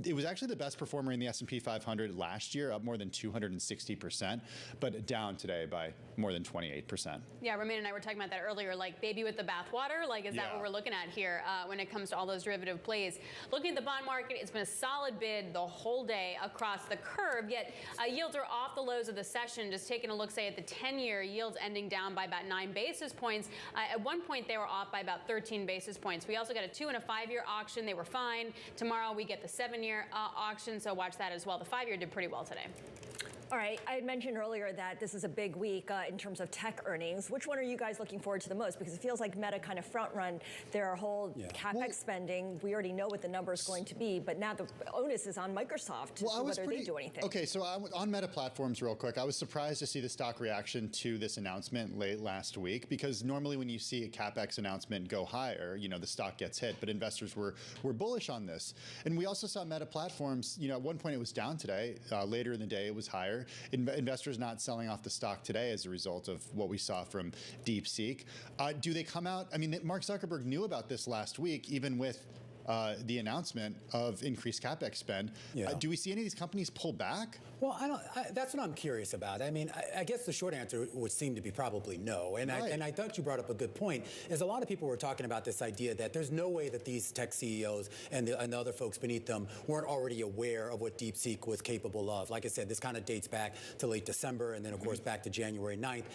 it was actually the best performer in the S&P 500 last year, up more than 260%, but down today by more than 28%. Yeah, Romain and I were talking about that earlier, like baby with the bathwater. Like, is that what we're looking at here when it comes to all those derivative plays? Looking at the bond market, it's been a solid bid the whole day across the curve, yet yields are off the lows of the session. Just taking a look, say, at the 10-year, yields ending down by about 9 basis points. At one point, they were off by about 13 basis points. We also got a 2- and a 5-year auction. They were fine. Tomorrow, we get the 7-year auction, so watch that as well. The 5-year did pretty well today. All right, I had mentioned earlier that this is a big week in terms of tech earnings. Which one are you guys looking forward to the most? Because it feels like Meta kind of front run their whole CapEx spending. We already know what the number is going to be, but now the onus is on Microsoft to see whether they do anything. Okay, so on Meta Platforms, real quick, I was surprised to see the stock reaction to this announcement late last week, because normally when you see a CapEx announcement go higher, you know, the stock gets hit, but investors were bullish on this. And we also saw Meta Platforms, you know, at one point it was down today. Later in the day, it was higher. Investors not selling off the stock today as a result of what we saw from DeepSeek. Do they come out? I mean, Mark Zuckerberg knew about this last week, even with the announcement of increased CapEx spend. Do we see any of these companies pull back? Well, that's what I'm curious about. I mean, I guess the short answer would seem to be probably no. And I thought you brought up a good point. Is a lot of people were talking about this idea that there's no way that these tech CEOs and the other folks beneath them weren't already aware of what DeepSeek was capable of. Like I said, this kind of dates back to late December, and then of course back to January 9th.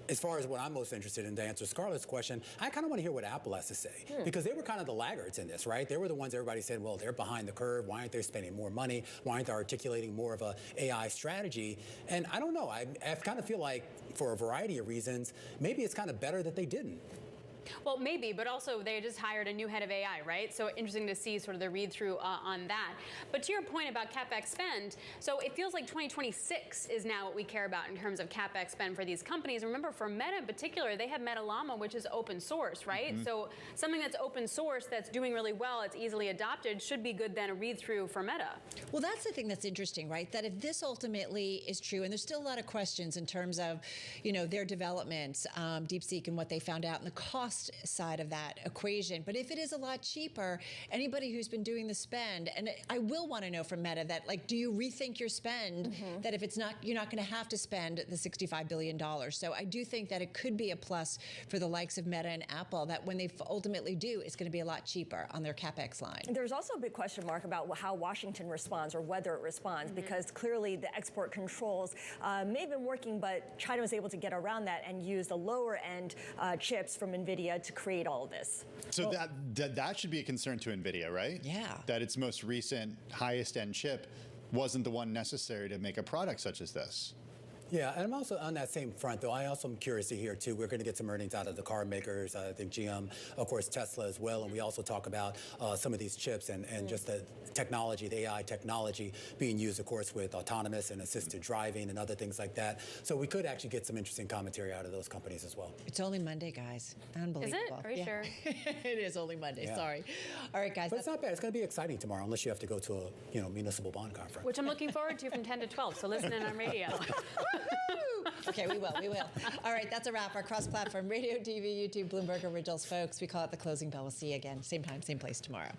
As far as what I'm most interested in, to answer Scarlett's question, I kind of want to hear what Apple has to say, because they were kind of the laggards in this, right? They were the ones everybody said, well, they're behind the curve. Why aren't they spending more money? Why aren't they articulating more of a AI strategy? And I don't know. I kind of feel like, for a variety of reasons, maybe it's kind of better that they didn't. Well, maybe, but also they just hired a new head of AI, right? So interesting to see sort of the read-through on that. But to your point about CapEx spend, so it feels like 2026 is now what we care about in terms of CapEx spend for these companies. Remember, for Meta in particular, they have Meta Llama, which is open source, right? So something that's open source that's doing really well, it's easily adopted, should be good then a read-through for Meta. Well, that's the thing that's interesting, right? That if this ultimately is true, and there's still a lot of questions in terms of, you know, their developments, DeepSeek and what they found out, and the cost side of that equation. But if it is a lot cheaper, anybody who's been doing the spend, and I will want to know from Meta that, like, do you rethink your spend, that if it's not, you're not going to have to spend the $65 billion. So I do think that it could be a plus for the likes of Meta and Apple, that when they ultimately do, it's going to be a lot cheaper on their CapEx line. There's also a big question mark about how Washington responds, or whether it responds, because clearly the export controls may have been working, but China was able to get around that and use the lower end chips from NVIDIA to create all of this. So that should be a concern to NVIDIA, right? Yeah. That its most recent highest end chip wasn't the one necessary to make a product such as this. Yeah, and I'm also on that same front, though. I also am curious to hear, too. We're going to get some earnings out of the car makers. I think GM, of course, Tesla as well. And we also talk about some of these chips and just the technology, the AI technology being used, of course, with autonomous and assisted driving and other things like that. So we could actually get some interesting commentary out of those companies as well. It's only Monday, guys. Unbelievable. Is it? Are you sure? It is only Monday. Yeah. Sorry. All right, guys. But it's not bad. It's going to be exciting tomorrow, unless you have to go to a municipal bond conference. Which I'm looking forward to from 10 to 12. So listen in on radio. Okay, we will. All right, that's a wrap. Our cross-platform radio, TV, YouTube, Bloomberg Originals, folks. We call it the closing bell. We'll see you again, same time, same place tomorrow.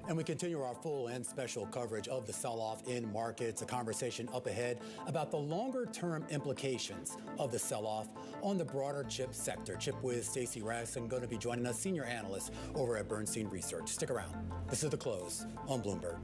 And we continue our full and special coverage of the sell-off in markets, a conversation up ahead about the longer-term implications of the sell-off on the broader chip sector. Chip whiz Stacey Raskin going to be joining us, senior analyst over at Bernstein Research. Stick around. This is The Close on Bloomberg.